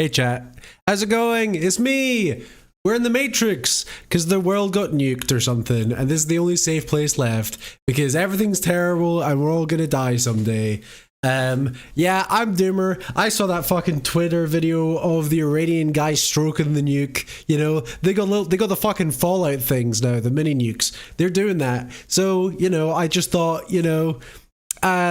Hey chat, how's it going? It's me! We're in the Matrix, because the world got nuked or something, and this is the only safe place left, because everything's terrible and we're all gonna die someday. Yeah, I'm Doomer. I saw that fucking Twitter video of the Iranian guy stroking the nuke. You know, they got the fucking Fallout things now, the mini nukes. They're doing that. So, you know, I just thought, you know,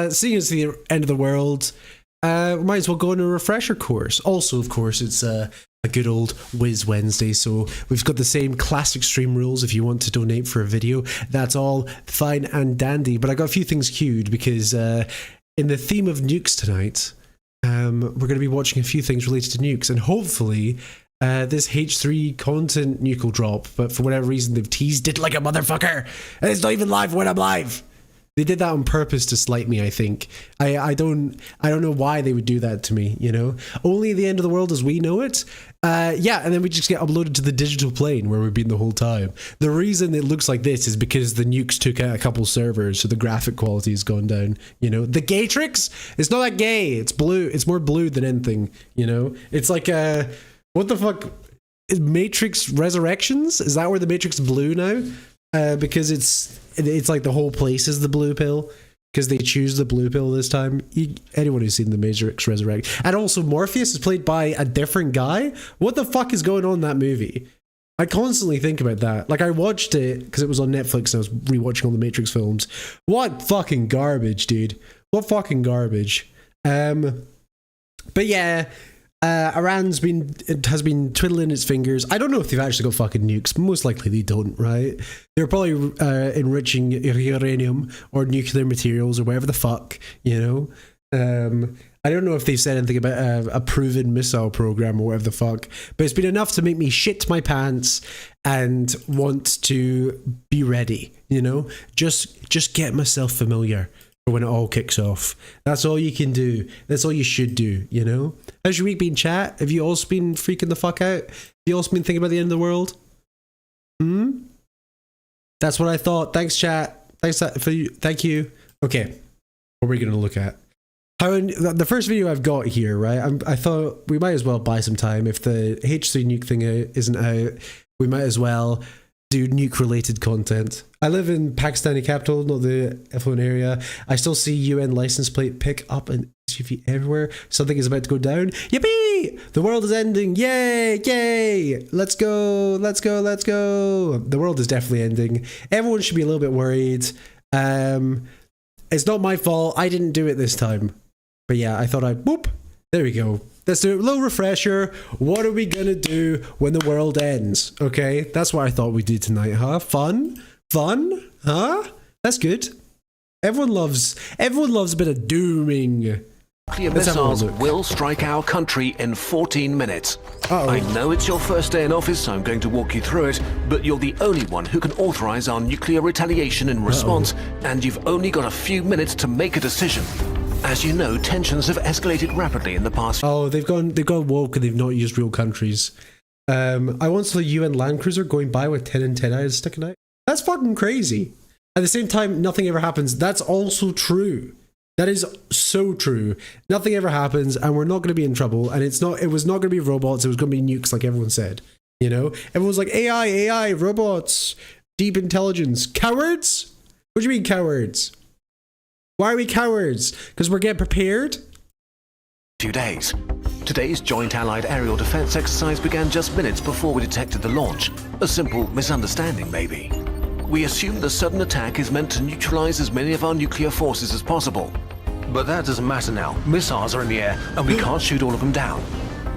seeing as the end of the world, might as well go on a refresher course. Also, of course, it's a good old Whiz Wednesday, so we've got the same classic stream rules. If you want to donate for a video, that's all fine and dandy. But I got a few things queued because in the theme of nukes tonight, we're going to be watching a few things related to nukes, and hopefully this H3 content nuke will drop. But for whatever reason, they've teased it like a motherfucker, and it's not even live when I'm live. They did that on purpose to slight me, I think. I don't know why they would do that to me, you know? Only the end of the world as we know it. Yeah, and then we just get uploaded to the digital plane where we've been the whole time. The reason it looks like this is because the nukes took out a couple servers, so the graphic quality has gone down, you know? The Gaytrix? It's not that gay. It's blue. It's more blue than anything, you know? It's like, what the fuck? Is Matrix Resurrections? Is that where the Matrix blue now? Because it's like the whole place is the blue pill, because they choose the blue pill this time. Anyone who's seen the Matrix Resurrect, and also Morpheus is played by a different guy. What the fuck is going on in that movie? I constantly think about that. Like, I watched it because it was on Netflix and I was rewatching all the Matrix films. What fucking garbage, dude. What fucking garbage. But yeah, Iran's has been twiddling its fingers. I don't know if they've actually got fucking nukes. Most likely they don't, right? They're probably enriching uranium or nuclear materials or whatever the fuck, you know? I don't know if they've said anything about a proven missile program or whatever the fuck, but it's been enough to make me shit my pants and want to be ready, you know? Just get myself familiar when it all kicks off. That's all you can do. That's all you should do, you know? How's your week been, chat? Have you also been freaking the fuck out? Have you also been thinking about the end of the world? That's what I thought. Thanks, chat. Thanks for you. Thank you. Okay, what are we going to look at? The first video I've got here, right? I thought we might as well buy some time. If the H3 nuke thing isn't out, we might as well do nuke-related content. I live in Pakistani capital, not the affluent area. I still see UN license plate pick up an SUV everywhere. Something is about to go down. Yippee! The world is ending. Yay! Yay! Let's go! Let's go! Let's go! The world is definitely ending. Everyone should be a little bit worried. It's not my fault. I didn't do it this time. But yeah, I thought I'd... Whoop! There we go. Let's do a little refresher. What are we gonna do when the world ends? Okay, that's what I thought we'd do tonight, huh? Fun? Fun? Huh? That's good. Everyone loves a bit of dooming. Nuclear missiles will strike our country in 14 minutes. I know it's your first day in office, so I'm going to walk you through it, but you're the only one who can authorize our nuclear retaliation in response, and you've only got a few minutes to make a decision. As you know, tensions have escalated rapidly in the past. Oh, they've gone woke and they've not used real countries. I once saw a UN Land Cruiser going by with 10 antennae sticking out. That's fucking crazy. At the same time, nothing ever happens. That's also true. That is so true. Nothing ever happens, and we're not going to be in trouble. And it was not going to be robots. It was going to be nukes, like everyone said. You know, everyone's like AI, robots, deep intelligence, cowards. What do you mean cowards? Why are we cowards? Because we're getting prepared? Few days. Today's Joint Allied Aerial Defense exercise began just minutes before we detected the launch. A simple misunderstanding, maybe. We assume the sudden attack is meant to neutralize as many of our nuclear forces as possible. But that doesn't matter now. Missiles are in the air, and we can't shoot all of them down.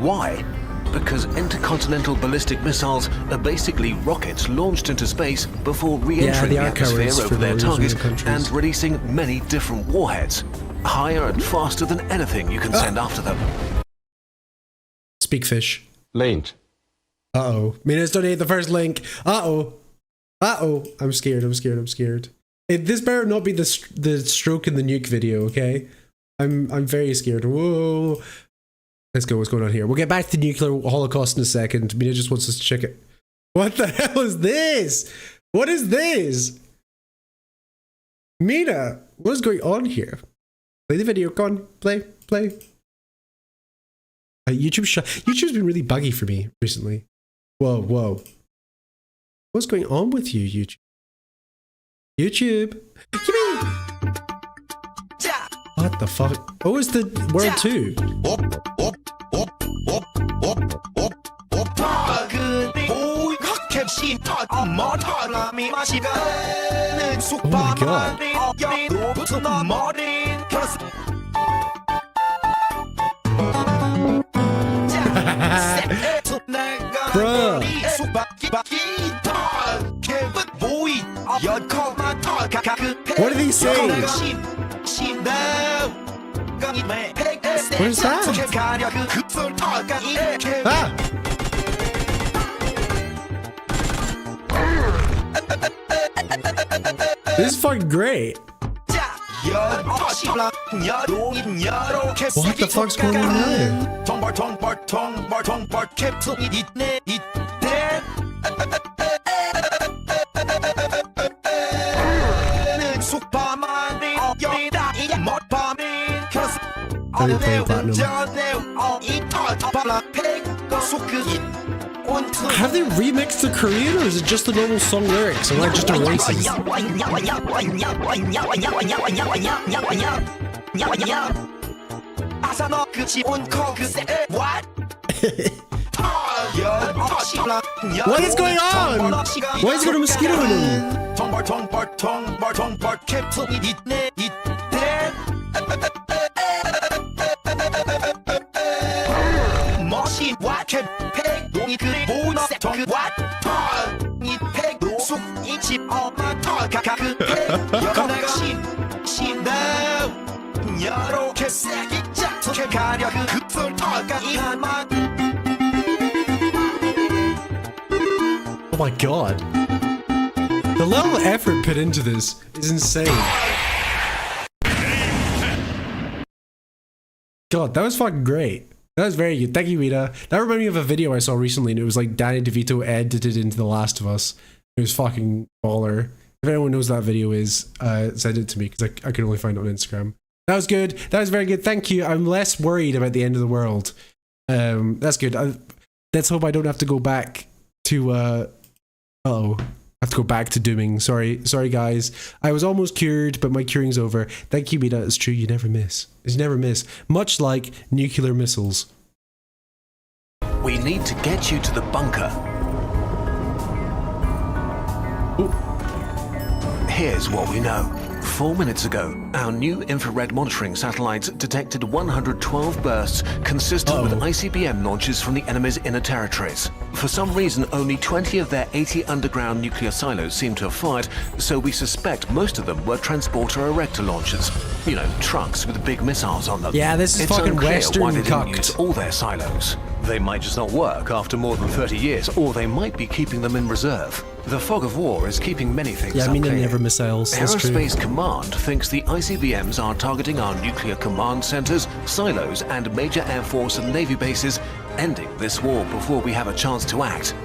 Why? Because intercontinental ballistic missiles are basically rockets launched into space before re-entering the atmosphere over their target and releasing many different warheads, higher and faster than anything you can send after them. Speak fish. Linked. Uh-oh. Minas donate the first link. Uh-oh. Uh-oh. I'm scared. This better not be the stroke in the nuke video, okay? I'm very scared. Whoa. Let's go. What's going on here? We'll get back to the nuclear holocaust in a second. Mina just wants us to check it. What the hell is this? What is this? Mina, what is going on here? Play the video. Go on. Play. YouTube's been really buggy for me recently. Whoa. What's going on with you, YouTube? YouTube? What the fuck? Oh, it's the World 2. Oh my god. Bruh. What are these saying? What is that? Ah! This is fucking great. What the fuck's going on now? I didn't play Platinum. Have they remixed the Korean, or is it just the normal song lyrics? Or like just erasing? What is going on? Why is there a mosquito in him? Oh my god. The level of effort put into this is insane. God, that was fucking great. That was very good. Thank you, Rita. That reminded me of a video I saw recently, and it was like Danny DeVito edited into The Last of Us. It was fucking baller. If anyone knows that video is, send it to me, because I could only find it on Instagram. That was good. That was very good. Thank you. I'm less worried about the end of the world. That's good. Let's hope I don't have to go back to, uh-oh. I have to go back to dooming. Sorry guys. I was almost cured, but my curing's over. Thank you, Mita. It's true, you never miss. You never miss. Much like nuclear missiles. We need to get you to the bunker. Ooh. Here's what we know. 4 minutes ago, our new infrared monitoring satellites detected 112 bursts consistent with ICBM launches from the enemy's inner territories. For some reason, only 20 of their 80 underground nuclear silos seem to have fired, so we suspect most of them were transporter erector launchers. You know, trucks with big missiles on them. Yeah, this is fucking Western why they didn't cucked. use all their silos. They might just not work after more than 30 years, or they might be keeping them in reserve. The fog of war is keeping many things Yeah, I mean, unclear. they're never missiles. That's true. Aerospace Command thinks the ICBMs are targeting our nuclear command centers, silos, and major Air Force and Navy bases, ending this war before we have a chance to act.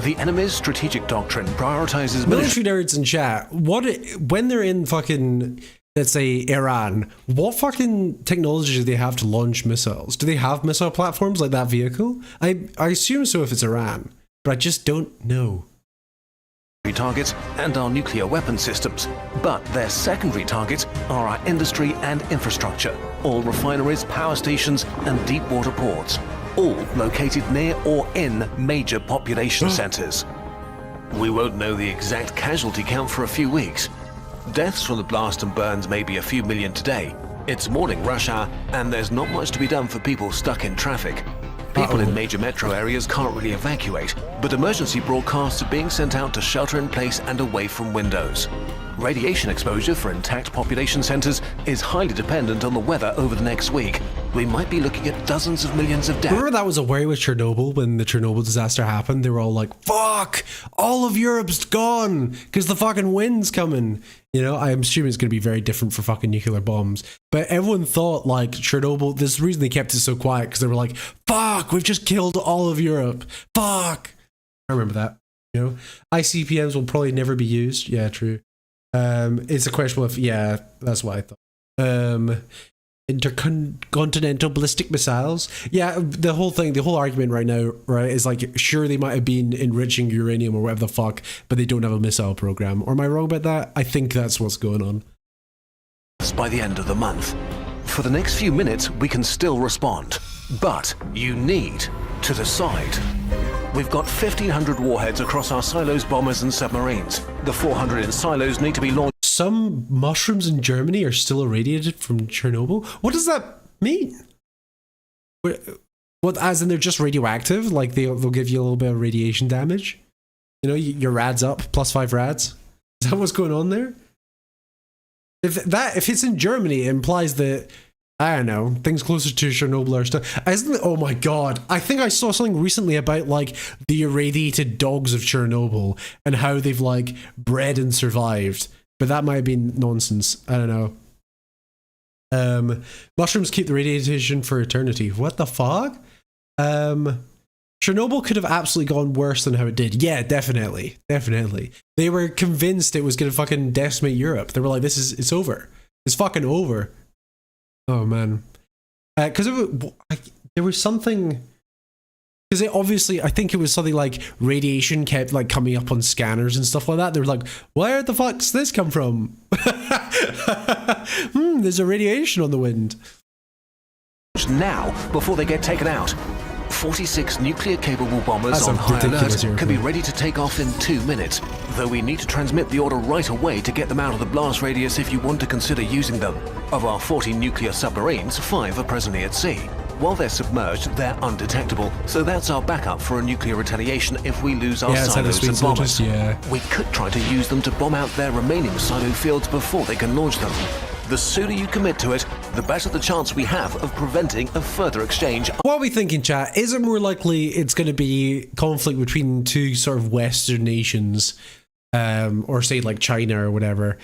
The enemy's strategic doctrine prioritizes military nerds in chat. When they're in fucking, let's say, Iran, what fucking technology do they have to launch missiles? Do they have missile platforms like that vehicle? I assume so if it's Iran, but I just don't know. Targets and our nuclear weapon systems, but their secondary targets are our industry and infrastructure, all refineries, power stations, and deep water ports, all located near or in major population centers. We won't know the exact casualty count for a few weeks. Deaths from the blast and burns may be a few million today. It's morning rush hour, and there's not much to be done for people stuck in traffic. People in major metro areas can't really evacuate, but emergency broadcasts are being sent out to shelter in place and away from windows. Radiation exposure for intact population centers is highly dependent on the weather over the next week. We might be looking at dozens of millions of deaths. Remember that was a worry with Chernobyl when the Chernobyl disaster happened? They were all like, fuck, all of Europe's gone because the fucking wind's coming. You know, I'm assuming it's going to be very different for fucking nuclear bombs. But everyone thought like Chernobyl, this is the reason they kept it so quiet, because they were like, fuck, we've just killed all of Europe. Fuck. I remember that. You know, ICBMs will probably never be used. Yeah, true. It's a question of, yeah, that's what I thought. intercontinental ballistic missiles. Yeah, the whole argument right now, right, is like, sure, they might have been enriching uranium or whatever the fuck, but they don't have a missile program. Or am I wrong about that? I think that's what's going on. By the end of the month. For the next few minutes, we can still respond. But you need to decide. We've got 1,500 warheads across our silos, bombers, and submarines. The 400 in silos need to be launched. Some mushrooms in Germany are still irradiated from Chernobyl? What does that mean? What, as in they're just radioactive? Like they'll give you a little bit of radiation damage? You know, your rad's up, +5 rads? Is that what's going on there? If it's in Germany, it implies that, I don't know, things closer to Chernobyl are still... Oh my god, I think I saw something recently about, like, the irradiated dogs of Chernobyl and how they've, like, bred and survived. But that might have been nonsense. I don't know. Mushrooms keep the radiation for eternity. What the fuck? Chernobyl could have absolutely gone worse than how it did. Yeah, definitely. Definitely. They were convinced it was going to fucking decimate Europe. They were like, it's over. It's fucking over. Oh, man. Because there was something... Because obviously, I think it was something like radiation kept like coming up on scanners and stuff like that. They were like, where the fuck's this come from? There's a radiation on the wind. Now, before they get taken out. 46 nuclear-capable bombers on high alert can be ready to take off in 2 minutes, though we need to transmit the order right away to get them out of the blast radius if you want to consider using them. Of our 40 nuclear submarines, 5 are presently at sea. While they're submerged, they're undetectable, so that's our backup for a nuclear retaliation if we lose our silos and bombers. We could try to use them to bomb out their remaining silo fields before they can launch them. The sooner you commit to it, the better the chance we have of preventing a further exchange. What are we thinking, chat? Is it more likely it's going to be conflict between two sort of Western nations, or say like China or whatever?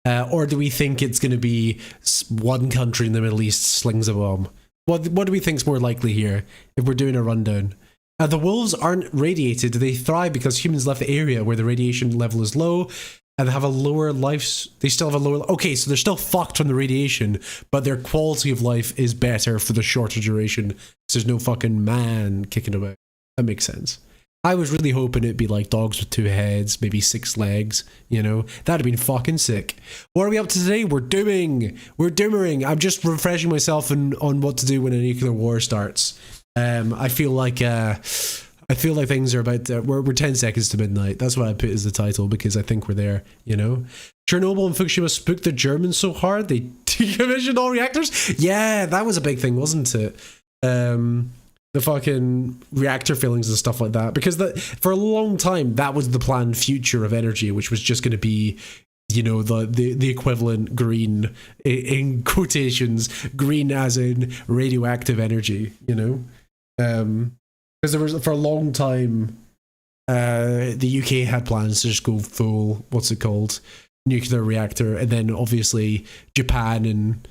Or do we think it's going to be one country in the Middle East slings a bomb? What do we think is more likely here if we're doing a rundown? The wolves aren't radiated. They thrive because humans left the area where the radiation level is low and they have a lower life. They still have a lower... Okay, so they're still fucked from the radiation, but their quality of life is better for the shorter duration because there's no fucking man kicking about. That makes sense. I was really hoping it'd be like dogs with 2 heads, maybe 6 legs, you know? That'd have been fucking sick. What are we up to today? We're dooming. We're doomering. I'm just refreshing myself on what to do when a nuclear war starts. I feel like things are about to, we're 10 seconds to midnight. That's what I put as the title because I think we're there, you know? Chernobyl and Fukushima spooked the Germans so hard they decommissioned all reactors? Yeah, that was a big thing, wasn't it? The fucking reactor failings and stuff like that, because for a long time that was the planned future of energy, which was just going to be, you know, the equivalent green, in quotations, green as in radioactive energy, you know, because there was for a long time the UK had plans to just go full, what's it called, nuclear reactor, and then obviously Japan and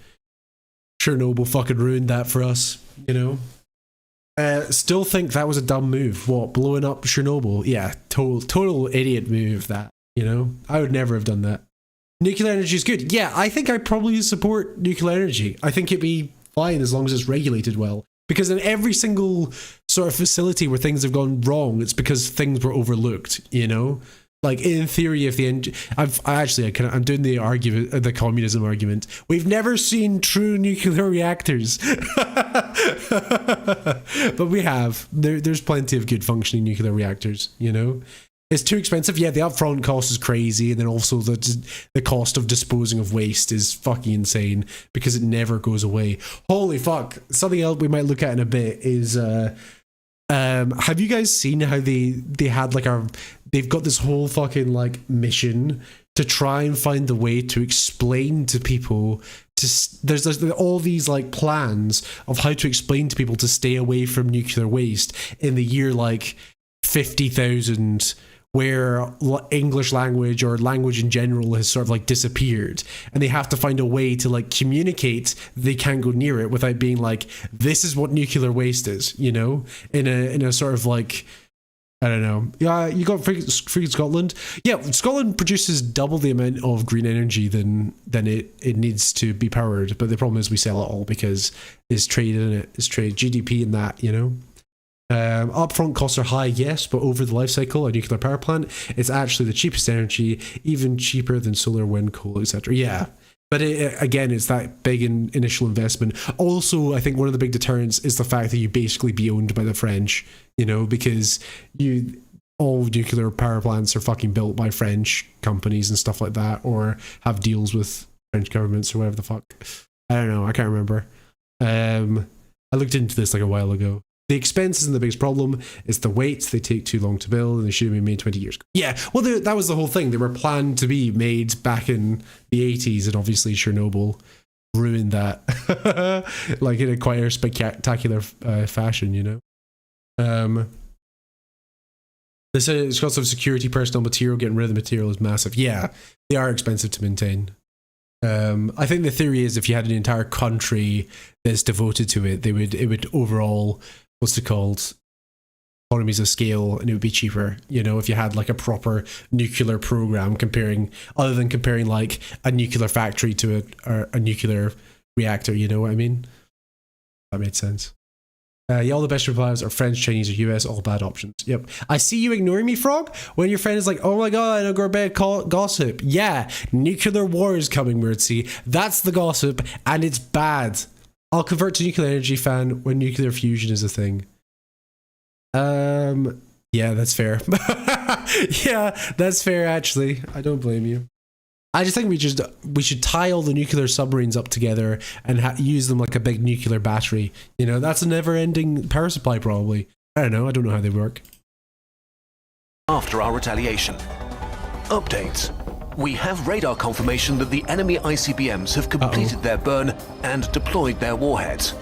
Chernobyl fucking ruined that for us, you know. Still think that was a dumb move. What, blowing up Chernobyl? Yeah, total idiot move that, you know? I would never have done that. Nuclear energy is good. Yeah, I think I probably support nuclear energy. I think it'd be fine as long as it's regulated well. Because in every single sort of facility where things have gone wrong, it's because things were overlooked, you know? Like, in theory, if I'm doing the argument, the communism argument. We've never seen true nuclear reactors. But we have. There's plenty of good functioning nuclear reactors, you know? It's too expensive. Yeah, the upfront cost is crazy. And then also the cost of disposing of waste is fucking insane because it never goes away. Holy fuck. Something else we might look at in a bit is... have you guys seen how they had like they've got this whole fucking like mission to try and find a way to explain to people there's all these like plans of how to explain to people to stay away from nuclear waste in the year like 50,000, where English language or language in general has sort of like disappeared, and they have to find a way to like communicate they can't go near it without being like, this is what nuclear waste is, you know, in a sort of like I don't know. Yeah, you got freaking Scotland. Yeah, Scotland produces double the amount of green energy than it needs to be powered. But the problem is we sell it all because it's trade in it. It's trade GDP and that, you know. Upfront costs are high, yes, but over the life cycle, a nuclear power plant, it's actually the cheapest energy, even cheaper than solar, wind, coal, etc. Yeah. But again, it's that big initial investment. Also, I think one of the big deterrents is the fact that you basically be owned by the French, you know, because all nuclear power plants are fucking built by French companies and stuff like that, or have deals with French governments or whatever the fuck. I don't know. I can't remember. I looked into this like a while ago. The expense isn't the biggest problem. It's the weight. They take too long to build, and they should have been made 20 years ago. Yeah, well, that was the whole thing. They were planned to be made back in the 80s, and obviously Chernobyl ruined that, like in a quite a spectacular fashion, you know. They said it's got some security personnel material. Getting rid of the material is massive. Yeah, they are expensive to maintain. I think the theory is if you had an entire country that's devoted to it, it would overall, what's it called, economies of scale, and it would be cheaper, you know, if you had like a proper nuclear program other than comparing like a nuclear factory to a nuclear reactor, you know what I mean? That made sense. Yeah, all the best replies are French, Chinese, or US, all bad options. Yep. I see you ignoring me, Frog, when your friend is like, oh my god, I got bad gossip. Yeah, nuclear war is coming, Murtsy. That's the gossip, and it's bad. I'll convert to nuclear energy fan when nuclear fusion is a thing. Yeah, that's fair. Yeah, that's fair, actually. I don't blame you. I just think we should tie all the nuclear submarines up together and use them like a big nuclear battery. You know, that's a never-ending power supply, probably. I don't know how they work. After our retaliation. Updates. We have radar confirmation that the enemy ICBMs have completed their burn and deployed their warheads.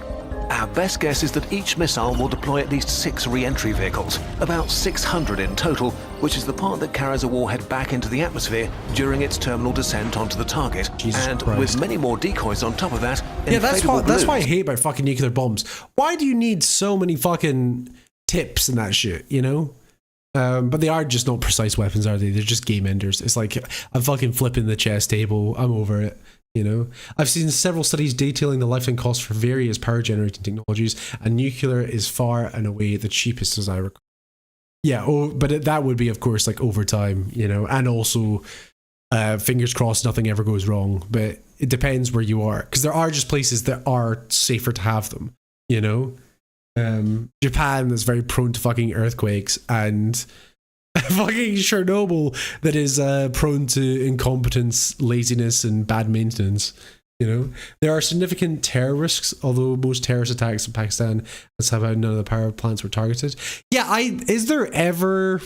Our best guess is that each missile will deploy at least 6 re-entry vehicles, about 600 in total, which is the part that carries a warhead back into the atmosphere during its terminal descent onto the target. Jesus and Christ. With many more decoys on top of that, yeah, that's why I hate about fucking nuclear bombs. Why do you need so many fucking tips and that shit, you know? But they are just not precise weapons, are they? They're just game enders. It's like, I'm fucking flipping the chess table. I'm over it. You know, I've seen several studies detailing the lifetime cost for various power generating technologies, and nuclear is far and away the cheapest, as I recall. Yeah, but that would be, of course, like over time, you know, and also fingers crossed nothing ever goes wrong. But it depends where you are, because there are just places that are safer to have them, you know. Japan is very prone to fucking earthquakes, and fucking Chernobyl that is prone to incompetence, laziness, and bad maintenance. You know, there are significant terror risks, although most terrorist attacks in Pakistan, that's how none of the power plants were targeted. Yeah, has there ever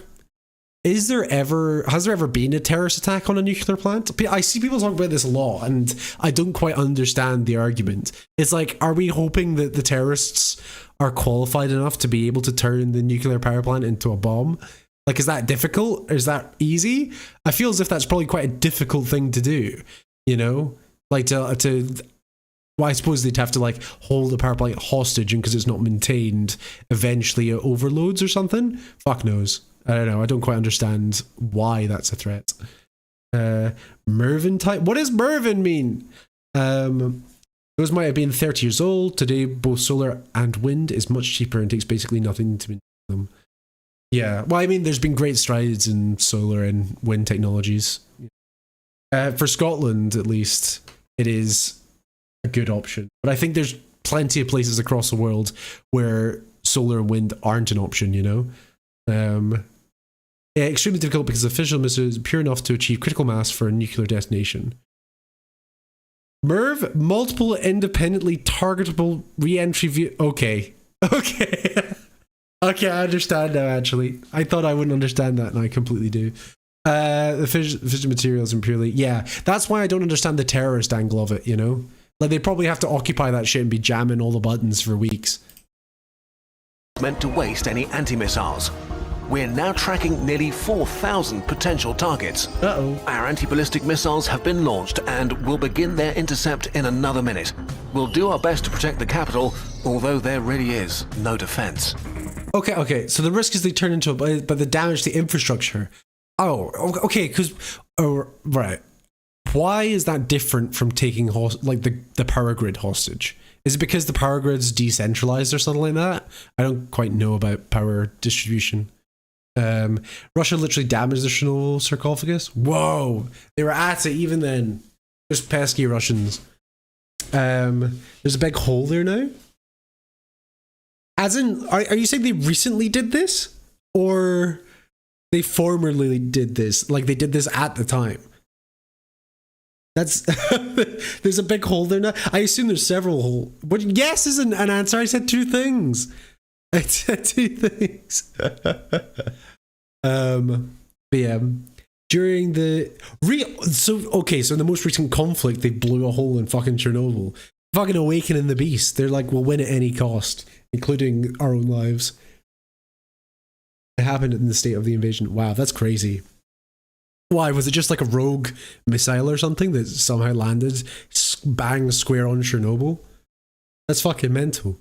been a terrorist attack on a nuclear plant? I see people talk about this a lot, and I don't quite understand the argument. It's like, are we hoping that the terrorists are qualified enough to be able to turn the nuclear power plant into a bomb? Like, is that difficult? Is that easy? I feel as if that's probably quite a difficult thing to do, you know? Like, well, I suppose they'd have to, like, hold the power plant hostage, and because it's not maintained, eventually it overloads or something? Fuck knows. I don't know. I don't quite understand why that's a threat. Mervyn type? What does Mervyn mean? Those might have been 30 years old. Today, both solar and wind is much cheaper and takes basically nothing to maintain them. Yeah, well, I mean, there's been great strides in solar and wind technologies. For Scotland, at least, it is a good option. But I think there's plenty of places across the world where solar and wind aren't an option, you know? Yeah, extremely difficult because the fission missile is pure enough to achieve critical mass for a nuclear detonation. Merv, multiple independently targetable re-entry Okay. Okay, I understand now, actually. I thought I wouldn't understand that, and I completely do. The fission materials and purely... Yeah, that's why I don't understand the terrorist angle of it, you know? Like, they probably have to occupy that shit and be jamming all the buttons for weeks. Meant to waste any anti-missiles. We're now tracking nearly 4,000 potential targets. Uh-oh. Our anti-ballistic missiles have been launched and will begin their intercept in another minute. We'll do our best to protect the capital, although there really is no defense. Okay. So the risk is they turn into but the damage to infrastructure. Oh, okay. Because right. Why is that different from taking the power grid hostage? Is it because the power grid's decentralized or something like that? I don't quite know about power distribution. Russia literally damaged the Chernobyl sarcophagus. Whoa, they were at it even then. Just pesky Russians. There's a big hole there now. As in, are you saying they recently did this, or they formerly did this? Like they did this at the time. That's there's a big hole there now. I assume there's several holes. But yes isn't an answer. I said two things. I said two things. But yeah, during the so in the most recent conflict, they blew a hole in fucking Chernobyl, fucking awakening the beast. They're like, we'll win at any cost, including our own lives. It happened in the state of the invasion. Wow, that's crazy. Why was it just like a rogue missile or something that somehow landed bang square on Chernobyl? That's fucking mental.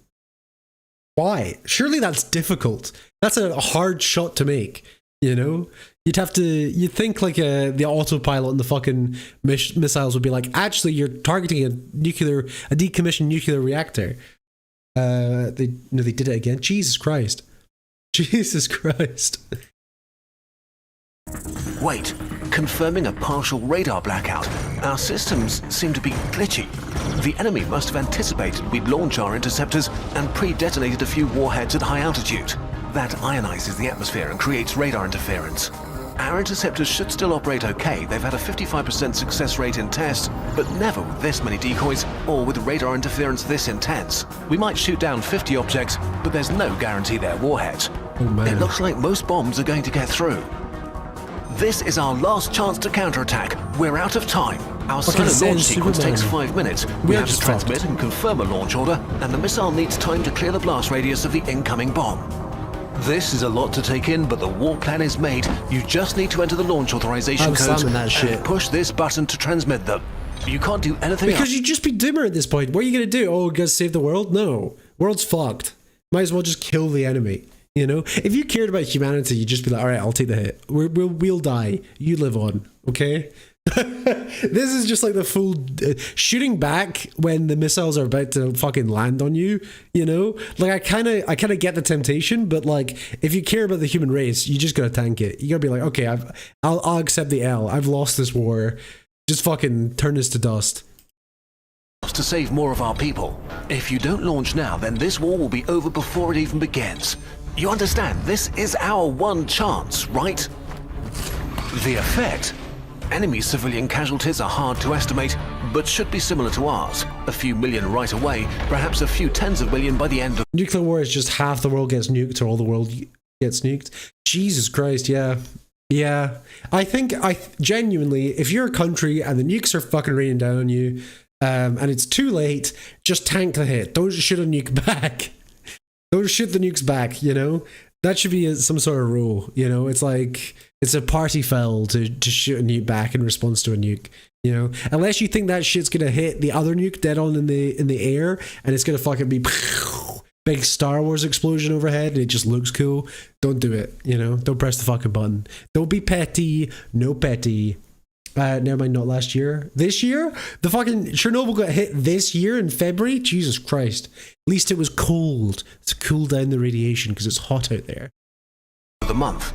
Why? Surely that's difficult. That's a hard shot to make. You know, you'd think like the autopilot and the fucking missiles would be like, actually, you're targeting a decommissioned nuclear reactor. They did it again. Jesus Christ. Wait, confirming a partial radar blackout. Our systems seem to be glitchy. The enemy must have anticipated we'd launch our interceptors and pre-detonated a few warheads at high altitude. That ionizes the atmosphere and creates radar interference. Our interceptors should still operate okay. They've had a 55% success rate in tests, but never with this many decoys or with radar interference this intense. We might shoot down 50 objects, but there's no guarantee they're warheads. Oh, man. It looks like most bombs are going to get through. This is our last chance to counterattack. We're out of time. Our silent launch sequence takes 5 minutes. We have to transmit and confirm a launch order, and the missile needs time to clear the blast radius of the incoming bomb. This is a lot to take in, but the war plan is made. You just need to enter the launch authorization codes and push this button to transmit them. You can't do anything because you'd just be dimmer at this point. What are you going to do? Oh, gonna save the world? No. World's fucked. Might as well just kill the enemy. You know? If you cared about humanity, you'd just be like, all right, I'll take the hit. We'll die. You live on. Okay? This is just like the full shooting back when the missiles are about to fucking land on you, you know? Like I kind of get the temptation, but like if you care about the human race, you just gotta tank it. You gotta be like, okay, I'll accept the L. I've lost this war. Just fucking turn this to dust. To save more of our people. If you don't launch now, then this war will be over before it even begins. You understand? This is our one chance, right? The effect? Enemy civilian casualties are hard to estimate, but should be similar to ours. A few million right away, perhaps a few tens of million by the end of... Nuclear war is just half the world gets nuked or all the world gets nuked. Jesus Christ, yeah. Yeah. I think, genuinely, if you're a country and the nukes are fucking raining down on you, and it's too late, just tank the hit. Don't shoot a nuke back. Don't shoot the nukes back, you know? That should be some sort of rule, you know? It's like... It's a party foul to shoot a nuke back in response to a nuke, you know? Unless you think that shit's gonna hit the other nuke dead on in the air, and it's gonna fucking be big Star Wars explosion overhead, and it just looks cool. Don't do it, you know? Don't press the fucking button. Don't be petty. No petty. Never mind, not last year. This year? The fucking Chernobyl got hit this year in February? Jesus Christ. At least it was cold. To cool down the radiation because it's hot out there. The month.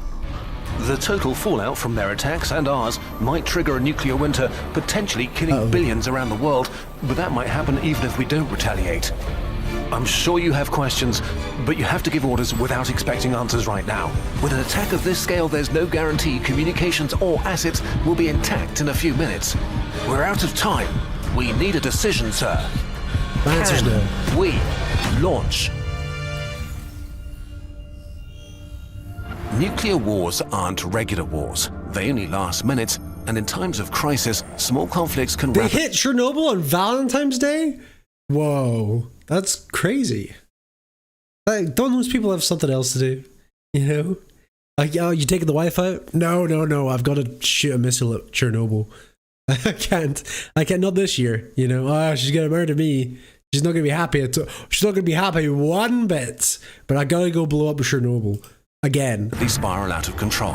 The total fallout from their attacks and ours might trigger a nuclear winter, potentially killing billions around the world, but that might happen even if we don't retaliate. I'm sure you have questions, but you have to give orders without expecting answers right now. With an attack of this scale, there's no guarantee communications or assets will be intact in a few minutes. We're out of time. We need a decision, sir. Can we launch? Nuclear wars aren't regular wars. They only last minutes, and in times of crisis, small conflicts can... They hit Chernobyl on Valentine's Day? Whoa, that's crazy. Like, don't those people have something else to do? You know? Like, oh, you taking the wife out? No, I've got to shoot a missile at Chernobyl. I can't, not this year, you know? Oh, she's gonna murder me. She's not gonna be happy. She's not gonna be happy one bit. But I gotta go blow up Chernobyl again. They spiral out of control.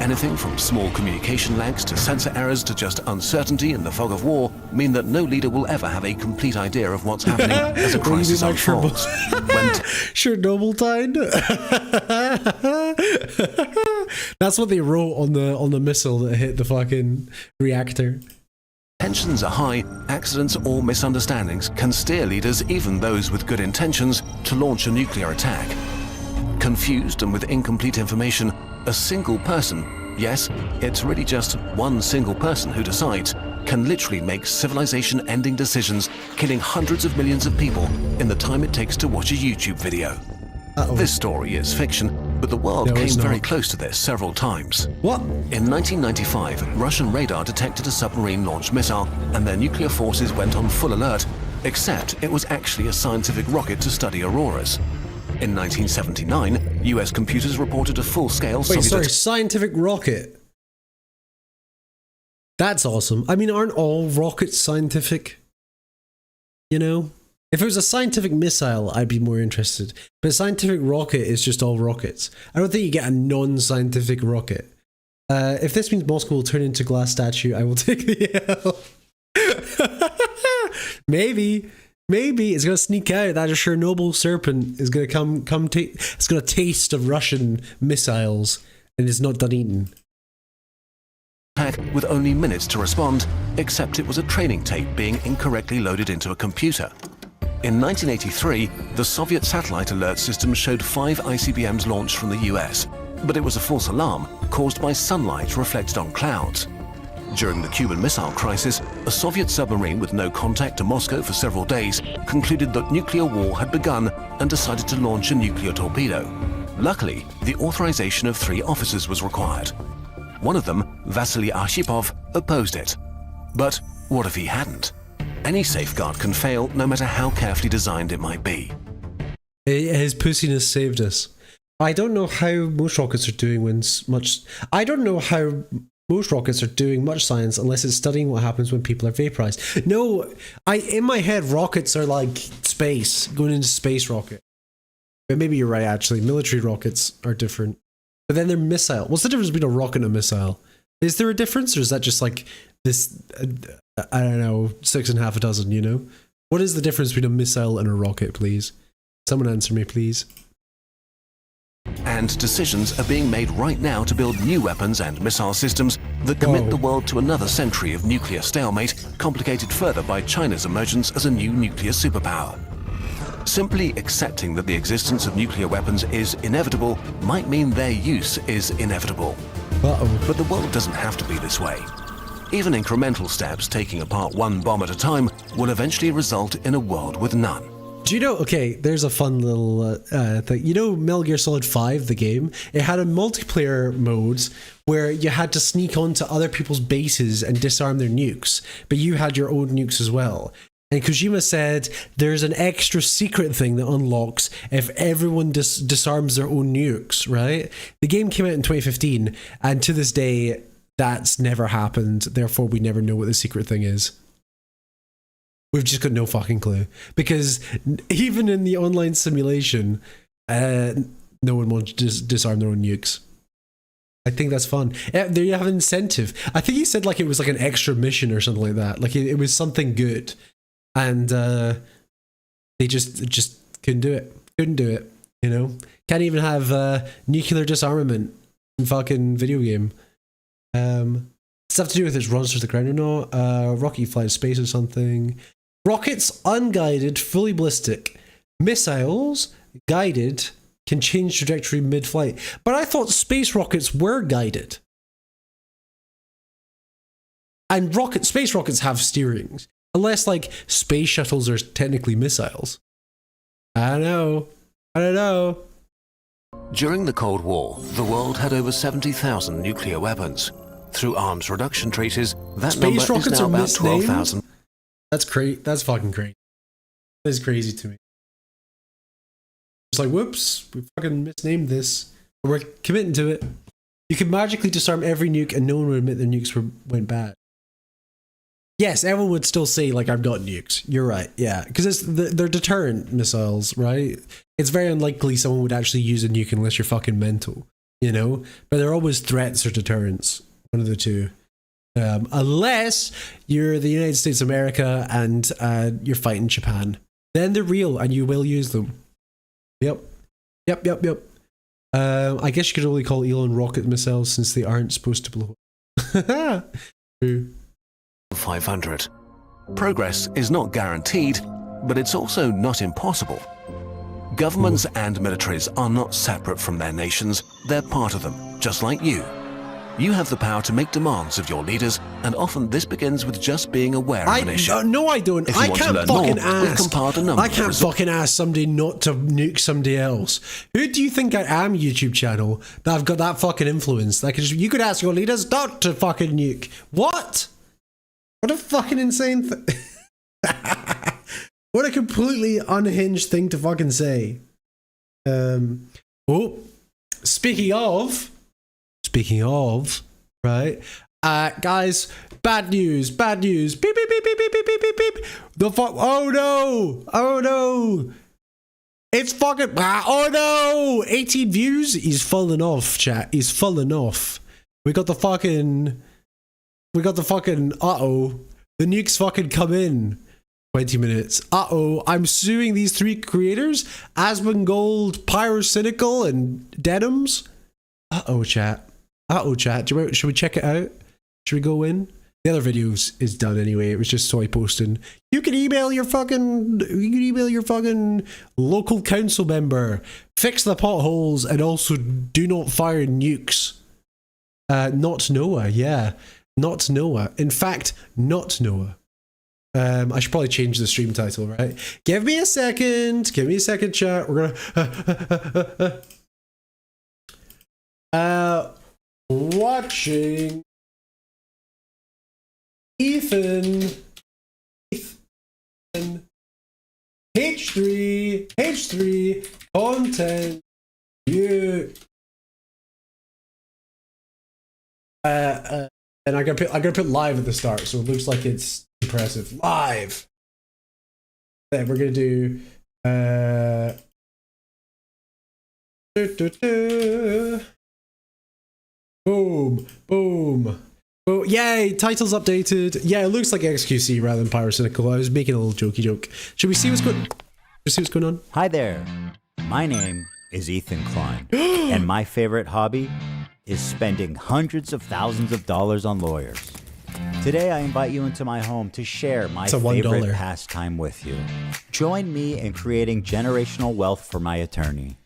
Anything from small communication lags to sensor errors to just uncertainty in the fog of war mean that no leader will ever have a complete idea of what's happening as a crisis unfolds. Chernobyl time. That's what they wrote on the missile that hit the fucking reactor. Tensions are high, accidents or misunderstandings can steer leaders, even those with good intentions, to launch a nuclear attack. Confused and with incomplete information, a single person, yes, it's really just one single person who decides, can literally make civilization-ending decisions, killing hundreds of millions of people in the time it takes to watch a YouTube video. This story is fiction, but the world came very close to this several times. What? In 1995, Russian radar detected a submarine-launched missile, and their nuclear forces went on full alert, except it was actually a scientific rocket to study auroras. In 1979, US computers reported a full-scale scientific rocket. That's awesome. I mean, aren't all rockets scientific? You know? If it was a scientific missile, I'd be more interested. But a scientific rocket is just all rockets. I don't think you get a non-scientific rocket. If this means Moscow will turn into a glass statue, I will take the L. Maybe it's gonna sneak out. That Chernobyl serpent is gonna it's gonna taste of Russian missiles, and it's not done eating. With only minutes to respond, except it was a training tape being incorrectly loaded into a computer. In 1983, the Soviet satellite alert system showed 5 ICBMs launched from the US, but it was a false alarm caused by sunlight reflected on clouds. During the Cuban Missile Crisis, a Soviet submarine with no contact to Moscow for several days concluded that nuclear war had begun and decided to launch a nuclear torpedo. Luckily, the authorization of 3 officers was required. One of them, Vasily Arshipov, opposed it. But what if he hadn't? Any safeguard can fail, no matter how carefully designed it might be. His pussiness saved us. I don't know how most rockets are doing much science unless it's studying what happens when people are vaporized. No, in my head, rockets are like space, going into space rocket. But maybe you're right, actually. Military rockets are different. But then they're missile. What's the difference between a rocket and a missile? Is there a difference, or is that just like this, I don't know, 6 and a half a dozen, you know? What is the difference between a missile and a rocket, please? Someone answer me, please. And decisions are being made right now to build new weapons and missile systems that commit the world to another century of nuclear stalemate, complicated further by China's emergence as a new nuclear superpower. Simply accepting that the existence of nuclear weapons is inevitable might mean their use is inevitable. But the world doesn't have to be this way. Even incremental steps, taking apart one bomb at a time, will eventually result in a world with none. Do you know, okay, there's a fun little thing. You know Metal Gear Solid 5, the game? It had a multiplayer mode where you had to sneak onto other people's bases and disarm their nukes, but you had your own nukes as well. And Kojima said there's an extra secret thing that unlocks if everyone disarms their own nukes, right? The game came out in 2015, and to this day, that's never happened. Therefore, we never know what the secret thing is. We've just got no fucking clue. Because even in the online simulation, no one wants to disarm their own nukes. I think that's fun. They have an incentive. I think he said like it was like an extra mission or something like that. Like it was something good. And they just couldn't do it. Couldn't do it, you know? Can't even have nuclear disarmament in fucking video game. Stuff to do with it runs to the ground or not. Rocket flies space or something. Rockets unguided, fully ballistic. Missiles guided can change trajectory mid-flight. But I thought space rockets were guided. And space rockets have steerings. Unless, like, space shuttles are technically missiles. I don't know. During the Cold War, the world had over 70,000 nuclear weapons. Through arms reduction treaties, that number is now about 12,000. That's crazy. That's fucking crazy. That's crazy to me. It's like, whoops, we fucking misnamed this. But we're committing to it. You could magically disarm every nuke and no one would admit their nukes went bad. Yes, everyone would still say, like, I've got nukes. You're right, yeah. Because they're deterrent missiles, right? It's very unlikely someone would actually use a nuke unless you're fucking mental, you know? But they're always threats or deterrents. One of the two. Unless you're the United States of America and you're fighting Japan. Then they're real and you will use them. Yep. I guess you could only call Elon rocket missiles since they aren't supposed to blow up. True. 500. Progress is not guaranteed, but it's also not impossible. Governments and militaries are not separate from their nations, they're part of them, just like you. You have the power to make demands of your leaders, and often this begins with just being aware of an issue. No, I don't. I can't fucking ask. I can't fucking ask somebody not to nuke somebody else. Who do you think I am, YouTube channel, that I've got that fucking influence? Like, you could ask your leaders not to fucking nuke. What? What a fucking insane thing. What a completely unhinged thing to fucking say. Oh, speaking of, right? Guys, bad news. Beep, beep, beep, beep, beep, beep, beep, beep. Oh no. It's fucking, oh no. 18 views. He's falling off, chat. He's falling off. We got the fucking, uh-oh. The nukes fucking come in. 20 minutes. Uh-oh. I'm suing these 3 creators. Asmongold, Pyrocynical, and Denims. Uh-oh, chat. Should we check it out? Should we go in? The other video is done anyway. It was just soy posting. You can email your fucking local council member. Fix the potholes and also do not fire nukes. Not Noah, yeah. Not Noah. In fact, not Noah. I should probably change the stream title, right? Give me a second, chat. We're gonna watching Ethan H3H3 content you and I'm gonna put live at the start so it looks like it's impressive. Live. Then we're gonna do boom. Oh, yay, title's updated. Yeah, it looks like XQC rather than Pyrocynical. I was making a little jokey joke. Should we see what's going on? Hi there. My name is Ethan Klein, and my favorite hobby is spending hundreds of thousands of dollars on lawyers. Today, I invite you into my home to share my favorite pastime with you. Join me in creating generational wealth for my attorney.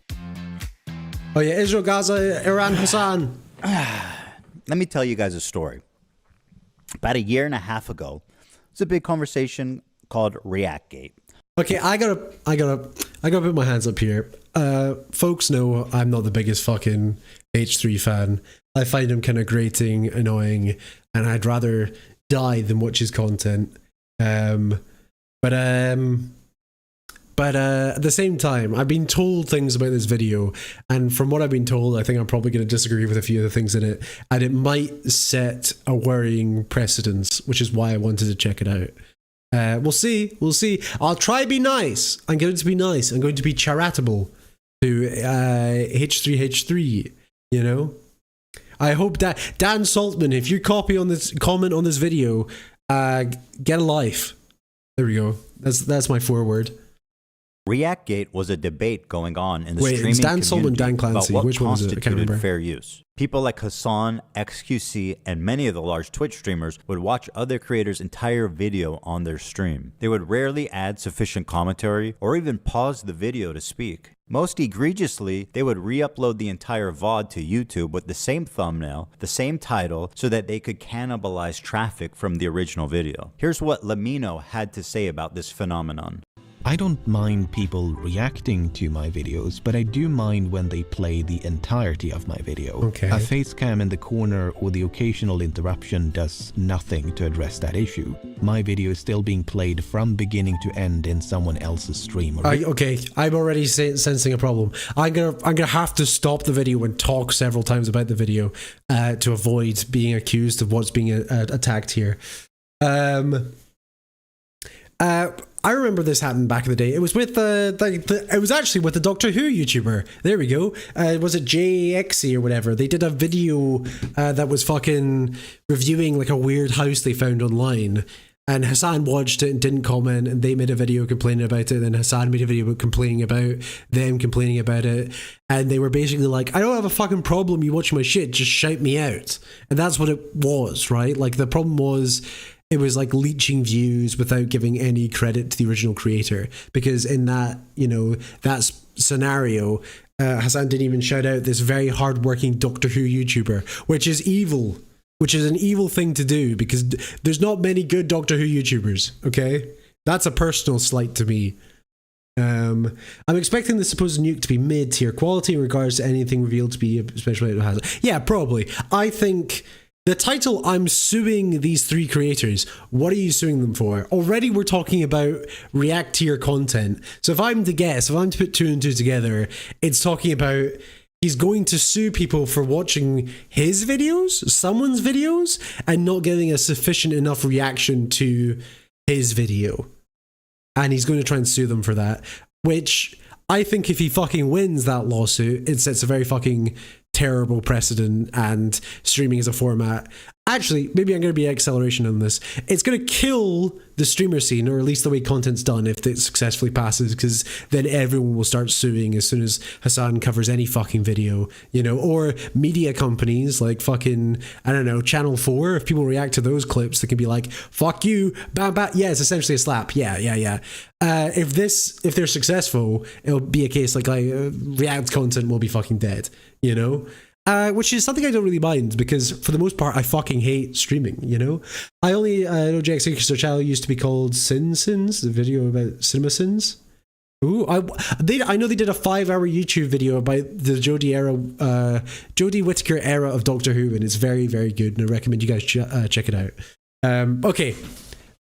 Oh yeah, Israel, Gaza, Iran, Hassan. Let me tell you guys a story. About a year and a half ago, it's a big conversation called ReactGate. Okay, I gotta put my hands up here. Folks know I'm not the biggest fucking H3 fan. I find him kind of grating, annoying, and I'd rather die than watch his content. But at the same time, I've been told things about this video, and from what I've been told, I think I'm probably going to disagree with a few of the things in it, and it might set a worrying precedence, which is why I wanted to check it out. We'll see. I'll try to be nice. I'm going to be nice. I'm going to be charitable to H3H3, you know? I hope that Dan Saltman, if you comment on this video, get a life. There we go. That's my foreword. ReactGate was a debate going on in the streaming Dan community Dan Clancy. about what Which one was it? I can't remember. constituted fair use. People like Hassan, XQC, and many of the large Twitch streamers would watch other creators' entire video on their stream. They would rarely add sufficient commentary or even pause the video to speak. Most egregiously, they would re-upload the entire VOD to YouTube with the same thumbnail, the same title, so that they could cannibalize traffic from the original video. Here's what Lamino had to say about this phenomenon. I don't mind people reacting to my videos, but I do mind when they play the entirety of my video. Okay. A face cam in the corner or the occasional interruption does nothing to address that issue. My video is still being played from beginning to end in someone else's stream. Okay, I'm already sensing a problem. I'm gonna have to stop the video and talk several times about the video to avoid being accused of what's being attacked here. I remember this happened back in the day. It was with it was actually with the Doctor Who YouTuber. There we go. Was it JXE or whatever? They did a video that was fucking reviewing like a weird house they found online. And Hassan watched it and didn't comment, and they made a video complaining about it. And then Hassan made a video complaining about them complaining about it. And they were basically like, I don't have a fucking problem you watching my shit, just shout me out. And that's what it was, right? Like the problem was it was like leeching views without giving any credit to the original creator. Because in that, you know, that scenario, Hassan didn't even shout out this very hardworking Doctor Who YouTuber, which is evil. Which is an evil thing to do because there's not many good Doctor Who YouTubers, okay? That's a personal slight to me. I'm expecting the supposed Nuke to be mid-tier quality in regards to anything revealed to be especially it has. Yeah, probably. I think the title, I'm suing these three creators. What are you suing them for? Already we're talking about React tier content. So if I'm to guess, if I'm to put two and two together, it's talking about he's going to sue people for watching his videos, someone's videos, and not getting a sufficient enough reaction to his video. And he's going to try and sue them for that. Which, I think if he fucking wins that lawsuit, it sets a very fucking terrible precedent, and streaming as a format. Actually, maybe I'm going to be acceleration on this. It's going to kill the streamer scene, or at least the way content's done, if it successfully passes, because then everyone will start suing as soon as Hassan covers any fucking video, you know, or media companies like fucking, I don't know, Channel 4, if people react to those clips, they can be like, fuck you, bam, bam. Yeah, it's essentially a slap. Yeah. If they're successful, it'll be a case like React content will be fucking dead, you know? Which is something I don't really mind because for the most part I fucking hate streaming, you know? I only know Jack's their channel used to be called Sins, the video about cinema sins. Ooh, I know they did a 5-hour YouTube video about the Jodie Whittaker era of Doctor Who, and it's very, very good, and I recommend you guys check it out. Okay,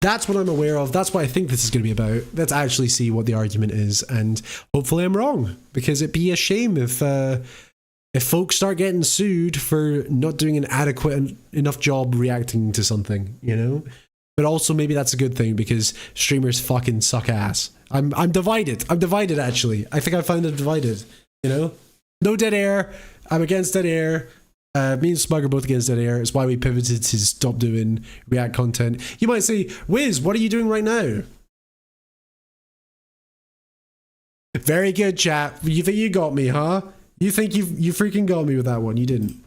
that's what I'm aware of. That's what I think this is going to be about. Let's actually see what the argument is, and hopefully I'm wrong, because it'd be a shame if folks start getting sued for not doing an adequate enough job reacting to something, you know? But also maybe that's a good thing because streamers fucking suck ass. I'm divided. I'm divided, actually. I think I found it divided, you know? No dead air. I'm against dead air. Me and Smug are both against dead air. It's why we pivoted to stop doing React content. You might say, Wiz, what are you doing right now? Very good, chat. You think you got me, huh? You think you freaking got me with that one. You didn't.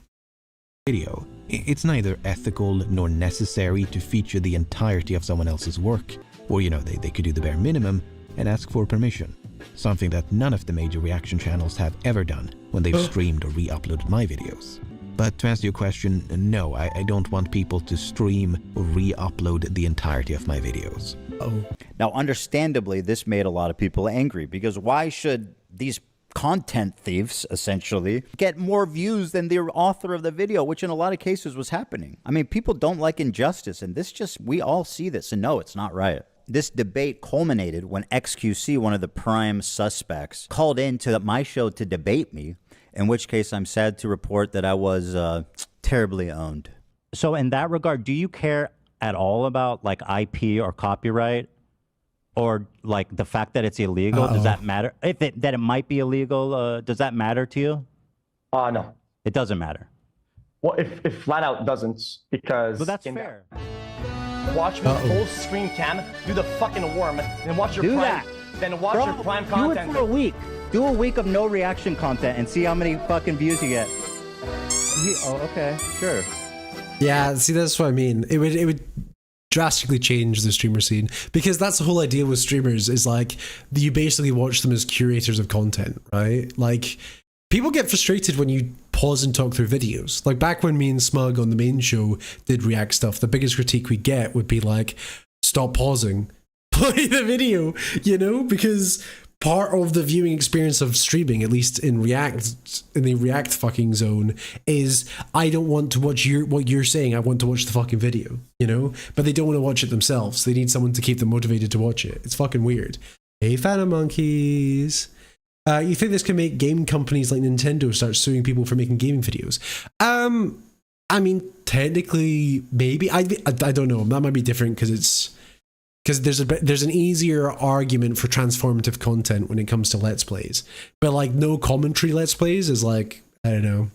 Video. It's neither ethical nor necessary to feature the entirety of someone else's work. Or, you know, they could do the bare minimum and ask for permission. Something that none of the major reaction channels have ever done when they've streamed or re-uploaded my videos. But to answer your question, no, I don't want people to stream or re-upload the entirety of my videos. Oh. Now, understandably, this made a lot of people angry because why should these content thieves essentially get more views than the author of the video, which in a lot of cases was happening? I mean, people don't like injustice, and we all see this and know it's not right. This debate culminated when XQC, one of the prime suspects, called into my show to debate me, in which case I'm sad to report that I was terribly owned. So in that regard, do you care at all about like IP or copyright? Or like the fact that it's illegal, does that matter? That it might be illegal, does that matter to you? No. It doesn't matter. Well, if flat out doesn't, because... Well, that's fair. Watch me full screen cam, do the fucking worm, then watch your prime... Then watch your prime content. Do it for a week. Do a week of no reaction content and see how many fucking views you get. Oh, okay, sure. Yeah, see, that's what I mean. It would drastically change the streamer scene, because that's the whole idea with streamers, is like you basically watch them as curators of content, right? Like people get frustrated when you pause and talk through videos. Like back when me and Smug on the main show did react stuff, the biggest critique we'd get would be like, stop pausing, play the video, you know, because part of the viewing experience of streaming, at least in the React fucking zone, is I don't want to watch what you're saying. I want to watch the fucking video, you know? But they don't want to watch it themselves. They need someone to keep them motivated to watch it. It's fucking weird. Hey, fan of monkeys. You think this can make game companies like Nintendo start suing people for making gaming videos? I mean, technically maybe I don't know. That might be different because there's an easier argument for transformative content when it comes to Let's Plays, but like no commentary Let's Plays is like I don't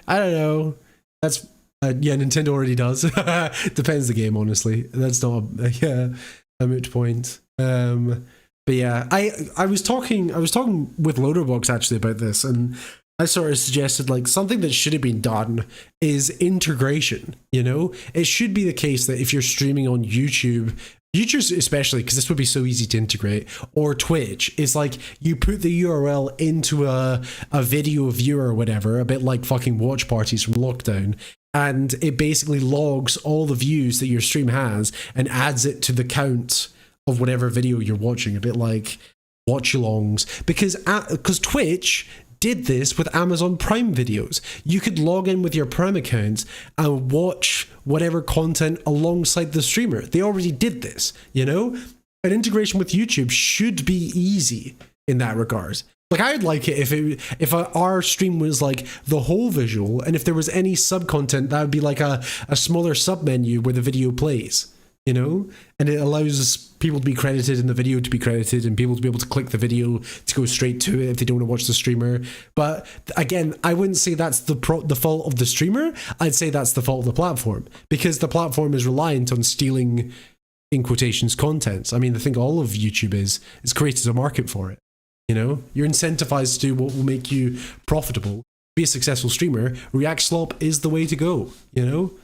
know. That's yeah, Nintendo already does. Depends the game, honestly. That's not a moot point. But yeah, I was talking with Loaderbox actually about this, and I sort of suggested like something that should have been done is integration. You know, it should be the case that if you're streaming on YouTube especially, because this would be so easy to integrate, or Twitch, is like you put the URL into a video viewer or whatever, a bit like fucking watch parties from lockdown, and it basically logs all the views that your stream has and adds it to the count of whatever video you're watching, a bit like watch-alongs, because Twitch did this with Amazon Prime videos. You could log in with your Prime account and watch whatever content alongside the streamer. They already did this, you know? An integration with YouTube should be easy in that regard. Like, I'd like it if our stream was like the whole visual, and if there was any sub-content, that would be like a smaller sub-menu where the video plays. You know, and it allows people to be credited and the video to be credited and people to be able to click the video to go straight to it if they don't want to watch the streamer. But again, I wouldn't say that's the fault of the streamer. I'd say that's the fault of the platform, because the platform is reliant on stealing, in quotations, content. I mean, I think all of YouTube is created a market for it. You know, you're incentivized to do what will make you profitable. Be a successful streamer. React slop is the way to go, you know?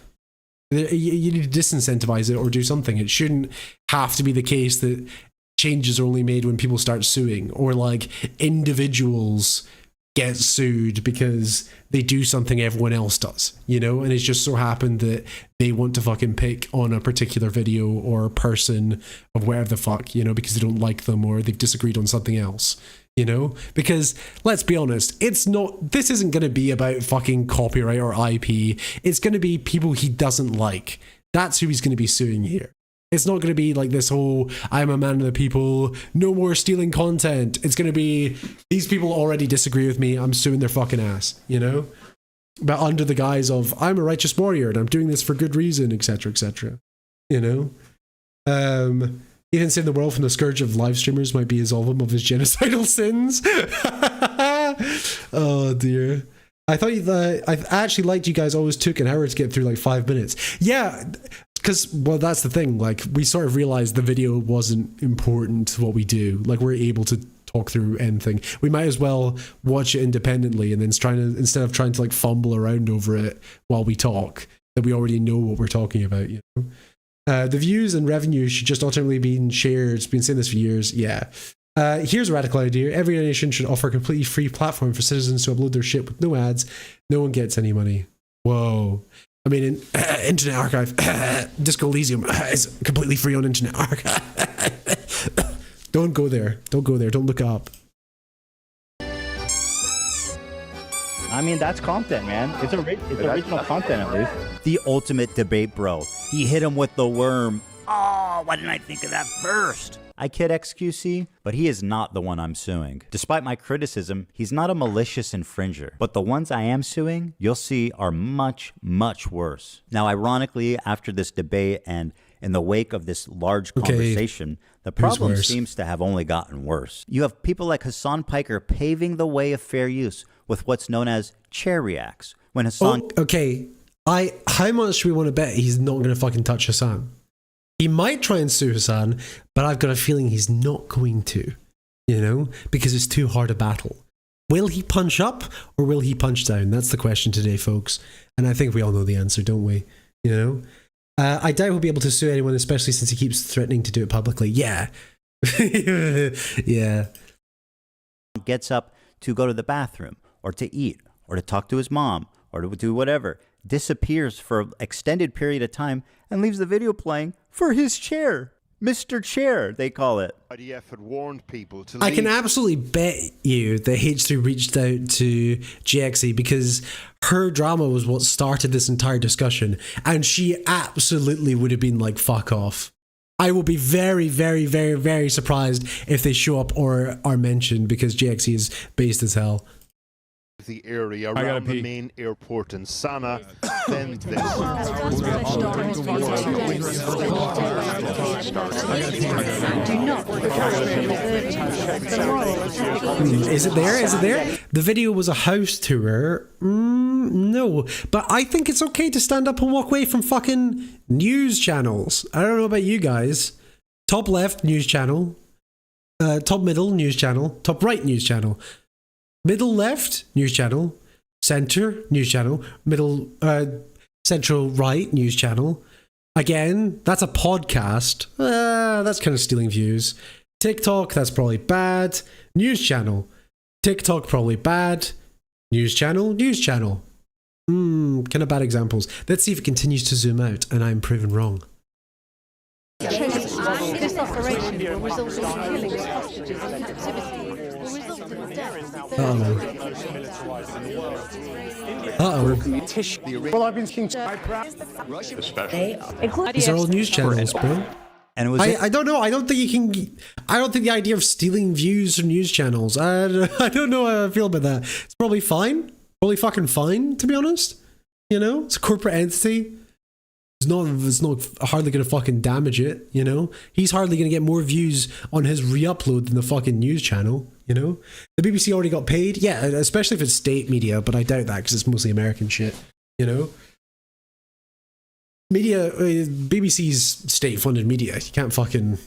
You need to disincentivize it or do something. It shouldn't have to be the case that changes are only made when people start suing, or like individuals get sued because they do something everyone else does, you know? And it's just so happened that they want to fucking pick on a particular video or person of whatever the fuck, you know, because they don't like them or they've disagreed on something else. You know, because let's be honest, this isn't going to be about fucking copyright or IP. It's going to be people he doesn't like. That's who he's going to be suing here. It's not going to be like this whole, I'm a man of the people, no more stealing content. It's going to be, these people already disagree with me, I'm suing their fucking ass, you know? But under the guise of, I'm a righteous warrior and I'm doing this for good reason, etc., etc. You know? Even saving the world from the scourge of live streamers might be absolve of his genocidal sins. Oh dear. I actually liked you guys always took an hour to get through like 5 minutes. Yeah, because, well, that's the thing. Like, we sort of realized the video wasn't important to what we do. Like, we're able to talk through anything. We might as well watch it independently and then instead of trying to like fumble around over it while we talk, that we already know what we're talking about, you know? The views and revenue should just ultimately be shared. It's been saying this for years. Yeah. Here's a radical idea. Every nation should offer a completely free platform for citizens to upload their shit with no ads. No one gets any money. Whoa. I mean, Internet Archive, Disco Elysium is completely free on Internet Archive. Don't go there. Don't go there. Don't look it up. I mean, that's content, man. It's original content, at least. The ultimate debate, bro. He hit him with the worm. Oh, why didn't I think of that first? I kid XQC, but he is not the one I'm suing. Despite my criticism, he's not a malicious infringer. But the ones I am suing, you'll see, are much, much worse. Now, ironically, after this debate and in the wake of this large conversation, the problem seems to have only gotten worse. You have people like Hassan Piker paving the way of fair use with what's known as chair reacts. When Hassan... Okay, how much do we want to bet he's not going to fucking touch Hassan? He might try and sue Hassan, but I've got a feeling he's not going to, you know, because it's too hard a battle. Will he punch up or will he punch down? That's the question today, folks. And I think we all know the answer, don't we? You know? I doubt he'll be able to sue anyone, especially since he keeps threatening to do it publicly. Yeah. Yeah. Gets up to go to the bathroom or to eat or to talk to his mom or to do whatever, disappears for an extended period of time and leaves the video playing for his chair. Mr. Chair, they call it. IDF had warned people to leave. I can absolutely bet you that H3 reached out to GXE because her drama was what started this entire discussion, and she absolutely would have been like, fuck off. I will be very, very, very, very surprised if they show up or are mentioned because GXE is based as hell. the area around the main airport in Sana, then this. Is it there? Is it there? The video was a house tour. No, but I think it's okay to stand up and walk away from fucking news channels. I don't know about you guys. Top left news channel, top middle news channel, top right news channel, middle left news channel, center news channel, middle central right news channel. Again, that's a podcast. That's kind of stealing views. TikTok, that's probably bad. News channel. TikTok, probably bad. News channel, news channel. Kind of bad examples. Let's see if it continues to zoom out and I'm proven wrong. This operation will result in killing of hostages in captivity. Will result in the death of Well, I've been These are all news channels, bro. And it was I don't know. I don't think you can. I don't think the idea of stealing views from news channels. I don't know how I feel about that. It's probably fine. Probably fucking fine, to be honest. You know, it's a corporate entity. It's not hardly gonna fucking damage it. You know, he's hardly gonna get more views on his re-upload than the fucking news channel. You know, the BBC already got paid. Yeah, especially if it's state media, but I doubt that because it's mostly American shit. You know. Media, BBC's state-funded media. You can't fucking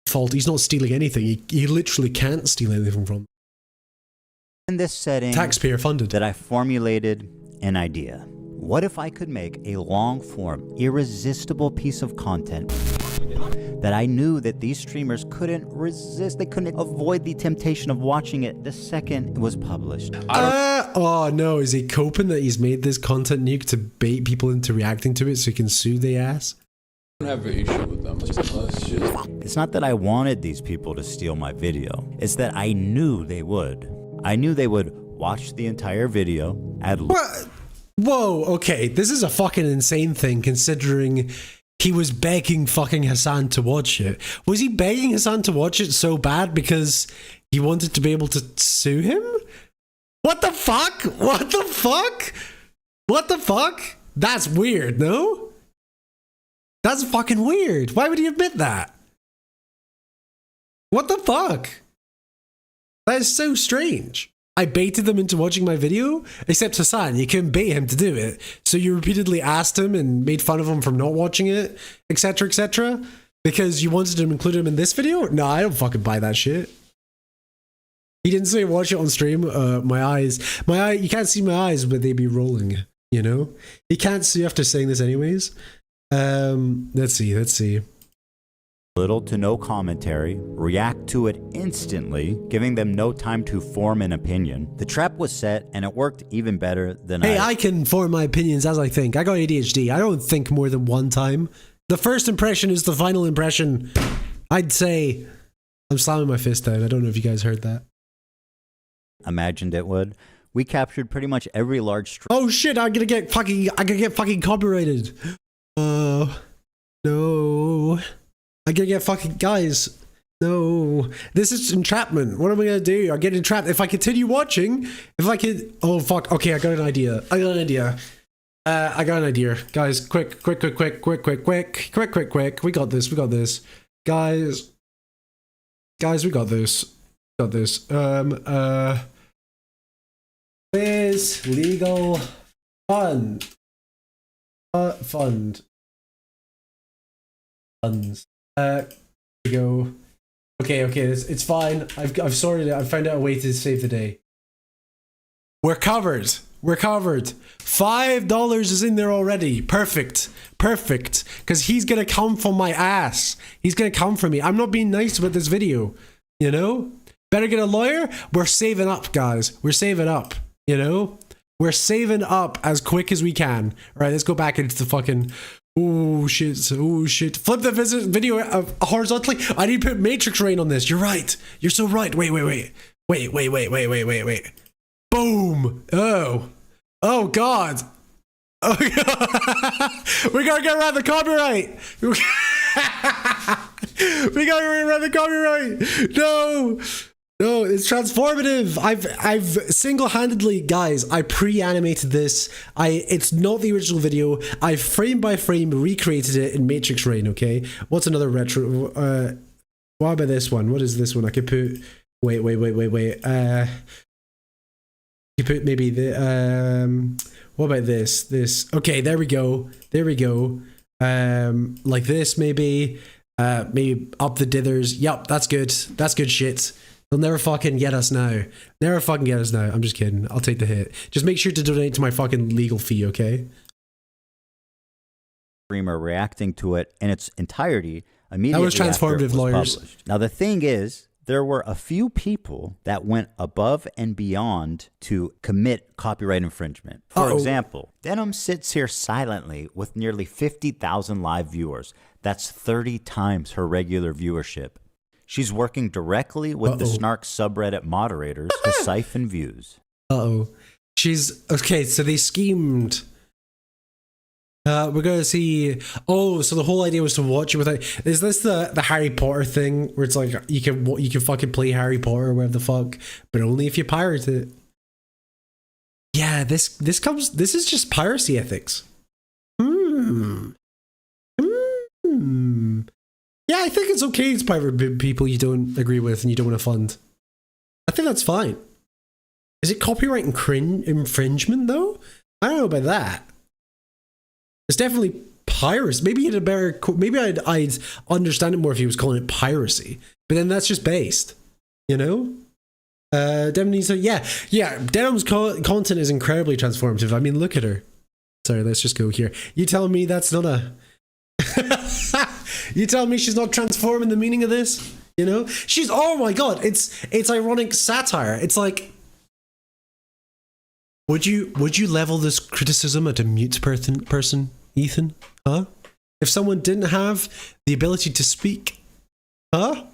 fault. He's not stealing anything. He literally can't steal anything from. in this setting, taxpayer-funded, that I formulated an idea. What if I could make a long-form, irresistible piece of content that I knew that these streamers couldn't resist? They couldn't avoid the temptation of watching it the second it was published. Oh no, is he coping that he's made this content, Nuke, to bait people into reacting to it so he can sue the ass? I don't have an issue with them. It's not that I wanted these people to steal my video. It's that I knew they would. I knew they would watch the entire video. Whoa, okay, this is a fucking insane thing considering he was begging fucking Hassan to watch it. Was he begging Hassan to watch it so bad because he wanted to be able to sue him? What the fuck? What the fuck? What the fuck? That's weird, no? That's fucking weird. Why would he admit that? What the fuck? That is so strange. I baited them into watching my video, except Hassan, you couldn't bait him to do it. So you repeatedly asked him and made fun of him from not watching it, etc., because you wanted to include him in this video? No, I don't fucking buy that shit. He didn't say watch it on stream. You can't see my eyes, but they be rolling, you know? He can't see after saying this anyways. Let's see. Little to no commentary, react to it instantly, giving them no time to form an opinion. The trap was set, and it worked even better than I can form my opinions as I think. I got ADHD. I don't think more than one time. The first impression is the final impression. I'd say... I'm slamming my fist down. I don't know if you guys heard that. Imagined it would. We captured pretty much every large... Oh shit, I'm gonna get fucking copyrighted. No. I'm gonna get fucking... Guys, no. This is entrapment. What am I gonna do? I get entrapped. If I continue watching, if I could... Oh, fuck. Okay, I got an idea. I got an idea. Guys, quick. We got this. Guys, we got this. Quiz legal funds. Here we go. Okay, it's fine. I've sorted it. I've found out a way to save the day. We're covered. $5 is in there already. Perfect. Because he's gonna come for my ass. He's gonna come for me. I'm not being nice about this video. You know? Better get a lawyer. We're saving up, guys. We're saving up. You know? We're saving up as quick as we can. Alright, let's go back into the fucking... Oh shit. Flip the video horizontally. I need to put matrix rain on this. You're right. You're so right. Wait. Boom. Oh god. We gotta get around the copyright. We gotta get around the copyright. No. No, it's transformative. I've single-handedly, guys, I pre-animated this. It's not the original video. I frame by frame recreated it in Matrix Rain, okay? What's another retro? What about this one? What is this one? I could put... Wait. You put maybe the... what about this? Okay, there we go. Like this, maybe. Maybe up the dithers. Yup, that's good. That's good shit. They'll never fucking get us now. Never fucking get us now. I'm just kidding. I'll take the hit. Just make sure to donate to my fucking legal fee, okay? Streamer reacting to it in its entirety immediately. That was transformative, lawyers. Published. Now the thing is, there were a few people that went above and beyond to commit copyright infringement. For example, Denim sits here silently with nearly 50,000 live viewers. That's 30 times her regular viewership. She's working directly with the Snark subreddit moderators to siphon views. She's... Okay, so they schemed... we're gonna see... Oh, so the whole idea was to watch it without... Is this the Harry Potter thing? Where it's like, you can fucking play Harry Potter or whatever the fuck, but only if you pirate it. Yeah, this is just piracy ethics. Yeah, I think it's okay to pirate people you don't agree with and you don't want to fund. I think that's fine. Is it copyright infringement though? I don't know about that. It's definitely piracy. Maybe he'd a better. Maybe I'd understand it more if he was calling it piracy. But then that's just based, you know. Denim said, yeah. Denim's content is incredibly transformative. I mean, look at her. Sorry, let's just go here. You telling me that's not a? You telling me she's not transforming the meaning of this? You know, she's. Oh my god, it's ironic satire. It's like. Would you level this criticism at a mute person, Ethan? Huh? If someone didn't have the ability to speak, huh?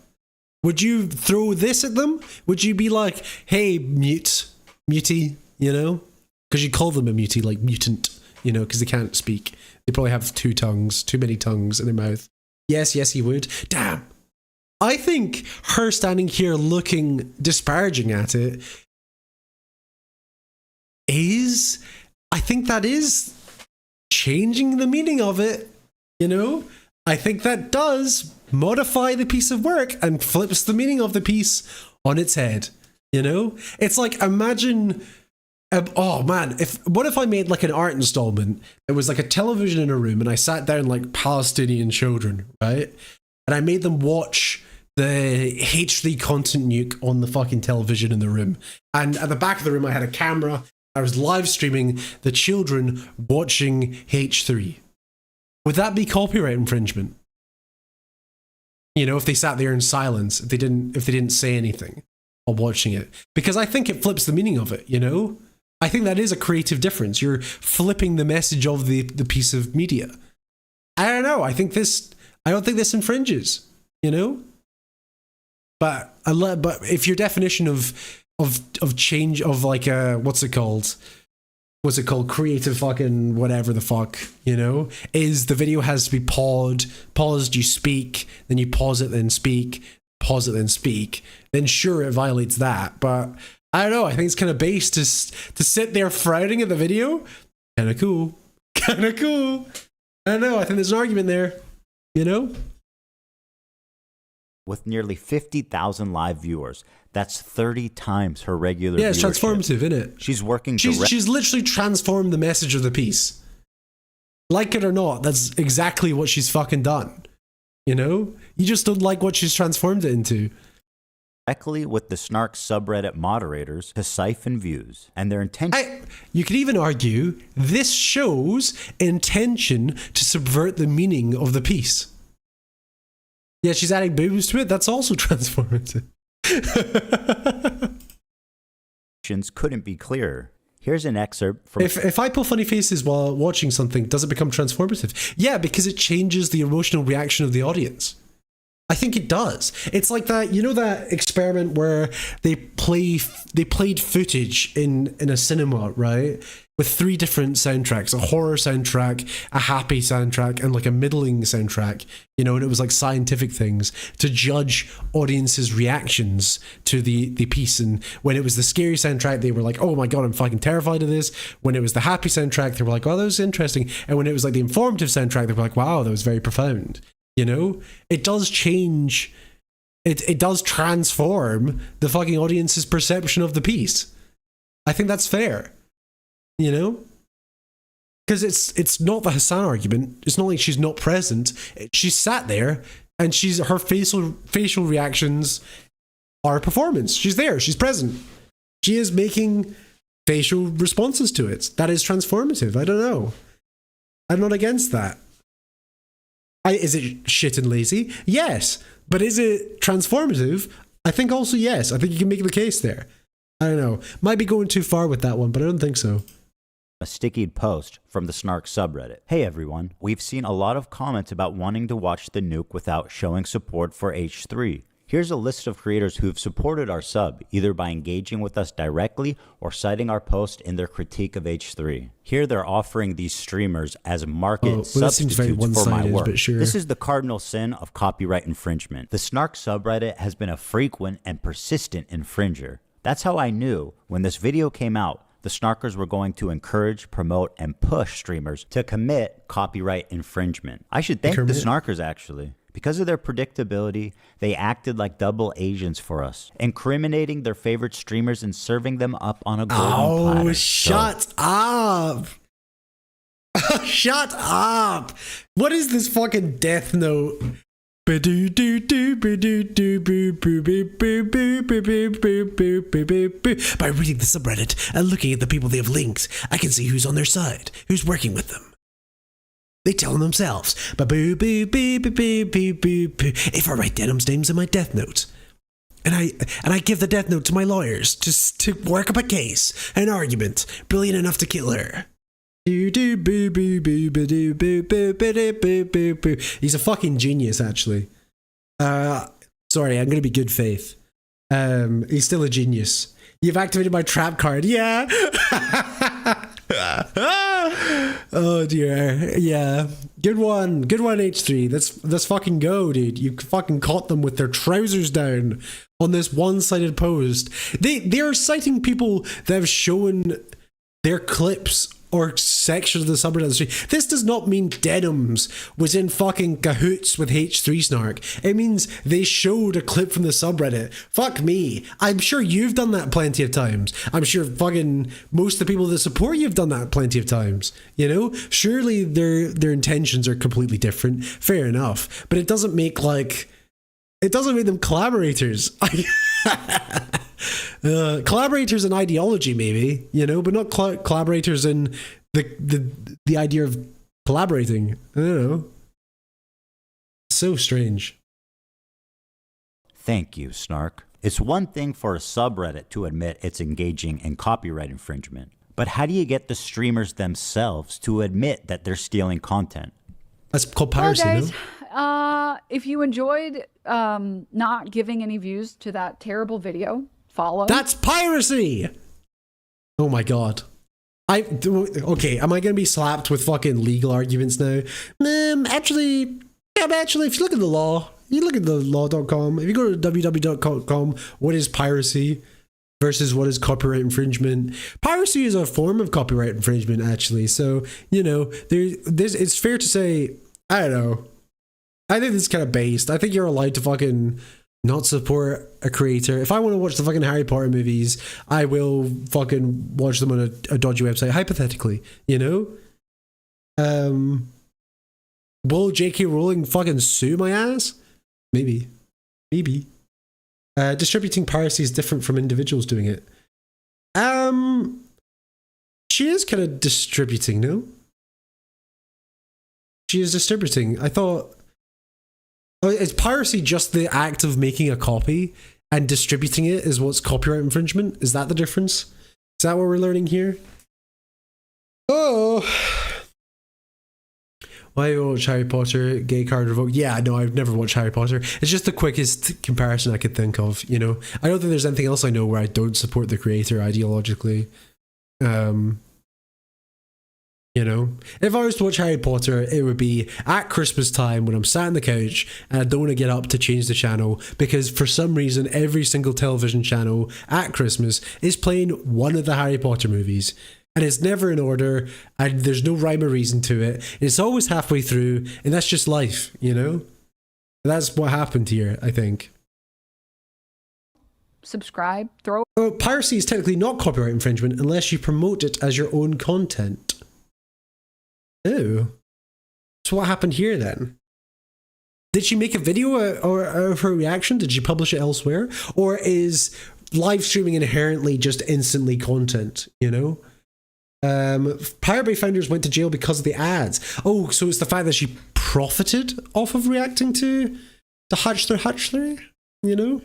Would you throw this at them? Would you be like, hey, mutie, you know? Because you call them a mutie, like mutant, you know, because they can't speak. They probably have too many tongues in their mouth. Yes, he would. Damn. I think her standing here looking disparaging at it I think that is changing the meaning of it, you know? I think that does modify the piece of work and flips the meaning of the piece on its head, you know? It's like, imagine, oh man, what if I made like an art installment that was like a television in a room and I sat down like Palestinian children, right? And I made them watch the H3 content nuke on the fucking television in the room. And at the back of the room, I had a camera. I was live streaming the children watching H3. Would that be copyright infringement? You know, if they sat there in silence, if they didn't say anything while watching it, because I think it flips the meaning of it. You know, I think that is a creative difference. You're flipping the message of the piece of media. I don't know. I don't think this infringes. You know, but if your definition of change of like what's it called creative fucking whatever the fuck, you know, is the video has to be paused, you speak, then you pause it, then speak, pause it, then speak, then sure it violates that. But I don't know, I think it's kind of base to sit there frowning at the video. Kind of cool. I don't know, I think there's an argument there, you know. With nearly 50,000 live viewers. That's 30 times her regular viewership. Yeah, it's transformative, isn't it? She's working she's literally transformed the message of the piece. Like it or not, that's exactly what she's fucking done. You know? You just don't like what she's transformed it into. Directly with the Snark subreddit moderators to siphon views. And their intention... You could even argue this shows intention to subvert the meaning of the piece. Yeah, she's adding boobs to it. That's also transformative. Couldn't be clearer. Here's an excerpt from... If I pull funny faces while watching something, does it become transformative? Yeah, because it changes the emotional reaction of the audience. I think it does. It's like that, you know, that experiment where they played footage in a cinema, right? with 3 different soundtracks, a horror soundtrack, a happy soundtrack, and like a middling soundtrack, you know, and it was like scientific things to judge audiences' reactions to the piece. And when it was the scary soundtrack, they were like, oh my God, I'm fucking terrified of this. When it was the happy soundtrack, they were like, oh, that was interesting. And when it was like the informative soundtrack, they were like, wow, that was very profound. You know, it does change, it does transform the fucking audience's perception of the piece. I think that's fair. You know, because it's not the Hassan argument. It's not like she's not present. She's sat there, and her facial reactions are a performance. She's there. She's present. She is making facial responses to it. That is transformative. I don't know. I'm not against that. Is it shit and lazy? Yes. But is it transformative? I think also yes. I think you can make the case there. I don't know. Might be going too far with that one, but I don't think so. A stickied post from the Snark subreddit. Hey everyone, we've seen a lot of comments about wanting to watch the nuke without showing support for H3. Here's a list of creators who've supported our sub, either by engaging with us directly or citing our post in their critique of H3. Here they're offering these streamers as market substitutes for my work. Sure. This is the cardinal sin of copyright infringement. The Snark subreddit has been a frequent and persistent infringer. That's how I knew when this video came out, the Snarkers were going to encourage, promote, and push streamers to commit copyright infringement. I should thank the Snarkers, actually. Because of their predictability, they acted like double agents for us, incriminating their favorite streamers and serving them up on a golden platter. Oh, shut up! Shut up! What is this fucking Death Note? By reading the subreddit and looking at the people they have linked, I can see who's on their side, who's working with them. They tell them themselves, if I write Denham's names in my Death Note, and I give the Death Note to my lawyers just to work up a case, an argument, brilliant enough to kill her. He's a fucking genius, actually. Sorry, I'm gonna be good faith. He's still a genius. You've activated my trap card, yeah. Oh dear, yeah. Good one, H3. Let's fucking go, dude. You fucking caught them with their trousers down on this one-sided post. They are citing people that have shown their clips or sections of the subreddit. This does not mean Denham's was in fucking cahoots with H3 Snark. It means they showed a clip from the subreddit. Fuck me. I'm sure you've done that plenty of times. I'm sure fucking most of the people that support you have done that plenty of times. You know? Surely their intentions are completely different. Fair enough. But it doesn't make them collaborators. Collaborators in ideology, maybe, you know, but not collaborators in the idea of collaborating. I don't know. So strange. Thank you, Snark. It's one thing for a subreddit to admit it's engaging in copyright infringement, but how do you get the streamers themselves to admit that they're stealing content? That's called piracy, guys, no? If you enjoyed not giving any views to that terrible video, follow. That's piracy! Oh my god. Okay, am I gonna be slapped with fucking legal arguments now? Actually, if you look at the law, you look at the law.com, if you go to www.com, what is piracy versus what is copyright infringement? Piracy is a form of copyright infringement, actually. So, you know, it's fair to say, I don't know. I think this is kind of based. I think you're allowed to fucking not support a creator. If I want to watch the fucking Harry Potter movies, I will fucking watch them on a dodgy website, hypothetically, you know? Will J.K. Rowling fucking sue my ass? Maybe. Distributing piracy is different from individuals doing it. She is kind of distributing, no? She is distributing. I thought... Is piracy just the act of making a copy and distributing it is what's copyright infringement? Is that the difference? Is that what we're learning here? Oh. Why watch Harry Potter? Gay card revoked. Yeah, no, I've never watched Harry Potter. It's just the quickest comparison I could think of, you know? I don't think there's anything else I know where I don't support the creator ideologically. You know, if I was to watch Harry Potter, it would be at Christmas time when I'm sat on the couch and I don't want to get up to change the channel because for some reason every single television channel at Christmas is playing one of the Harry Potter movies. And it's never in order and there's no rhyme or reason to it. It's always halfway through and that's just life, you know? And that's what happened here, I think. Subscribe, Well, piracy is technically not copyright infringement unless you promote it as your own content. Oh. So what happened here then? Did she make a video of her reaction? Did she publish it elsewhere? Or is live streaming inherently just instantly content, you know? Pirate Bay founders went to jail because of the ads. Oh, so it's the fact that she profited off of reacting to H3H3, you know?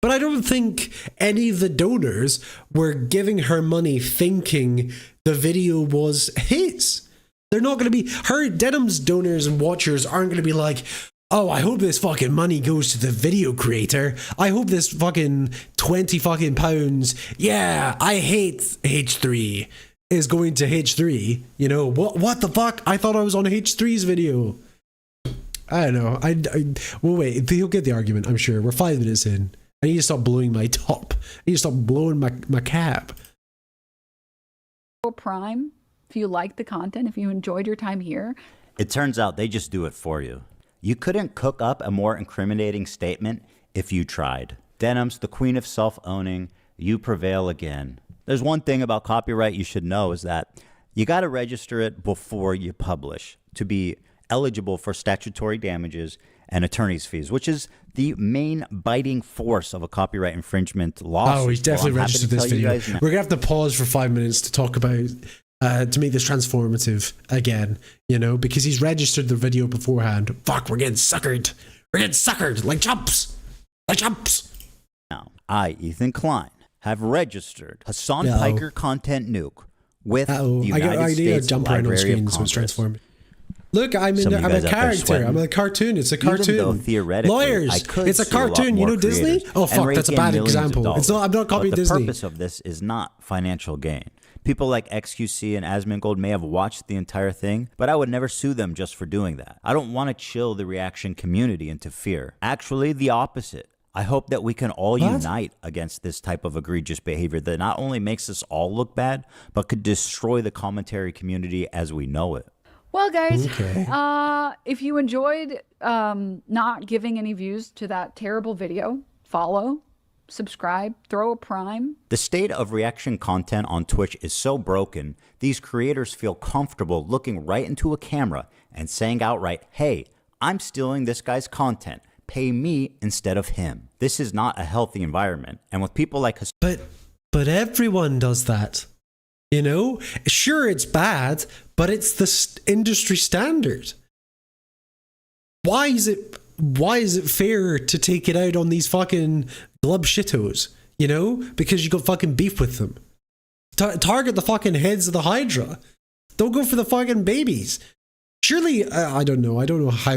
But I don't think any of the donors were giving her money thinking the video was hits. They're not going to be, her Denim's donors and watchers aren't going to be like, oh, I hope this fucking money goes to the video creator. I hope this fucking 20 fucking pounds, yeah, I hate H3, is going to H3. You know, what the fuck? I thought I was on H3's video. I don't know. Well, wait, he'll get the argument, I'm sure. We're 5 minutes in. I need to stop blowing my top. I need to stop blowing my cap. Prime. If you like the content, if you enjoyed your time here. It turns out they just do it for you. You couldn't cook up a more incriminating statement if you tried. Denim's the queen of self-owning. You prevail again. There's one thing about copyright you should know is that you got to register it before you publish to be eligible for statutory damages and attorney's fees, which is the main biting force of a copyright infringement lawsuit. Oh, he's definitely registered this video. We're going to have to pause for 5 minutes to talk about to make this transformative again, you know, because he's registered the video beforehand. Fuck, we're getting suckered. We're getting suckered like chumps. Like chumps. Now, I, Ethan Klein, have registered Hassan Piker Content Nuke with the United States jump around on screen, so it's transformed. Look, I'm a character. I'm a cartoon. It's a cartoon. Even though theoretically, lawyers, it's a cartoon. You know Disney? Oh fuck, that's a bad example. It's not. I'm not copying Disney. The purpose of this is not financial gain. People like XQC and Asmongold may have watched the entire thing, but I would never sue them just for doing that. I don't want to chill the reaction community into fear. Actually, the opposite. I hope that we can all unite against this type of egregious behavior that not only makes us all look bad, but could destroy the commentary community as we know it. Well, guys, if you enjoyed not giving any views to that terrible video, follow, subscribe, throw a prime. The state of reaction content on Twitch is so broken, these creators feel comfortable looking right into a camera and saying outright, hey, I'm stealing this guy's content. Pay me instead of him. This is not a healthy environment. And with people like But everyone does that. You know? Sure, it's bad, but it's the industry standard. Why is it fair to take it out on these fucking glub shittos? You know? Because you got fucking beef with them. Target the fucking heads of the Hydra. Don't go for the fucking babies. Surely, I don't know. I don't know how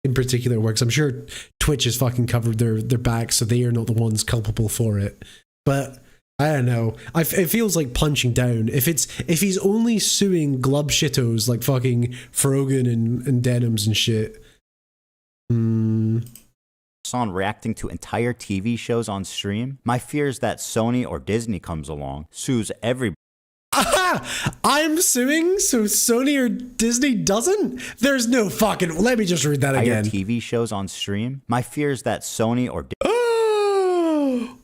in particular it works. I'm sure Twitch has fucking covered their back, so they are not the ones culpable for it. But I don't know. It feels like punching down. If he's only suing glub shittos like fucking Frogan and Denims and shit. On reacting to entire TV shows on stream, my fear is that Sony or Disney comes along, sues everybody. Aha! I'm suing, so Sony or Disney doesn't? There's no fucking... Let me just read that again. TV shows on stream, my fear is that Sony or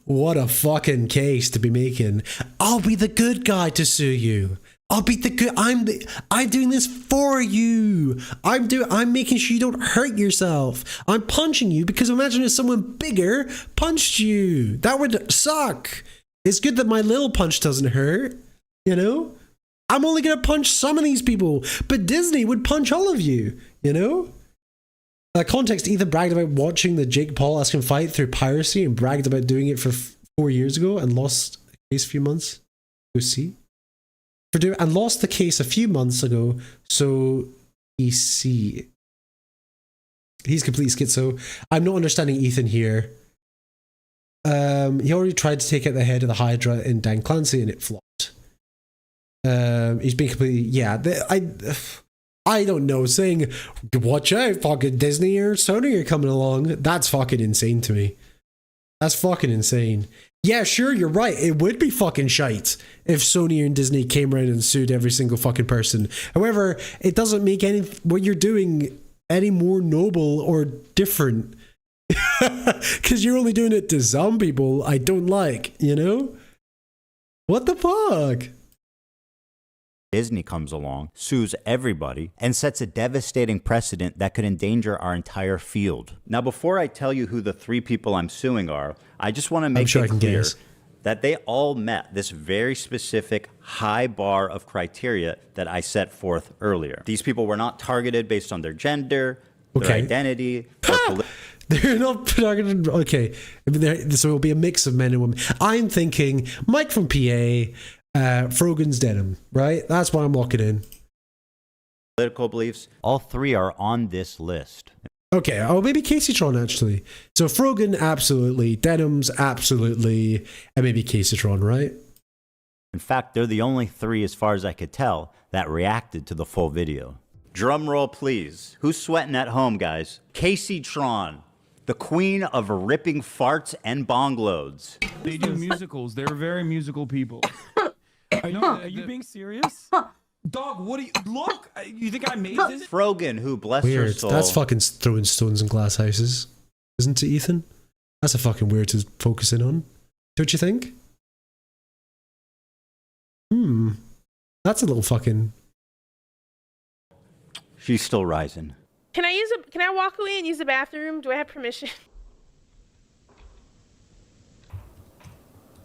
What a fucking case to be making. I'll be the good guy to sue you. I'll be the good... I'm doing this for you. I'm making sure you don't hurt yourself. I'm punching you because imagine if someone bigger punched you. That would suck. It's good that my little punch doesn't hurt. You know? I'm only going to punch some of these people, but Disney would punch all of you, you know? Context, Ethan bragged about watching the Jake Paul ask him fight through piracy and bragged about doing it for 4 years ago and lost the case a few months ago. And lost the case a few months ago, so he's completely schizo. I'm not understanding Ethan here. He already tried to take out the head of the Hydra in Dan Clancy and it flopped. He's been completely, yeah. I don't know. Saying, watch out, fucking Disney or Sony are coming along. That's fucking insane to me. That's fucking insane. Yeah, sure, you're right. It would be fucking shite if Sony and Disney came around and sued every single fucking person. However, it doesn't make what you're doing any more noble or different. Because you're only doing it to some people I don't like, you know? What the fuck? Disney comes along, sues everybody, and sets a devastating precedent that could endanger our entire field. Now, before I tell you who the 3 people I'm suing are, I just want to make it clear that they all met this very specific high bar of criteria that I set forth earlier. These people were not targeted based on their gender, their identity, They're not targeted. Okay, so it'll be a mix of men and women. I'm thinking Mike from PA, Frogan's denim, right? That's what I'm locking in. Political beliefs. All 3 are on this list. Okay, oh, maybe Caseytron actually. So Frogan, absolutely. Denims, absolutely. And maybe Caseytron, right? In fact, they're the only 3, as far as I could tell, that reacted to the full video. Drum roll, please. Who's sweating at home, guys? Caseytron, the queen of ripping farts and bong loads. They do musicals. They're very musical people. Are you being serious? Dog, what do you... Look! You think I made this? Frogan, who, bless her soul... That's fucking throwing stones in glass houses. Isn't it, Ethan? That's a fucking weird to focus in on. Don't you think? That's a little fucking... She's still rising. Can I walk away and use the bathroom? Do I have permission?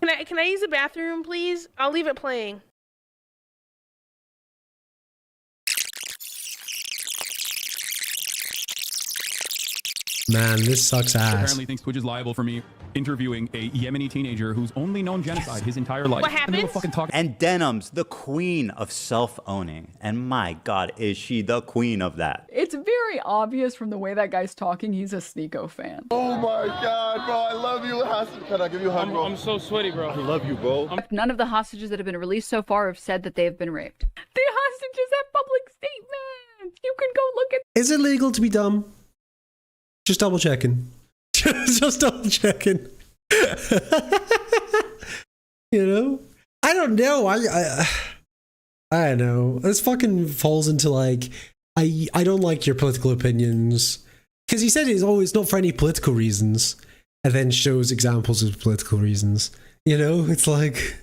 Can I use the bathroom, please? I'll leave it playing. Man, this sucks ass. Apparently thinks Twitch is liable for me interviewing a Yemeni teenager who's only known genocide his entire life. What happened? And Denim's the queen of self-owning. And my God, is she the queen of that? It's very obvious from the way that guy's talking, he's a Sneeko fan. Oh my God, bro, I love you. Can I give you a hug, bro? I'm so sweaty, bro. I love you, bro. None of the hostages that have been released so far have said that they have been raped. The hostages have public statements. You can go look at. Is it legal to be dumb? Just double checking. Just double checking. You know? I don't know. I don't know. This fucking falls into like, I don't like your political opinions. Because he said it's not for any political reasons. And then shows examples of political reasons. You know? It's like...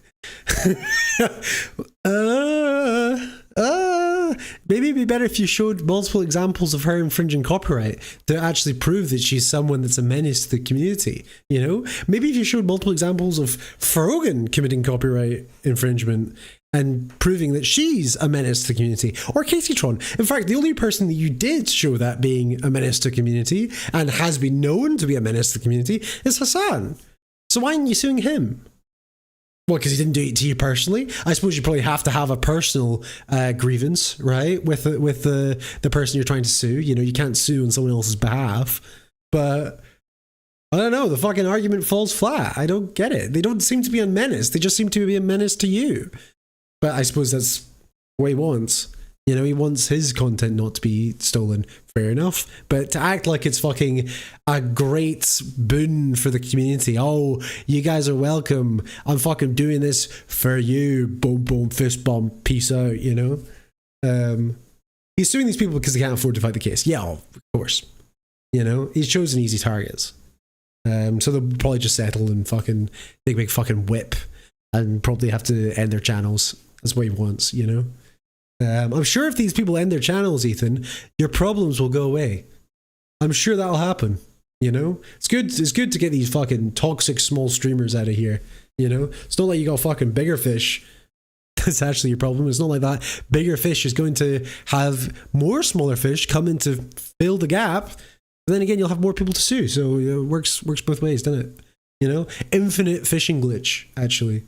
maybe it'd be better if you showed multiple examples of her infringing copyright to actually prove that she's someone that's a menace to the community, you know? Maybe if you showed multiple examples of Frogan committing copyright infringement and proving that she's a menace to the community, or Caseytron. In fact, the only person that you did show that being a menace to the community and has been known to be a menace to the community is Hassan. So why aren't you suing him? Well, because he didn't do it to you personally. I suppose you probably have to have a personal grievance, right, with the person you're trying to sue. You know, you can't sue on someone else's behalf. But I don't know. The fucking argument falls flat. I don't get it. They don't seem to be a menace. They just seem to be a menace to you. But I suppose that's what he wants. You know, he wants his content not to be stolen. Fair enough. But to act like it's fucking a great boon for the community. Oh, you guys are welcome. I'm fucking doing this for you. Boom, boom, fist bump. Peace out, you know? He's suing these people because they can't afford to fight the case. Yeah, of course. You know? He's chosen easy targets. So they'll probably just settle and fucking take a big fucking whip and probably have to end their channels. That's what he wants, you know? I'm sure if these people end their channels, Ethan, your problems will go away. I'm sure that'll happen. You know, it's good to get these fucking toxic small streamers out of here. You know, it's not like you got fucking bigger fish. That's actually your problem. It's not like that. Bigger fish is going to have more smaller fish come in to fill the gap. And then again, you'll have more people to sue. So it works both ways, doesn't it? You know, infinite fishing glitch, actually.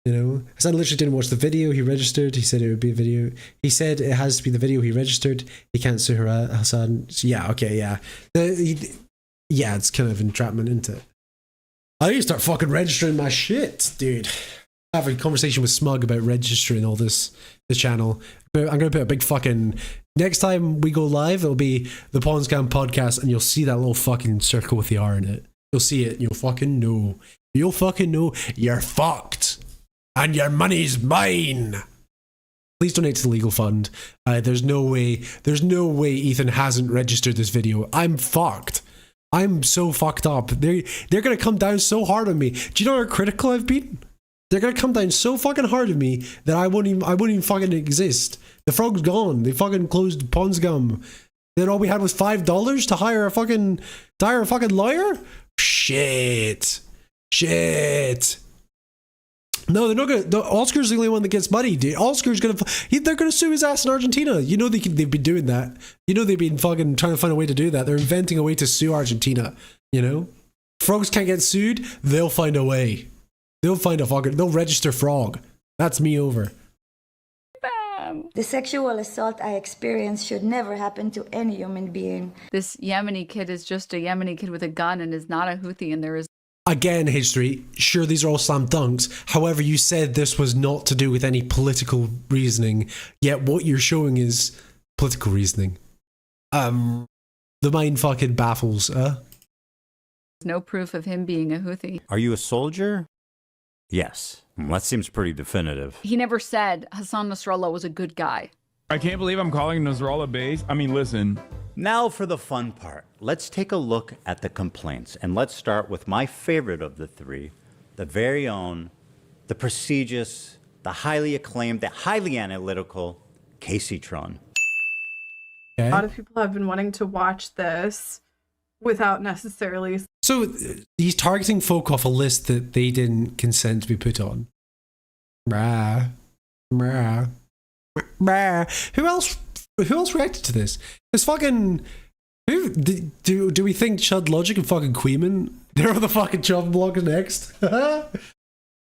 You know, Hassan literally didn't watch the video. He registered. He said it would be a video. He said it has to be the video he registered. He can't sue her, Hassan. So yeah, okay, yeah. Yeah, it's kind of entrapment, isn't it? I need to start fucking registering my shit, dude. have a conversation with Smug about registering all this channel. But I'm gonna put a big fucking next time we go live, it'll be the Pawn Scam podcast, and you'll see that little fucking circle with the R in it. You'll see it, and you'll fucking know. You'll fucking know you're fucked, and your money's mine. Please donate to the legal fund. There's no way Ethan hasn't registered this video. I'm fucked. I'm so fucked up. They're gonna come down so hard on me. Do you know how critical I've been? They're gonna come down so fucking hard on me that I won't even fucking exist. The frog's gone. They fucking closed Pawn Scam. Then all we had was $5 to hire a fucking lawyer? Shit. No, they're not gonna. Oscar's the only one that gets money, dude. Oscar's gonna. They're gonna sue his ass in Argentina. You know they've been doing that. You know they've been fucking trying to find a way to do that. They're inventing a way to sue Argentina. You know, frogs can't get sued. They'll find a way. They'll find a fucking. They'll register frog. That's me over. The sexual assault I experienced should never happen to any human being. This Yemeni kid is just a Yemeni kid with a gun and is not a Houthi, and there is. Again, H3, sure, these are all slam dunks. However, you said this was not to do with any political reasoning, yet what you're showing is political reasoning. The mind fucking baffles, No proof of him being a Houthi. Are you a soldier? Yes. That seems pretty definitive. He never said Hassan Nasrallah was a good guy. I can't believe I'm calling Nasrallah base. I mean, listen. Now for the fun part. Let's take a look at the complaints, and let's start with my favorite of the three, the very own, the prestigious, the highly acclaimed, the highly analytical Casey Tron. A lot of people have been wanting to watch this without necessarily. So he's targeting folk off a list that they didn't consent to be put on. Brah. Who else reacted to this? It's fucking. Who do we think Chud Logic and fucking Queeman? They're on the fucking chop block next.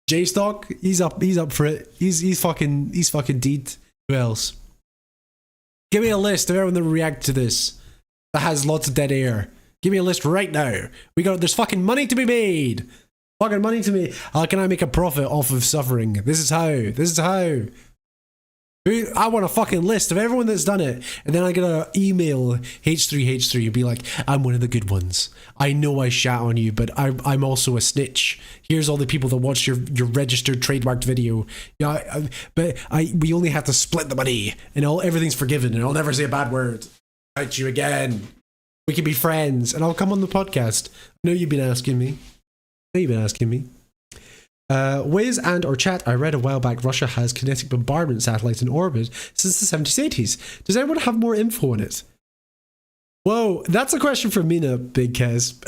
J Stock, he's up for it. He's fucking deed. Who else? Give me a list of everyone that reacted to this that has lots of dead air. Give me a list right now. There's fucking money to be made. Fucking money to me. How can I make a profit off of suffering? This is how. I want a fucking list of everyone that's done it, and then I gotta email H3H3 and be like, I'm one of the good ones. I know I shat on you, but I'm also a snitch. Here's all the people that watched your registered trademarked video. Yeah, we only have to split the money, and everything's forgiven, and I'll never say a bad word. Fight you again. We can be friends, and I'll come on the podcast. I know you've been asking me. Wiz and or chat, I read a while back Russia has kinetic bombardment satellites in orbit since the 70s, 80s. Does anyone have more info on it? Whoa, that's a question for Mina, Big Kez.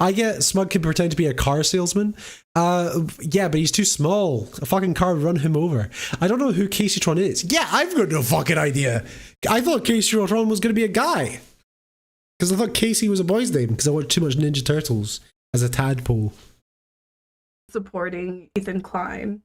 I get Smug can pretend to be a car salesman. Yeah, but he's too small. A fucking car would run him over. I don't know who Casey Tron is. Yeah, I've got no fucking idea. I thought Casey Tron was going to be a guy. Because I thought Casey was a boy's name, because I watched too much Ninja Turtles as a tadpole. Supporting Ethan Klein.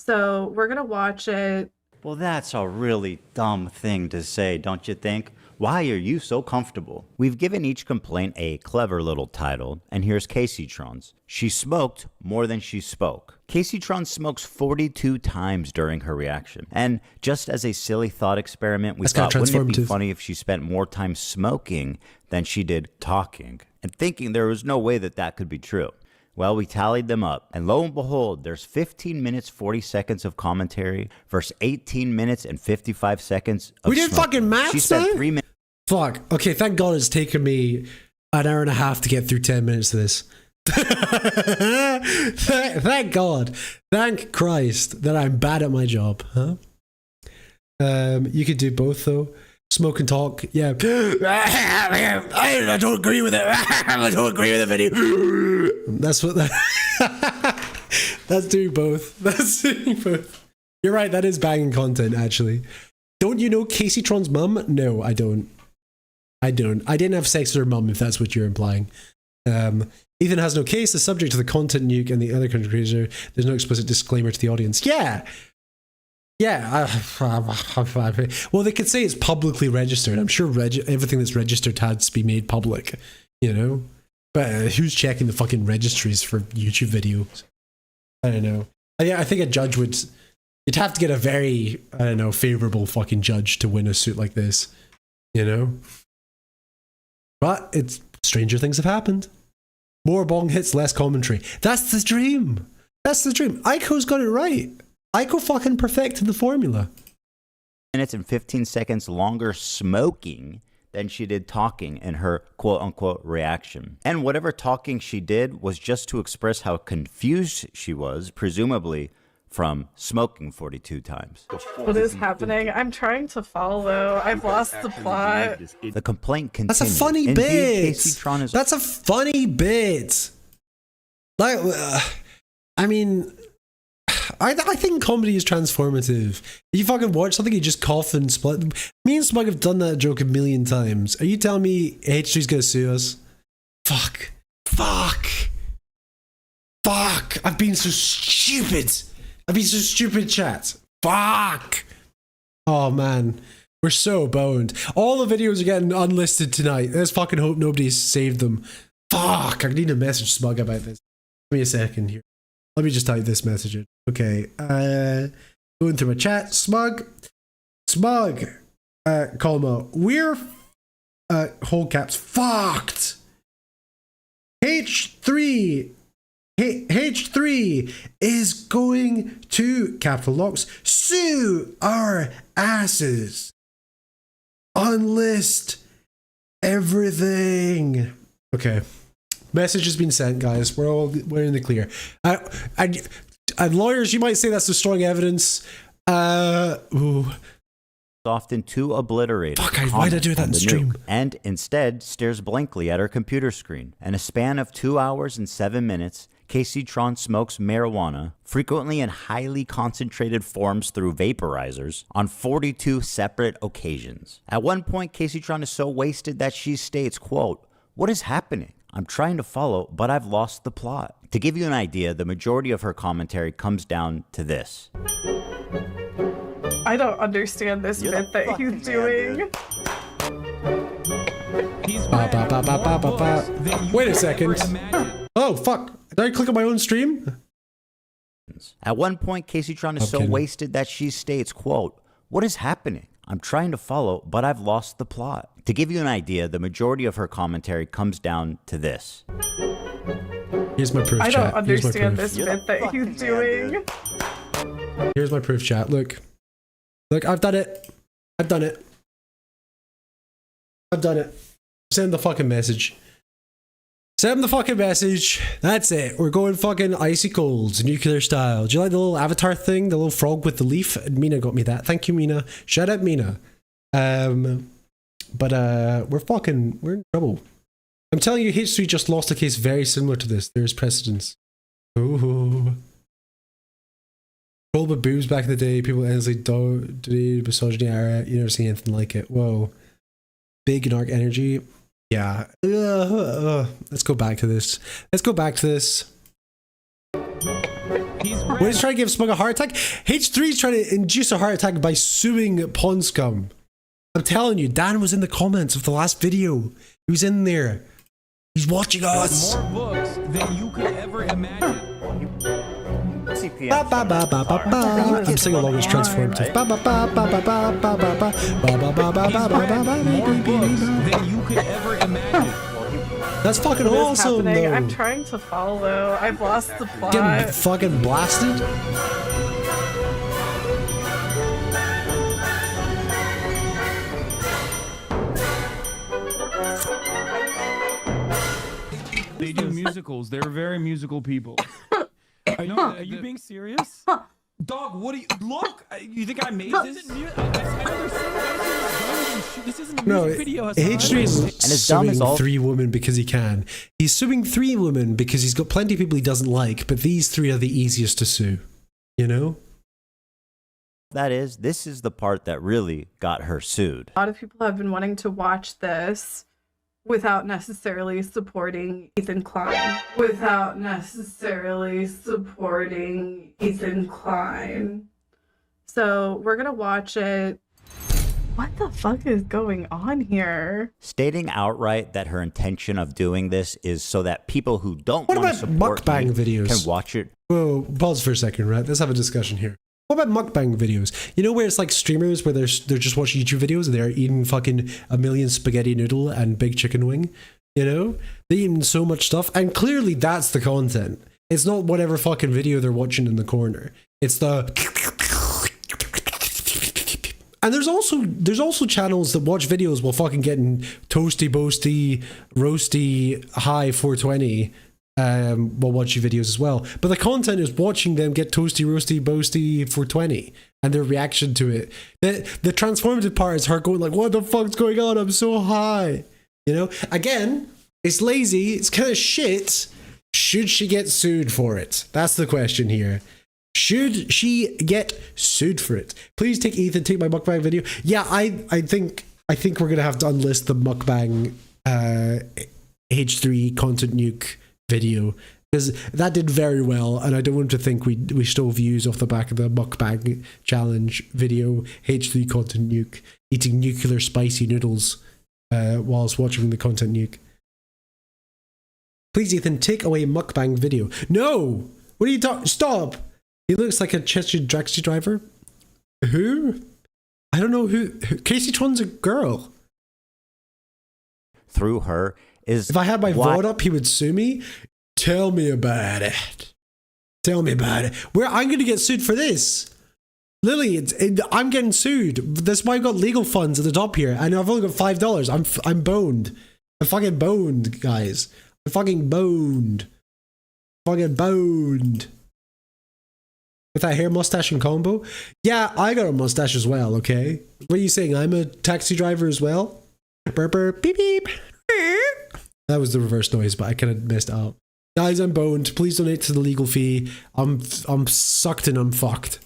So we're going to watch it. Well, that's a really dumb thing to say, don't you think? Why are you so comfortable? We've given each complaint a clever little title, and here's Casey Tron's. She smoked more than she spoke. Casey Tron smokes 42 times during her reaction. And just as a silly thought experiment, we thought, wouldn't it be funny if she spent more time smoking than she did talking? And thinking there was no way that could be true. Well, we tallied them up, and lo and behold, there's 15 minutes, 40 seconds of commentary versus 18 minutes and 55 seconds of We did smoking. fucking math, She spent 3 minutes. Fuck. Okay, thank God it's taken me an hour and a half to get through 10 minutes of this. Thank God. Thank Christ that I'm bad at my job, huh? You could do both, though. Smoke and talk, yeah. I don't agree with it. I don't agree with the video. That's what that. That's doing both. That's doing both. You're right. That is banging content, actually. Don't you know Casey Tron's mum? No, I don't. I didn't have sex with her mum, if that's what you're implying. Ethan has no case. The subject of the content nuke and the other content creator. There's no explicit disclaimer to the audience. Yeah. Yeah, well, they could say it's publicly registered. I'm sure everything that's registered has to be made public, you know? But who's checking the fucking registries for YouTube videos? I don't know. I think a judge would... You'd have to get a very, I don't know, favorable fucking judge to win a suit like this. You know? But it's... Stranger things have happened. More bong hits, less commentary. That's the dream. That's the dream. Aiko's got it right. Aiko fucking perfected the formula. Minutes and 15 seconds longer smoking than she did talking in her quote-unquote reaction. And whatever talking she did was just to express how confused she was, presumably from smoking 42 times. What is happening? I'm trying to follow. I've lost the plot. The complaint continues. That's a funny Indeed, bit. KC is... That's a funny bit. Like, I mean... I think comedy is transformative. If you fucking watch something, you just cough and split. Me and Smug have done that joke a million times. Are you telling me H3's gonna sue us? Fuck. Fuck. Fuck. I've been so stupid. Chat. Fuck. Oh man. We're so boned. All the videos are getting unlisted tonight. Let's fucking hope nobody's saved them. Fuck. I need to message Smug about this. Give me a second here. Let me just type this message in. Okay, going through my chat. Smug, comma, we're, whole caps, fucked. H3 is going to, capital locks, sue our asses. Unlist everything. Okay. Message has been sent, guys. We're in the clear. Lawyers, you might say that's destroying evidence. Often too obliterated. Fuck, why'd I do that in stream? And instead stares blankly at her computer screen. In a span of 2 hours and 7 minutes, KC Tron smokes marijuana, frequently in highly concentrated forms through vaporizers, on 42 separate occasions. At one point, KC Tron is so wasted that she states, quote, "What is happening? I'm trying to follow, but I've lost the plot." To give you an idea, the majority of her commentary comes down to this. I don't understand this bit that he's doing. Wait a second. Oh, fuck. Did I click on my own stream? At one point, KC Tron is so wasted that she states, quote, "What is happening? I'm trying to follow, but I've lost the plot." To give you an idea, the majority of her commentary comes down to this. Here's my proof, I chat. don't understand this bit that he's doing. Here's my proof, chat. Look. Look, I've done it. I've done it. Send the fucking message. Send the fucking message. That's it. We're going fucking icy colds, nuclear style. Do you like the little avatar thing? The little frog with the leaf? Mina got me that. Thank you, Mina. Shout out, Mina. But we're in trouble. I'm telling you, H3 just lost a case very similar to this. There's precedence. Ooh. Roll with boobs back in the day. People endlessly did misogyny era. You never seen anything like it. Whoa. Big narc energy. Yeah. Let's go back to this. What is trying to give Smug a heart attack? H3 is trying to induce a heart attack by suing Pawn Scum. I'm telling you, Dan was in the comments of the last video. He was in there. He's watching us. More books than you could ever imagine. I'm singing along as transformative. More books than you could ever imagine. That's fucking awesome, though. I'm trying to follow. I've lost the plot. Getting fucking blasted. They do musicals. They're very musical people. I know. Are you being serious? Dog, what do you... Look! You think I made this? This isn't a music video. H3 is suing 3 women because he can. He's suing 3 women because he's got plenty of people he doesn't like, but these 3 are the easiest to sue. You know? That is, this is the part that really got her sued. A lot of people have been wanting to watch this without necessarily supporting Ethan Klein. So we're gonna watch it. What the fuck is going on here? Stating outright that her intention of doing this is so that people who don't want to support mukbang videos can watch it. Whoa, pause for a second, right? Let's have a discussion here. What about mukbang videos? You know where it's like streamers where they're just watching YouTube videos and they're eating fucking a million spaghetti noodle and big chicken wing? You know? They're eating so much stuff, and clearly that's the content. It's not whatever fucking video they're watching in the corner. It's the... And there's also channels that watch videos while fucking getting toasty, boasty, roasty, high 420 while watching videos as well. But the content is watching them get toasty, roasty, boasty 420 and their reaction to it. The transformative part is her going like, what the fuck's going on? I'm so high. You know? Again, it's lazy. It's kind of shit. Should she get sued for it? That's the question here. Should she get sued for it? Please take my mukbang video. Yeah, I think we're gonna have to unlist the mukbang H3 content nuke video because that did very well, and I don't want to think we stole views off the back of the mukbang challenge video H3 content nuke eating nuclear spicy noodles whilst watching the content nuke. Please, Ethan, take away mukbang video. No! What are you talking? Stop! He looks like a Chester taxi driver. Who? I don't know who. Casey Tron's a girl. Through her is... If I had my VOD up, he would sue me. Tell me about it. Tell me about it. I'm going to get sued for this. Lily, I'm getting sued. That's why I've got legal funds at the top here. And I've only got $5. I'm boned. I'm fucking boned, guys. I'm fucking boned. Fucking boned. With that hair, mustache, and combo? Yeah, I got a mustache as well, okay? What are you saying? I'm a taxi driver as well? Burp, burp, beep, beep. That was the reverse noise, but I kind of messed it up. Guys, I'm boned. Please donate to the legal fee. I'm sucked and I'm fucked.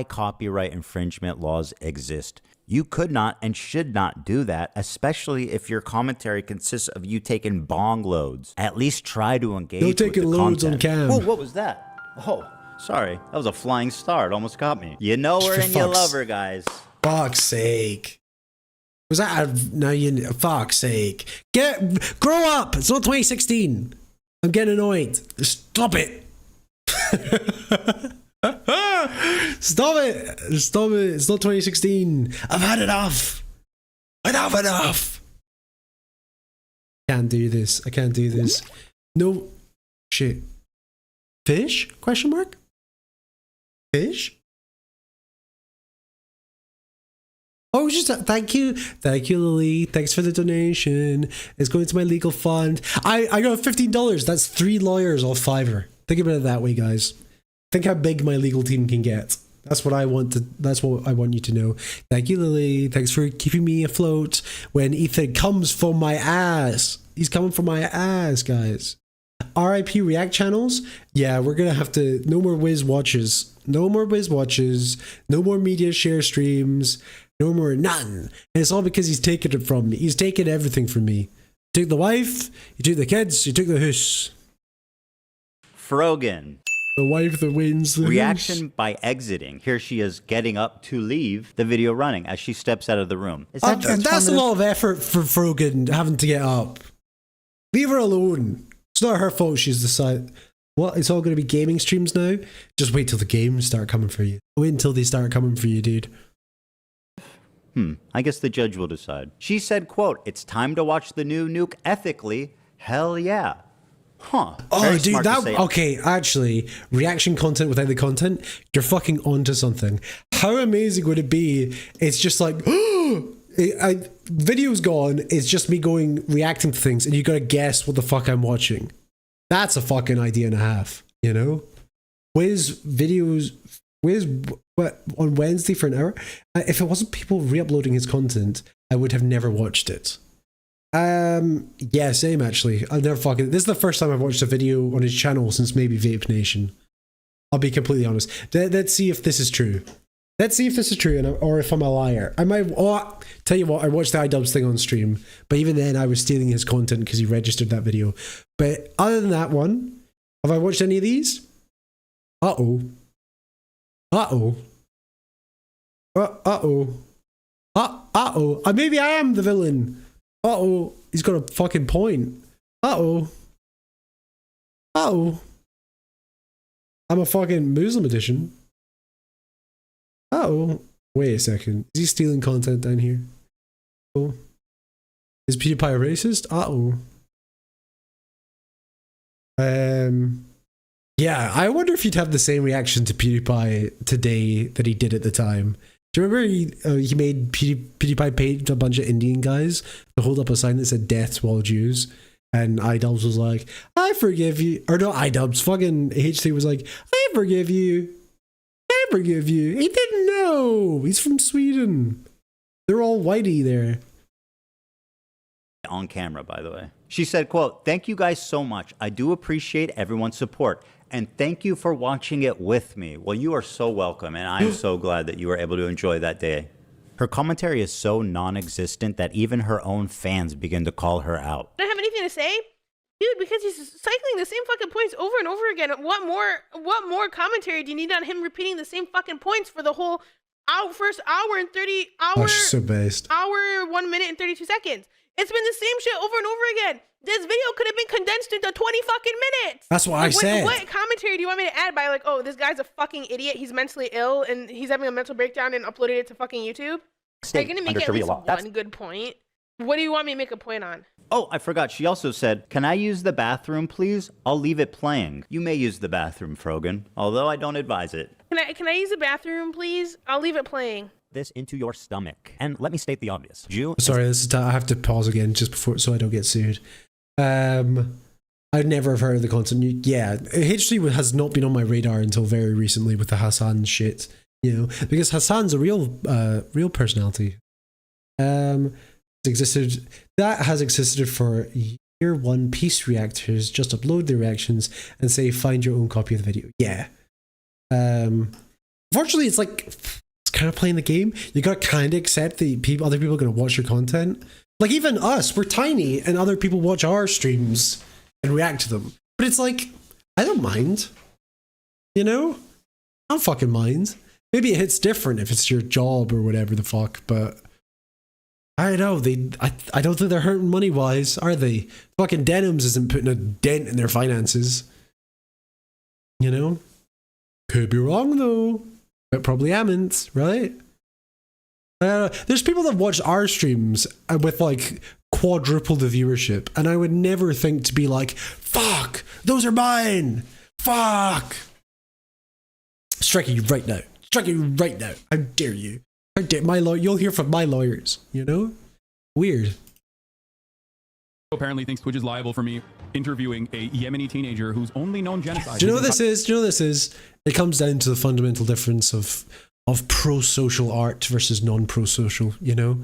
Copyright infringement laws exist. You could not and should not do that, especially if your commentary consists of you taking bong loads. At least try to engage with the content. No taking loads on cam. Whoa, what was that? Oh, sorry. That was a flying star. It almost got me. You know her and you love her, guys. Fuck's sake. Was that fuck's sake. Grow up. It's not 2016. I'm getting annoyed. Stop it. Stop it. Stop it. It's not 2016. I've had enough. I've enough. Can't do this. I can't do this. No shit. Fish? Question mark? Fish? Oh, just thank you, Lily. Thanks for the donation. It's going to my legal fund. I got $15. That's 3 lawyers off Fiverr. Think about it that way, guys. Think how big my legal team can get. That's what I want to. That's what I want you to know. Thank you, Lily. Thanks for keeping me afloat when Ethan comes for my ass. He's coming for my ass, guys. RIP React channels. Yeah, we're gonna have to. No more Wiz watches. No more Wiz watches. No more media share streams. No more none. And it's all because he's taken it from me. He's taken everything from me. He took the wife. He took the kids. He took the house. Frogan. The wife that wins the reaction house. By exiting. Here she is getting up to leave the video running as she steps out of the room. That's a lot of effort for Frogan having to get up. Leave her alone. It's not her fault she's decided. What? It's all going to be gaming streams now? Just wait till the games start coming for you. Wait until they start coming for you, dude. I guess the judge will decide. She said, quote, "It's time to watch the new Nuke ethically. Hell yeah." Huh. Oh, dude, okay, actually, reaction content without the content, you're fucking onto something. How amazing would it be? It's just like, video's gone, it's just me reacting to things, and you gotta guess what the fuck I'm watching. That's a fucking idea and a half, you know? Wiz on Wednesday for an hour? If it wasn't people re-uploading his content, I would have never watched it. Yeah, same actually. I'll never fucking. This is the first time I've watched a video on his channel since maybe Vape Nation. I'll be completely honest. Let's see if this is true. Let's see if this is true, or if I'm a liar. I might. Oh, tell you what, I watched the iDubbbz thing on stream, but even then I was stealing his content because he registered that video. But other than that one, have I watched any of these? Uh-oh. Uh-oh. Uh-oh. Uh-oh. Maybe I am the villain. Uh-oh. He's got a fucking point. Uh-oh. Uh-oh. I'm a fucking Muslim edition. Uh-oh. Wait a second. Is he stealing content down here? Oh. Is PewDiePie a racist? Uh-oh. Yeah, I wonder if he'd have the same reaction to PewDiePie today that he did at the time. Do you remember he made PewDiePie paid a bunch of Indian guys to hold up a sign that said "Death to all Jews," and iDubbbz was like, "I forgive you," or no, iDubbbz, fucking H3 was like, "I forgive you, I forgive you." He didn't know. He's from Sweden. They're all whitey there. On camera, by the way. She said, quote, "Thank you guys so much. I do appreciate everyone's support. And thank you for watching it with me." Well, you are so welcome, and I'm so glad that you were able to enjoy that day. Her commentary is so non-existent that even her own fans begin to call her out. I don't have anything to say, dude, because he's cycling the same fucking points over and over again. What more commentary do you need on him repeating the same fucking points for the whole first hour and 30 hour? Oh, she's so based. Hour, 1 minute and 32 seconds. It's been the same shit over and over again. This video could have been condensed into 20 fucking minutes. That's what I said. What commentary do you want me to add by like, oh, this guy's a fucking idiot, he's mentally ill, and he's having a mental breakdown and uploaded it to fucking YouTube? Are you gonna make at least one good point? What do you want me to make a point on? Oh, I forgot. She also said, "Can I use the bathroom, please? I'll leave it playing." You may use the bathroom, Frogan, although I don't advise it. Can I use the bathroom, please? I'll leave it playing. This into your stomach. And let me state the obvious. Sorry, I have to pause again just before so I don't get sued. I'd never have heard of the content. Yeah, H3 has not been on my radar until very recently with the Hassan shit, you know, because Hassan's a real personality. That has existed for year one. Peace reactors just upload their reactions and say find your own copy of the video. Yeah. Unfortunately, it's like it's kind of playing the game. You gotta kind of accept that other people are gonna watch your content. Like even us, we're tiny, and other people watch our streams and react to them. But it's like, I don't mind. You know? I don't fucking mind. Maybe it hits different if it's your job or whatever the fuck, but I don't know. I don't think they're hurting money-wise, are they? Fucking Denims isn't putting a dent in their finances. You know? Could be wrong, though. But probably haven't, right? There's people that watch our streams with like quadruple the viewership, and I would never think to be like, fuck, those are mine, fuck. Striking you right now. Striking you right now. How dare you? How dare you'll hear from my lawyers, you know? Weird. Apparently thinks Twitch is liable for me interviewing a Yemeni teenager who's only known genocide. Do you know what this is? Do you know what this is? It comes down to the fundamental difference of pro-social art versus non-pro-social, you know?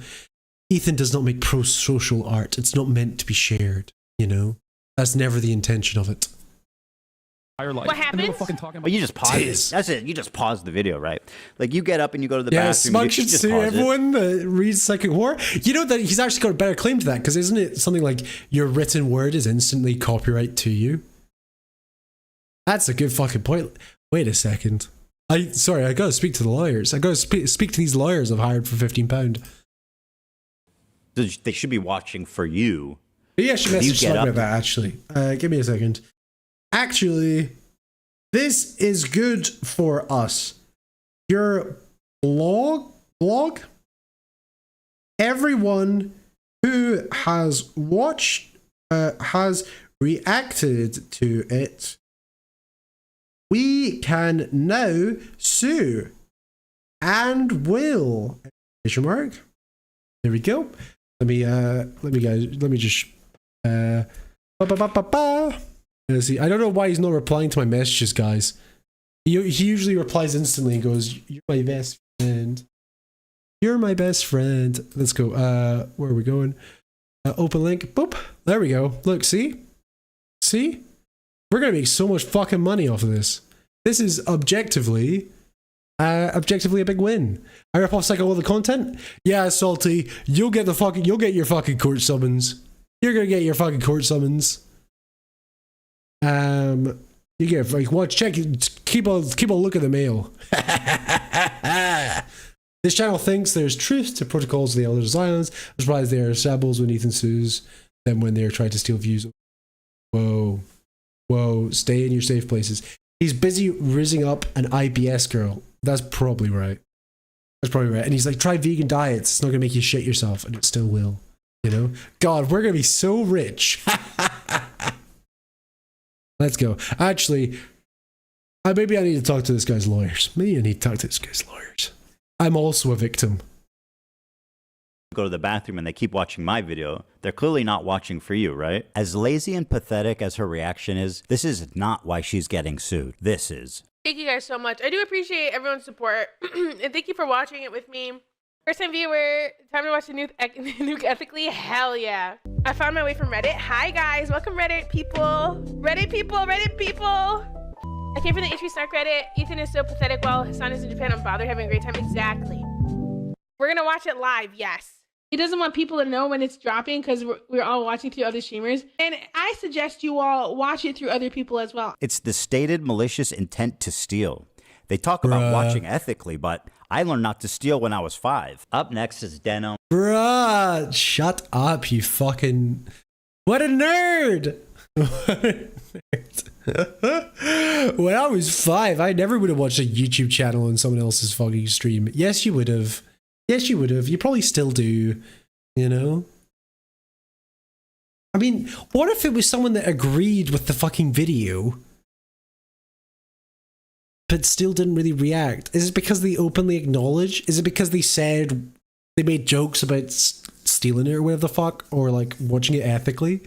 Ethan does not make pro-social art. It's not meant to be shared, you know? That's never the intention of it. What happens? Well, you just pause it. That's it. You just pause the video, right? Like you get up and you go to the bathroom. Smug should sue everyone that reads Psychic Horror. You know that he's actually got a better claim to that, because isn't it something like your written word is instantly copyright to you? That's a good fucking point. Wait a second. Sorry, I gotta speak to the lawyers. I gotta speak to these lawyers I've hired for £15. They should be watching for you. Yeah, I should message Slug about that, actually. Give me a second. Actually, this is good for us. Your blog? Everyone who has watched, has reacted to it, we can now sue and will. Question mark. There we go. Let me just let's see. I don't know why he's not replying to my messages, guys. He usually replies instantly and goes, "You're my best friend. You're my best friend." Let's go. Where are we going? Open link. Boop. There we go. Look, see? See? We're gonna make so much fucking money off of this. This is objectively a big win. I rip off Psycho all the content. Yeah, Salty. You'll get your fucking court summons. You're gonna get your fucking court summons. You get like watch, check, keep a look at the mail. This channel thinks there's truth to protocols of the Elders Islands. I'm surprised they are shambles when Ethan sues them when they're trying to steal views. Whoa. Whoa, stay in your safe places. He's busy rizzing up an IBS girl. That's probably right. That's probably right. And he's like, try vegan diets. It's not going to make you shit yourself. And it still will. You know? God, we're going to be so rich. Let's go. Actually, maybe I need to talk to this guy's lawyers. Maybe I need to talk to this guy's lawyers. I'm also a victim. Go to the bathroom and they keep watching my video, they're clearly not watching for you, right? As lazy and pathetic as her reaction is, this is not why she's getting sued. This is. Thank you guys so much. I do appreciate everyone's support. And thank you for watching it with me. First time viewer, time to watch the Nuke ethically? Hell yeah. I found my way from Reddit. Hi guys, welcome Reddit people. Reddit people, Reddit people. I came from the H3H3 Reddit. Ethan is so pathetic while Hassan is in Japan. I'm bothered having a great time. Exactly. We're gonna watch it live, yes. He doesn't want people to know when it's dropping because we're all watching through other streamers. And I suggest you all watch it through other people as well. It's the stated malicious intent to steal. They talk about watching ethically, but I learned not to steal when I was 5. Up next is Denim. Bruh, shut up, you fucking... What a nerd! What a nerd. When I was 5, I never would have watched a YouTube channel on someone else's fucking stream. Yes, you would have. Yes, you would have. You probably still do, you know? I mean, what if it was someone that agreed with the fucking video, but still didn't really react? Is it because they openly acknowledge? Is it because they said they made jokes about stealing it or whatever the fuck? Or like watching it ethically?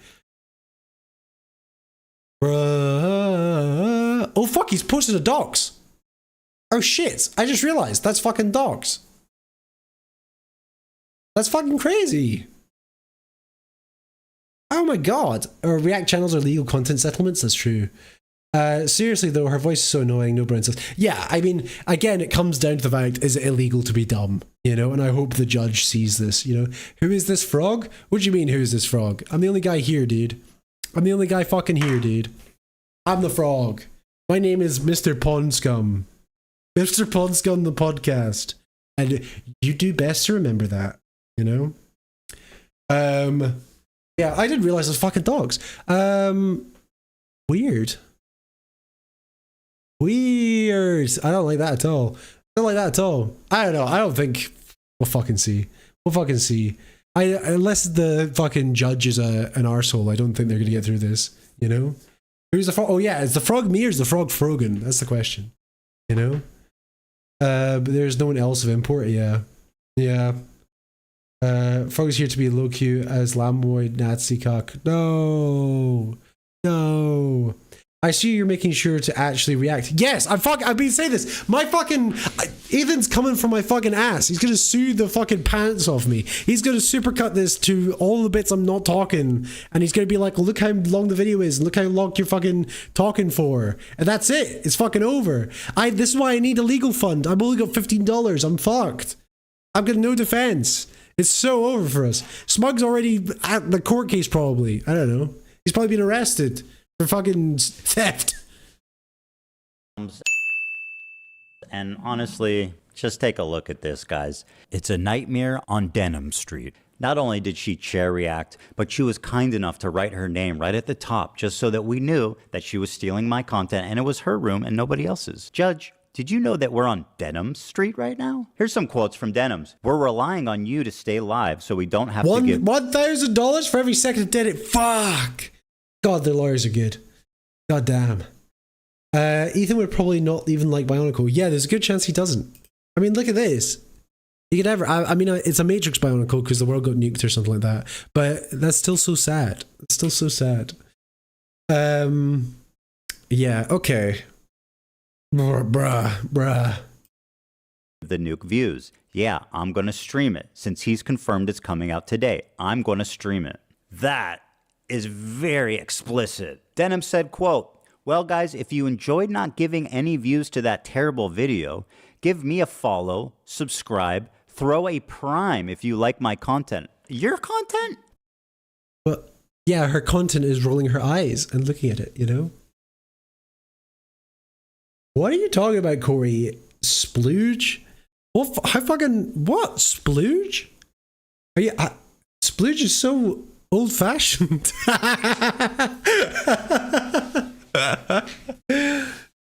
Bruh. Oh fuck, he's posted a docs. Oh shit, I just realized that's fucking docs. That's fucking crazy. Oh my god. React channels are legal content settlements, that's true. Seriously though, her voice is so annoying, no brain cells. Yeah, I mean, again, it comes down to the fact, is it illegal to be dumb? You know, and I hope the judge sees this, you know. Who is this frog? What do you mean, who is this frog? I'm the only guy here, dude. I'm the only guy fucking here, dude. I'm the frog. My name is Mr. Pond Scum. Mr. Pond Scum, the podcast. And you do best to remember that. You know? Yeah, I didn't realize it was fucking dogs. Weird. Weird. I don't like that at all. I don't like that at all. I don't know. I don't think we'll fucking see. We'll fucking see. Unless the fucking judge is an arsehole, I don't think they're gonna get through this, you know? Who's the frog? Oh yeah, is the frog me or is the frog Frogan? That's the question. You know? But there's no one else of import, yeah. Yeah. Frog is here to be low Q as Lamboid Nazi cock. No. No. I see you're making sure to actually react. Yes, I've been saying this. My fucking Ethan's coming from my fucking ass. He's gonna sue the fucking pants off me. He's gonna supercut this to all the bits I'm not talking, and he's gonna be like, look how long the video is, and look how long you're fucking talking for, and that's it. It's fucking over. This is why I need a legal fund. I've only got $15. I'm fucked. I've got no defense. It's so over for us. Smug's already at the court case probably. I don't know. He's probably been arrested for fucking theft. And honestly, just take a look at this, guys. It's a nightmare on Denim Street. Not only did she chair react, but she was kind enough to write her name right at the top just so that we knew that she was stealing my content and it was her room and nobody else's. Judge, did you know that we're on Denim Street right now? Here's some quotes from Denims. We're relying on you to stay live so we don't have to give $1,000 for every second it did it. Fuck. God, their lawyers are good. God damn. Ethan would probably not even like Bionicle. Yeah, there's a good chance he doesn't. I mean, look at this. You could ever. I mean, it's a Matrix Bionicle because the world got nuked or something like that. But that's still so sad. It's still so sad. Yeah. Okay. Bruh. The Nuke views. Yeah, I'm gonna stream it. Since he's confirmed it's coming out today, I'm gonna stream it. That is very explicit. Denim said, quote, well guys, if you enjoyed not giving any views to that terrible video, give me a follow, subscribe, throw a prime if you like my content. Your content? But yeah, her content is rolling her eyes and looking at it, you know? What are you talking about, Corey? Splooge? How fucking what? Splooge? Are you? Splooge is so old-fashioned.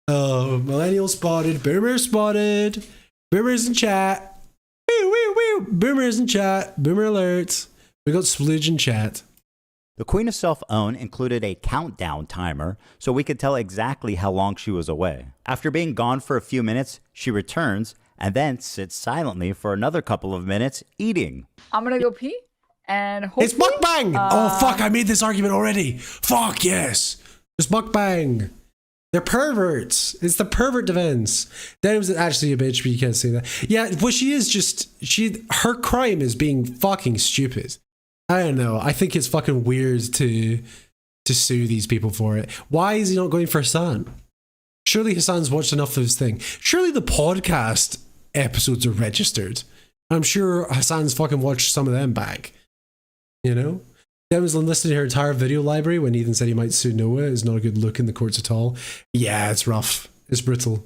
Oh, millennial spotted, boomer spotted, boomers in chat. Woo, woo, woo. Boomers in chat, boomer alerts. We got Splooge in chat. The Queen of Self-Own included a countdown timer so we could tell exactly how long she was away. After being gone for a few minutes, she returns and then sits silently for another couple of minutes eating. I'm gonna go pee and hopefully, it's mukbang! Oh fuck, I made this argument already. Fuck yes. It's mukbang. They're perverts. It's the pervert defense. That was actually a bitch, but you can't say that. Yeah, well she is just, her crime is being fucking stupid. I don't know. I think it's fucking weird to sue these people for it. Why is he not going for Hassan? Surely Hassan's watched enough of his thing. Surely the podcast episodes are registered. I'm sure Hassan's fucking watched some of them back. You know? Dem was enlisted in her entire video library when Ethan said he might sue Noah. It's not a good look in the courts at all. Yeah, it's rough. It's brutal.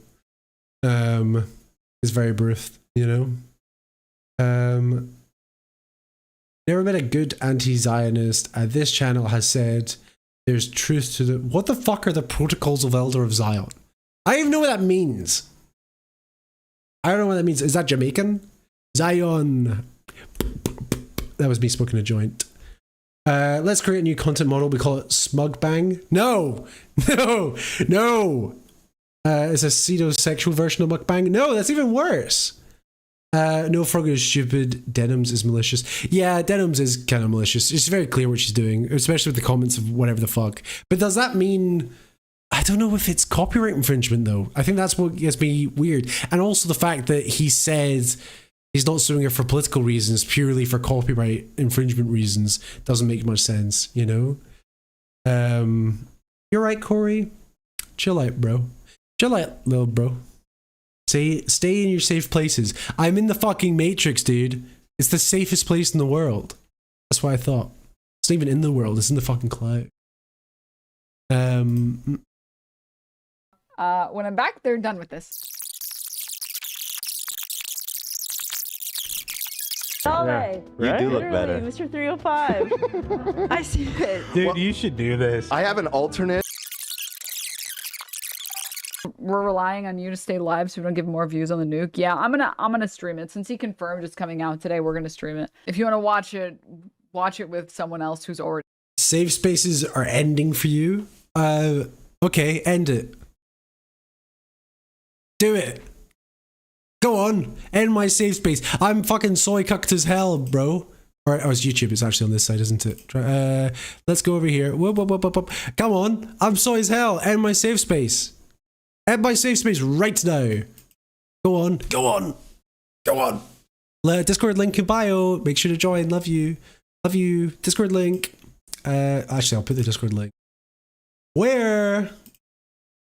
It's very brutal, you know? Never met a good anti-Zionist. This channel has said there's truth to the... What the fuck are the protocols of Elder of Zion? I don't even know what that means. I don't know what that means. Is that Jamaican? Zion. That was me smoking a joint. Let's create a new content model. We call it Smugbang. No! No! No! It's a pseudo-sexual version of mukbang. No, that's even worse. No, Frog is stupid. Denims is malicious. Yeah, Denims is kind of malicious. It's very clear what she's doing, especially with the comments of whatever the fuck. But does that mean... I don't know if it's copyright infringement, though. I think that's what gets me weird. And also the fact that he says he's not suing her for political reasons, purely for copyright infringement reasons, doesn't make much sense, you know? You're right, Corey. Chill out, bro. Chill out, little bro. Stay in your safe places. I'm in the fucking Matrix, dude. It's the safest place in the world. That's what I thought. It's not even in the world. It's in the fucking cloud. When I'm back, they're done with this. Right. You do look better. Mr. 305. I see it. Dude, you should do this. I have an alternate. We're relying on you to stay live so we don't give more views on the nuke. Yeah, I'm gonna stream it. Since he confirmed it's coming out today, we're gonna stream it. If you want to watch it with someone else who's already... Safe spaces are ending for you? Okay, end it. Do it. Go on, end my safe space. I'm fucking soy cucked as hell, bro. Or it's YouTube, it's actually on this side, isn't it? Let's go over here. Whoop, whoop, whoop, whoop, whoop. Come on, I'm soy as hell. End my safe space. End my safe space right now. Go on, go on, go on. Discord link in bio. Make sure to join. Love you. Love you. Discord link. Actually, I'll put the Discord link. Where?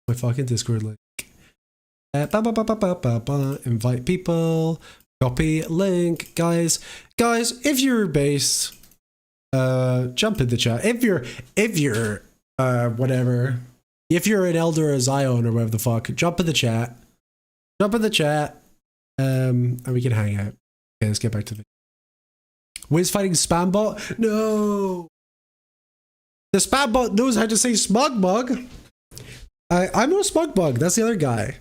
My fucking Discord link. Invite people. Copy link. Guys, if you're based, jump in the chat. If you're whatever. If you're an Elder or Zion or whatever the fuck, jump in the chat. Jump in the chat. And we can hang out. Okay, let's get back to the... Wiz fighting Spambot? No! The Spambot knows how to say Smugbug. I'm not Smugbug, that's the other guy.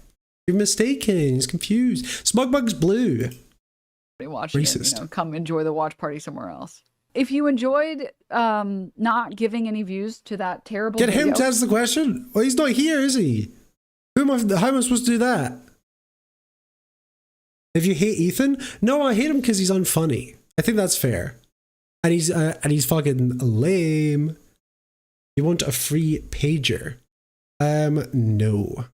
You're mistaken, he's confused. Smugbug's blue. Watching it, you know, come enjoy the watch party somewhere else. If you enjoyed not giving any views to that terrible Get video, him to ask the question? Well, he's not here, is he? How am I supposed to do that? If you hate Ethan? No, I hate him because he's unfunny. I think that's fair. And he's fucking lame. You want a free pager? No.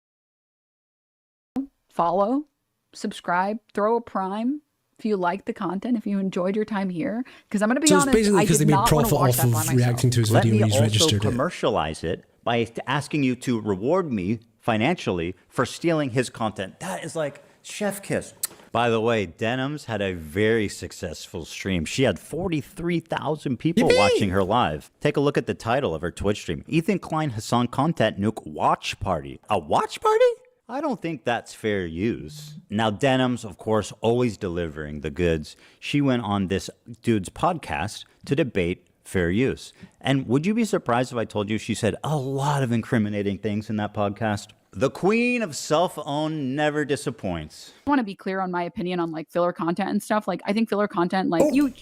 follow, subscribe, throw a prime if you like the content, if you enjoyed your time here. Because I'm going to be honest, basically because they made profit off of reacting to his video Let when he's me registered also it. commercialize it by asking you to reward me financially for stealing his content. That is like chef kiss. By the way, Denims had a very successful stream. She had 43,000 people watching her live. Take a look at the title of her Twitch stream. Ethan Klein Hassan Content Nuke Watch Party. A watch party? I don't think that's fair use. Now, Denim's, of course, always delivering the goods. She went on this dude's podcast to debate fair use. And would you be surprised if I told you she said a lot of incriminating things in that podcast? The queen of self-own never disappoints. I want to be clear on my opinion on like filler content and stuff. Like I think filler content, like who's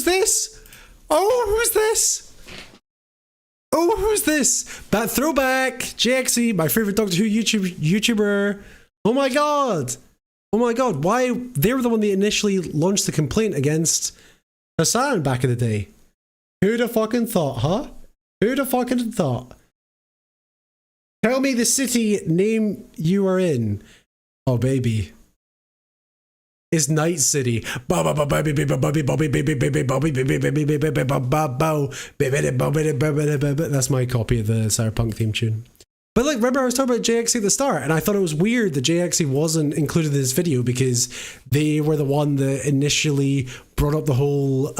this? Who's this? Who's this? That throwback, JXE, my favorite Doctor Who YouTuber. Oh my god. Why? They were the one that initially launched the complaint against Hassan back in the day. Who'd have fucking thought, huh? Who'd have fucking thought? Tell me the city name you are in. Oh, baby. It's Night City. That's my copy of the Cyberpunk theme tune. But like, remember I was talking about JXE at the start, and I thought it was weird that JXE wasn't included in this video because they were the one that initially brought up the whole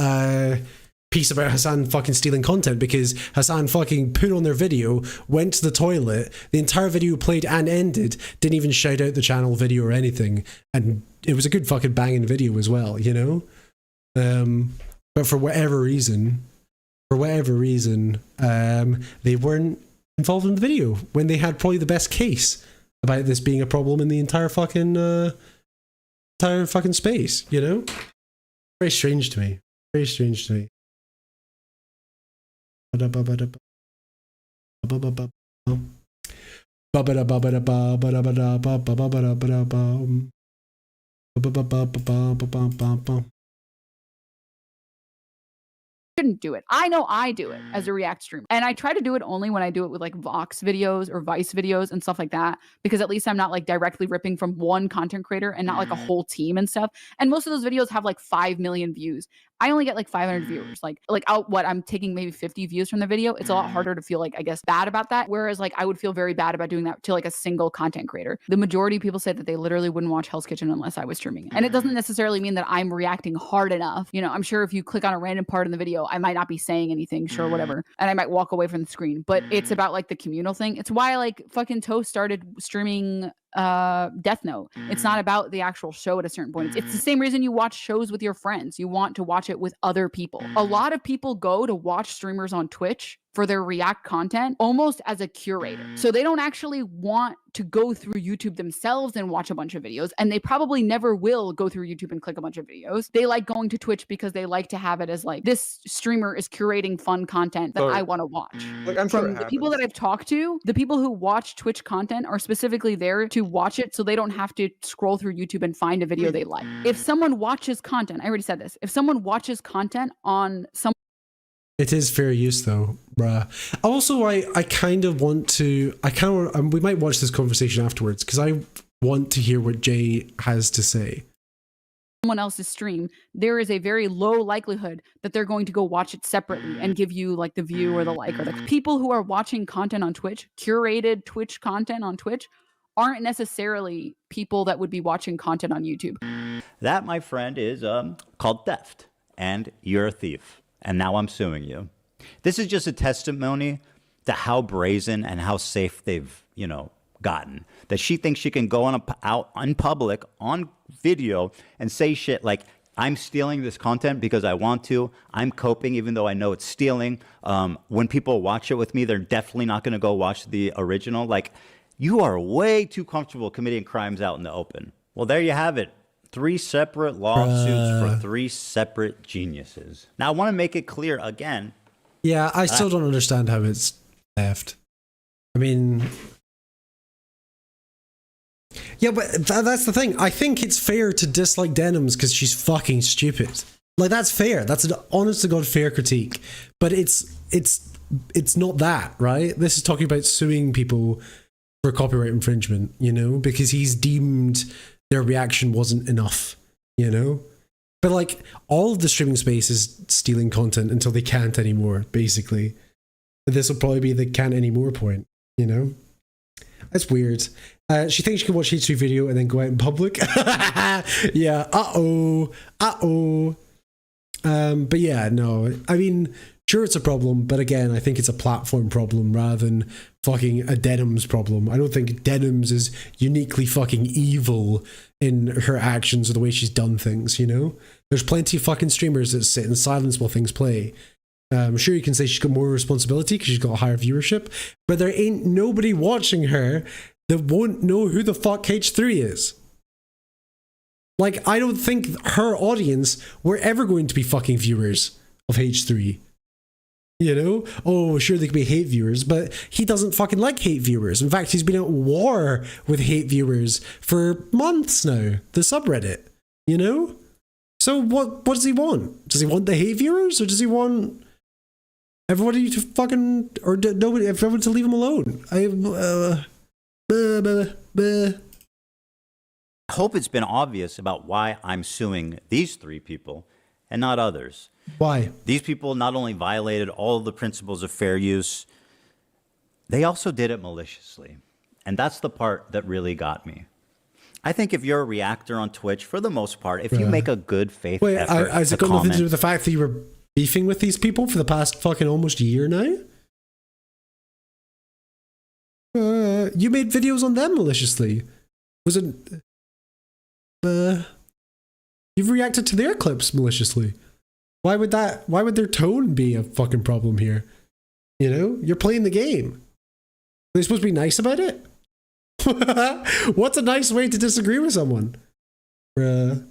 piece about Hassan fucking stealing content, because Hassan fucking put on their video, went to the toilet, the entire video played and ended, didn't even shout out the channel video or anything, and it was a good fucking banging video as well, you know? But for whatever reason, they weren't involved in the video when they had probably the best case about this being a problem in the entire fucking space, you know? Very strange to me. Very strange to me. Shouldn't do it. I know I do it as a React streamer, and I try to do it only when I do it with like Vox videos or Vice videos and stuff like that, because at least I'm not like directly ripping from one content creator and not like a whole team and stuff. And most of those videos have like 5 million views. I only get like 500 viewers. I'm taking maybe 50 views from the video. It's a lot harder to feel like, I guess, bad about that. Whereas like I would feel very bad about doing that to like a single content creator. The majority of people say that they literally wouldn't watch Hell's Kitchen unless I was streaming it. And it doesn't necessarily mean that I'm reacting hard enough. You know, I'm sure if you click on a random part in the video, I might not be saying anything, sure, whatever. And I might walk away from the screen, but it's about like the communal thing. It's why like fucking Toast started streaming Death Note. It's not about the actual show at a certain point. It's the same reason you watch shows with your friends. You want to watch it with other people. A lot of people go to watch streamers on Twitch for their React content almost as a curator. So they don't actually want to go through YouTube themselves and watch a bunch of videos, and they probably never will go through YouTube and click a bunch of videos. They like going to Twitch because they like to have it as like, this streamer is curating fun content that I want to watch. Like, I'm sure the people that I've talked to, the people who watch Twitch content are specifically there to watch it so they don't have to scroll through YouTube and find a video they like. If someone watches content, I already said this, if someone watches content on some It is fair use though, bruh. Also, I kind of want to, we might watch this conversation afterwards because I want to hear what Jay has to say. Someone else's stream, there is a very low likelihood that they're going to go watch it separately and give you like the view or the like, or the people who are watching content on Twitch, curated Twitch content on Twitch, aren't necessarily people that would be watching content on YouTube. That, my friend, is called theft, and you're a thief. And now I'm suing you. This is just a testimony to how brazen and how safe they've, you know, gotten. That she thinks she can go out in public on video and say shit like, I'm stealing this content because I want to. I'm coping even though I know it's stealing. When people watch it with me, they're definitely not going to go watch the original. Like, you are way too comfortable committing crimes out in the open. Well, there you have it. 3 separate lawsuits for 3 separate geniuses. Now, I want to make it clear again. Yeah, I still don't understand how it's theft. I mean... Yeah, but that's the thing. I think it's fair to dislike Denims because she's fucking stupid. Like, that's fair. That's an honest-to-God fair critique. But it's not that, right? This is talking about suing people for copyright infringement, you know? Because he's deemed their reaction wasn't enough, you know? But like, all of the streaming space is stealing content until they can't anymore, basically. But this will probably be the can't anymore point, you know? That's weird. She thinks she can watch H3 video and then go out in public. Yeah, but yeah, no. I mean, sure it's a problem, but again, I think it's a platform problem rather than fucking a Denims problem. I don't think Denims is uniquely fucking evil in her actions or the way she's done things, you know? There's plenty of fucking streamers that sit in silence while things play. Sure, you can say she's got more responsibility because she's got a higher viewership, but there ain't nobody watching her that won't know who the fuck H3 is. Like, I don't think her audience were ever going to be fucking viewers of H3. You know? Oh, sure, they could be hate viewers, but he doesn't fucking like hate viewers. In fact, he's been at war with hate viewers for months now, the subreddit. You know? So what does he want? Does he want the hate viewers, or does he want everybody to fucking, or nobody, everyone to leave him alone? I hope it's been obvious about why I'm suing these 3 people and not others. Why? These people not only violated all of the principles of fair use, they also did it maliciously. And that's the part that really got me. I think if you're a reactor on Twitch, for the most part, if you make a good faith effort has it got nothing to do with the fact that you were beefing with these people for the past fucking almost year now? You made videos on them maliciously. Was it... you've reacted to their clips maliciously. Why would their tone be a fucking problem here? You know? You're playing the game. Are they supposed to be nice about it? What's a nice way to disagree with someone? And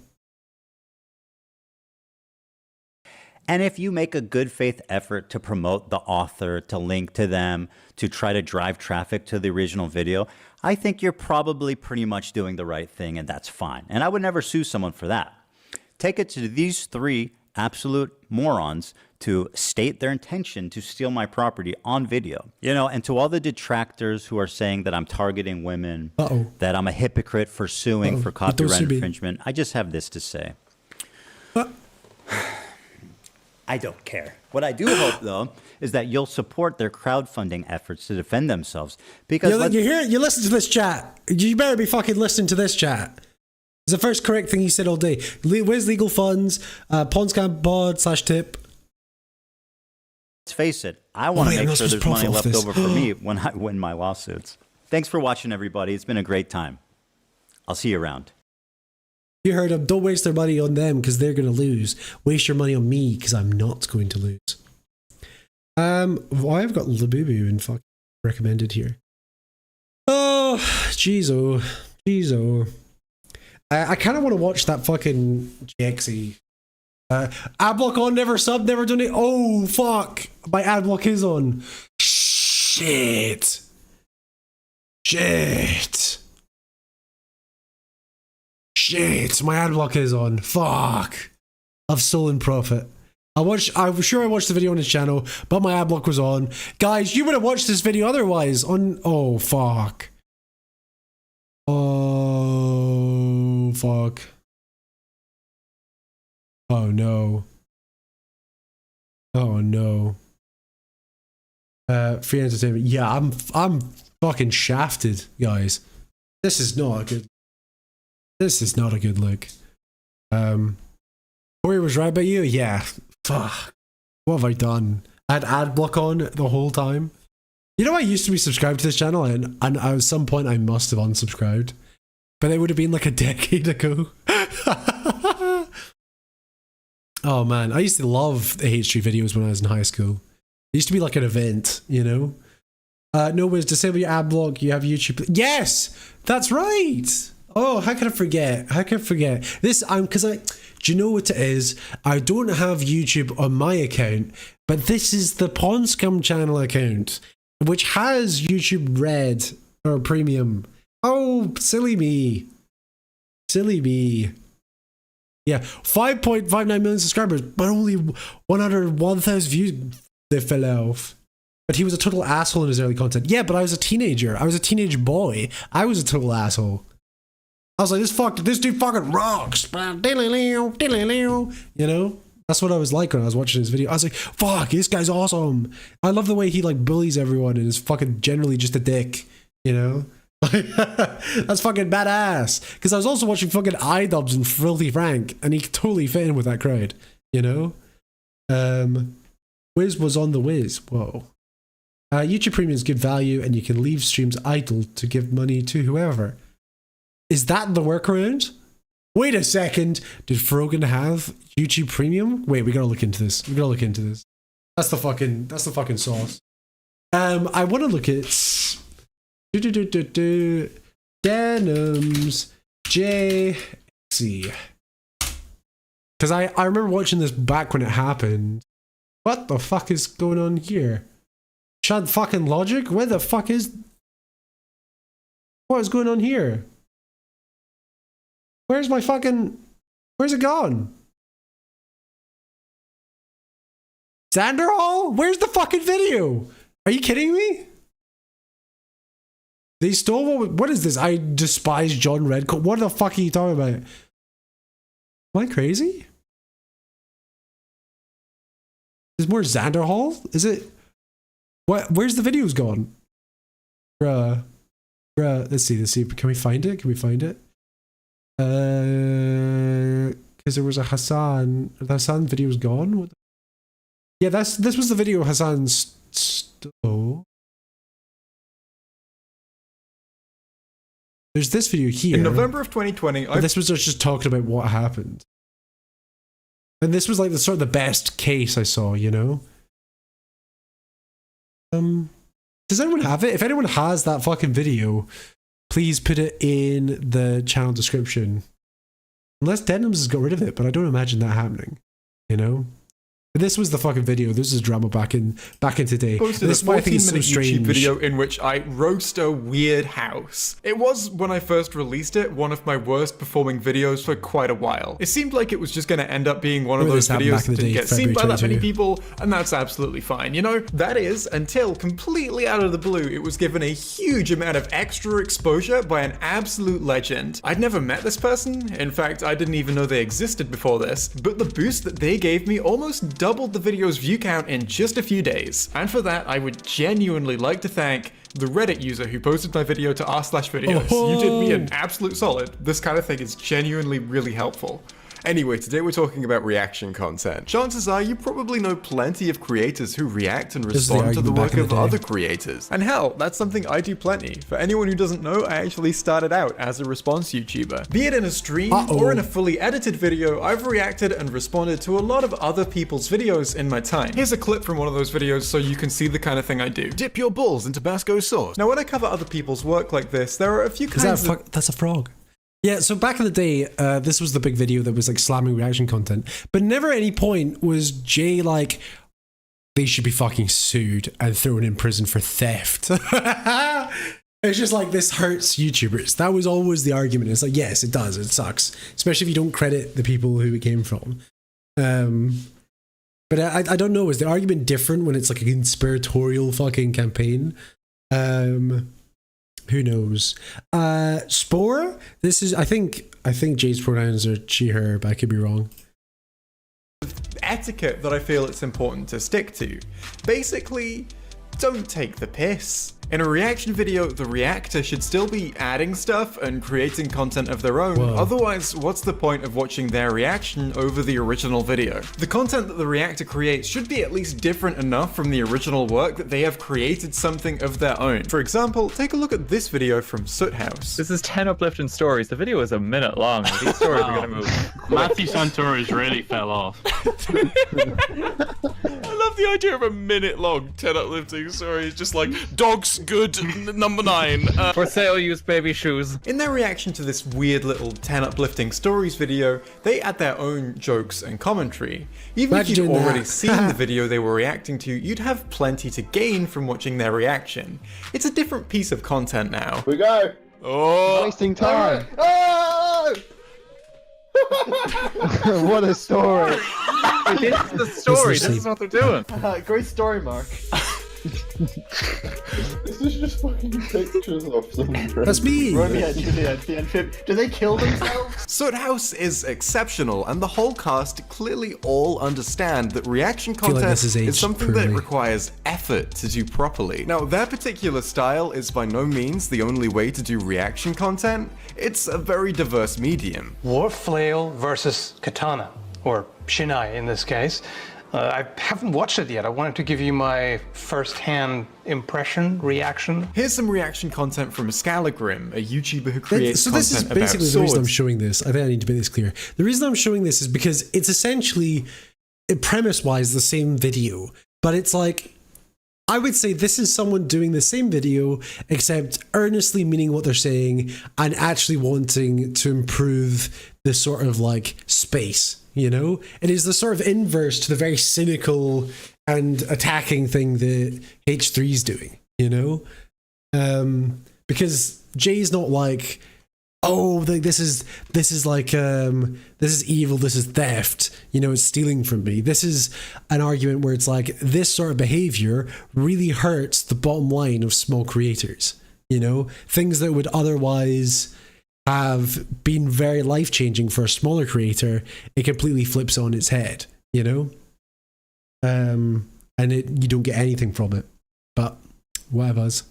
if you make a good faith effort to promote the author, to link to them, to try to drive traffic to the original video, I think you're probably pretty much doing the right thing, and that's fine. And I would never sue someone for that. Take it to these 3 absolute morons to state their intention to steal my property on video. You know, and to all the detractors who are saying that I'm targeting women, that I'm a hypocrite for suing for copyright infringement, I just have this to say. I don't care. What I do hope, though, is that you'll support their crowdfunding efforts to defend themselves. Because you listen to this chat. You better be fucking listening to this chat. It's the first correct thing he said all day. Where's legal funds? Pawnscam pod /tip. Let's face it, I want to make sure there's money left over for me when I win my lawsuits. Thanks for watching, everybody. It's been a great time. I'll see you around. You heard him. Don't waste their money on them because they're going to lose. Waste your money on me because I'm not going to lose. Well, I've got Labubu and fucking recommended here. Oh, jeez, oh. I kind of want to watch that fucking GXE. Adblock on, never sub, never donate. Oh, fuck. My adblock is on. Shit. My adblock is on. Fuck. I've stolen profit. I'm sure I watched the video on his channel, but my adblock was on. Guys, you would have watched this video otherwise on... Oh, fuck. Oh, fuck. Oh, no. Oh, no. Free entertainment. Yeah, I'm fucking shafted, guys. This is not a good look. Corey was right about you? Yeah. Fuck. What have I done? I had adblock on the whole time. You know, I used to be subscribed to this channel, and at some point I must have unsubscribed. But it would have been like a decade ago. Oh man, I used to love the H3 videos when I was in high school. It used to be like an event, you know? No ways, disable your ad block, you have YouTube. Yes! That's right! Oh, how can I forget? This, do you know what it is? I don't have YouTube on my account, but this is the Pawnscam channel account, which has YouTube Red, or Premium. Oh, silly me. Yeah, 5.59 million subscribers, but only 101,000 views. They fell off. But he was a total asshole in his early content. Yeah, but I was a teenager. I was a teenage boy. I was a total asshole. I was like, this dude fucking rocks. You know? That's what I was like when I was watching his video. I was like, fuck, this guy's awesome. I love the way he like bullies everyone and is fucking generally just a dick. You know? That's fucking badass. Because I was also watching fucking iDubbbz and Filthy Frank, and he totally fit in with that crowd, you know? Wiz was on the Wiz. Whoa. YouTube Premium is good value, and you can leave streams idle to give money to whoever. Is that the workaround? Wait a second. Did Frogan have YouTube Premium? Wait, we gotta look into this. That's the fucking sauce. I want to look at Denims JC, because I remember watching this back when it happened. What the fuck is going on here? Shad fucking logic? Where the fuck is... What is going on here? Where's my fucking... Where's it gone? Xanderhall? Where's the fucking video? Are you kidding me? They stole... What is this? I despise John Redcoat. What the fuck are you talking about? Am I crazy? Is more Xanderhall? Is it... What? Where's the videos gone? Bruh. Let's see. Can we find it? Because there was a Hassan. The Hassan video's gone? What the... Yeah, this was the video Hassan stole. There's this video here. In November of 2020, this was just talking about what happened. And this was like the sort of the best case I saw, you know? Does anyone have it? If anyone has that fucking video, please put it in the channel description. Unless Denims has got rid of it, but I don't imagine that happening, you know? But this was the fucking video. This is drama back in today. Posted this a 14-minute so YouTube video in which I roast a weird house. It was, when I first released it, one of my worst performing videos for quite a while. It seemed like it was just going to end up being one of those videos that didn't get seen by that many people, and that's absolutely fine. You know, that is, until completely out of the blue, it was given a huge amount of extra exposure by an absolute legend. I'd never met this person. In fact, I didn't even know they existed before this, but the boost that they gave me almost doubled the video's view count in just a few days. And for that, I would genuinely like to thank the Reddit user who posted my video to r/videos. You did me an absolute solid. This kind of thing is genuinely really helpful. Anyway, today we're talking about reaction content. Chances are you probably know plenty of creators who react and respond to the work of other creators. And hell, that's something I do plenty. For anyone who doesn't know, I actually started out as a response YouTuber. Be it in a stream or in a fully edited video, I've reacted and responded to a lot of other people's videos in my time. Here's a clip from one of those videos so you can see the kind of thing I do. Dip your balls in Tabasco sauce. Now when I cover other people's work like this, there are a few kinds of... That's a frog. Yeah, so back in the day, this was the big video that was like slamming reaction content, but never at any point was Jay like, they should be fucking sued and thrown in prison for theft. It's just like, this hurts YouTubers. That was always the argument. It's like, yes, it does. It sucks, especially if you don't credit the people who it came from. But I don't know. Is the argument different when it's like a conspiratorial fucking campaign? Who knows? Spore? This is, I think Jade's pronouns are she, her, but I could be wrong. Etiquette that I feel it's important to stick to. Basically, don't take the piss. In a reaction video, the reactor should still be adding stuff and creating content of their own. Whoa. Otherwise, what's the point of watching their reaction over the original video? The content that the reactor creates should be at least different enough from the original work that they have created something of their own. For example, take a look at this video from Soot House. This is 10 uplifting stories. The video is a minute long. These stories are gonna move. Matthew Santoris really fell off. I love the idea of a minute long 10 uplifting stories, just like dogs good number 9. For sale used baby shoes. In their reaction to this weird little 10 uplifting stories video, they add their own jokes and commentary. Even if you'd already seen the video they were reacting to, you'd have plenty to gain from watching their reaction. It's a different piece of content now. We go. Oh, wasting time. Oh! What a story. This is the story. This is what they're doing. Great story, Mark. This is just fucking pictures of them. That's me. Romeo and Juliet, the end. Do they kill themselves? Soot House is exceptional, and the whole cast clearly all understand that reaction content is something that requires effort to do properly. Now, their particular style is by no means the only way to do reaction content. It's a very diverse medium. War flail versus katana, or shinai in this case. I haven't watched it yet. I wanted to give you my first-hand impression, reaction. Here's some reaction content from Scalagrim, a YouTuber who creates So this is content about basically the reason I'm swords. showing this. I think I need to make this clear. The reason I'm showing this is because it's essentially, premise-wise, the same video, but it's like, I would say this is someone doing the same video, except earnestly meaning what they're saying and actually wanting to improve the sort of like space, you know? It is the sort of inverse to the very cynical and attacking thing that H3 is doing, you know? Because Jay's not like, oh, this is like this is evil, this is theft, you know, it's stealing from me. This is an argument where it's like this sort of behavior really hurts the bottom line of small creators, you know, things that would otherwise have been very life-changing for a smaller creator, it completely flips on its head, you know, and you don't get anything from it, but whatever's.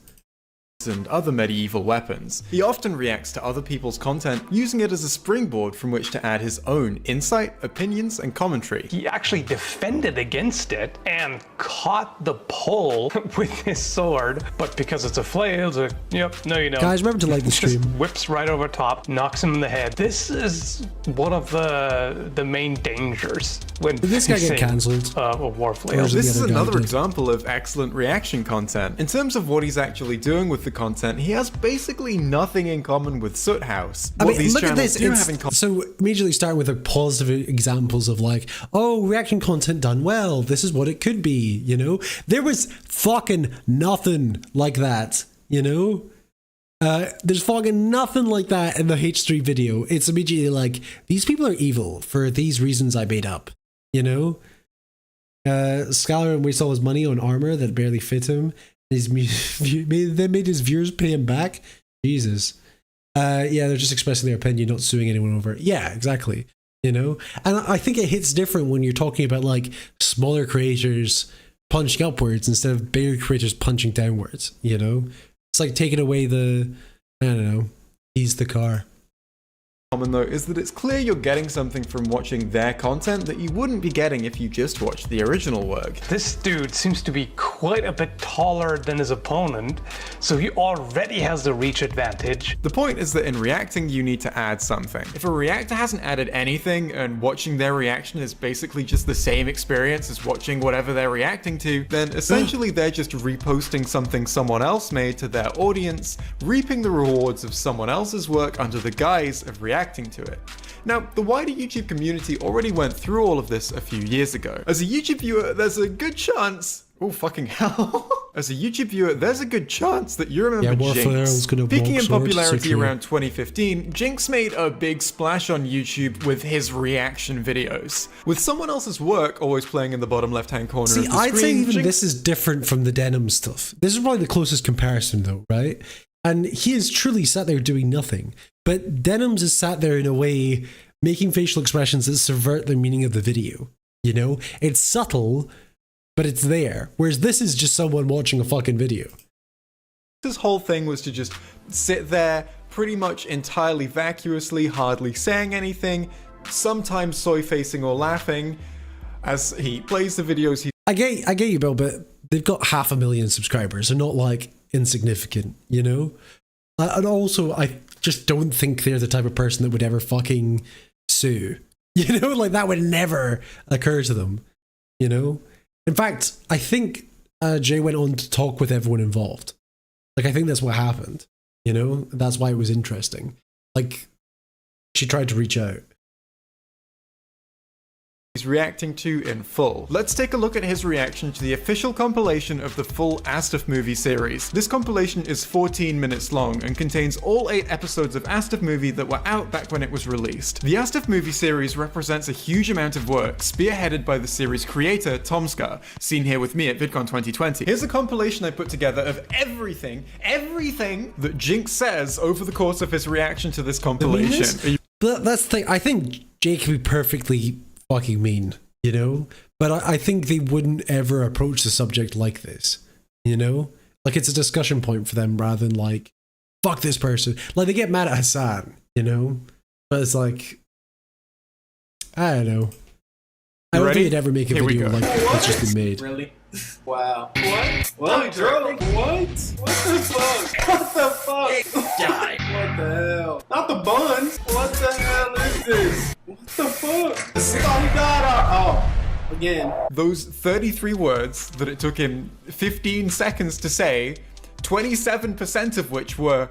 And other medieval weapons. He often reacts to other people's content, using it as a springboard from which to add his own insight, opinions, and commentary. He actually defended against it and caught the pole with his sword, but because it's a flail, it's like, yep, no you don't. Guys, remember to like the stream. Just whips right over top, knocks him in the head. This is one of the main dangers when Did this guy get cancelled? A war flail. This is another example of excellent reaction content. In terms of what he's actually doing with the content, he has basically nothing in common with Soot House. I What mean, look at this. do have in common. So immediately starting with the positive examples of like, oh, reaction content done well. This is what it could be, you know? There was fucking nothing like that, you know? There's fucking nothing like that in the H3 video. It's immediately like, these people are evil for these reasons I made up, you know? Skylar wasted all his money on armor that barely fit him. They made his viewers pay him back. Jesus. Yeah, they're just expressing their opinion, not suing anyone over it. Yeah, exactly. You know? And I think it hits different when you're talking about like smaller creators punching upwards instead of bigger creators punching downwards, you know? It's like taking away the, I don't know, ease the car. Common though is that it's clear you're getting something from watching their content that you wouldn't be getting if you just watched the original work. This dude seems to be quite a bit taller than his opponent, so he already has the reach advantage. The point is that in reacting you need to add something. If a reactor hasn't added anything and watching their reaction is basically just the same experience as watching whatever they're reacting to, then essentially they're just reposting something someone else made to their audience, reaping the rewards of someone else's work under the guise of reacting to it. Now, the wider YouTube community already went through all of this a few years ago. As a YouTube viewer, there's a good chance... Oh, fucking hell. As a YouTube viewer, there's a good chance that you remember Jinx. Peaking in popularity around 2015, Jinx made a big splash on YouTube with his reaction videos. With someone else's work always playing in the bottom left-hand corner of the screen. I'd say even this is different from the denim stuff. This is probably the closest comparison though, right? And he is truly sat there doing nothing. But Denims is sat there in a way making facial expressions that subvert the meaning of the video. You know? It's subtle, but it's there. Whereas this is just someone watching a fucking video. His whole thing was to just sit there pretty much entirely vacuously, hardly saying anything, sometimes soy-facing or laughing as he plays the videos. I get you, Bill, but they've got 500,000 subscribers. They're not like insignificant, you know? And also, I just don't think they're the type of person that would ever fucking sue. You know, like that would never occur to them, you know? In fact, I think Jay went on to talk with everyone involved. Like, I think that's what happened, you know? That's why it was interesting. Like, she tried to reach out. He's reacting to in full. Let's take a look at his reaction to the official compilation of the full Astaf movie series. This compilation is 14 minutes long and contains all 8 episodes of Astaf movie that were out back when it was released. The Astaf movie series represents a huge amount of work, spearheaded by the series creator Tomska, seen here with me at VidCon 2020. Here's a compilation I put together of everything that Jinx says over the course of his reaction to this compilation. That's the thing. I think Jay can be perfectly fucking mean, you know? But I think they wouldn't ever approach the subject like this, you know? Like, it's a discussion point for them rather than like, fuck this person. Like, they get mad at Hassan, you know? But it's like, I don't know. I don't ready? think he'd ever make a Here we video go. like that's just been made. Really? Wow. What? What, bro? What? What the fuck? What the fuck? Die. What the hell? Not the buns. What the hell is this? What the fuck? This is all he got. Oh, again. Those 33 words that it took him 15 seconds to say, 27% of which were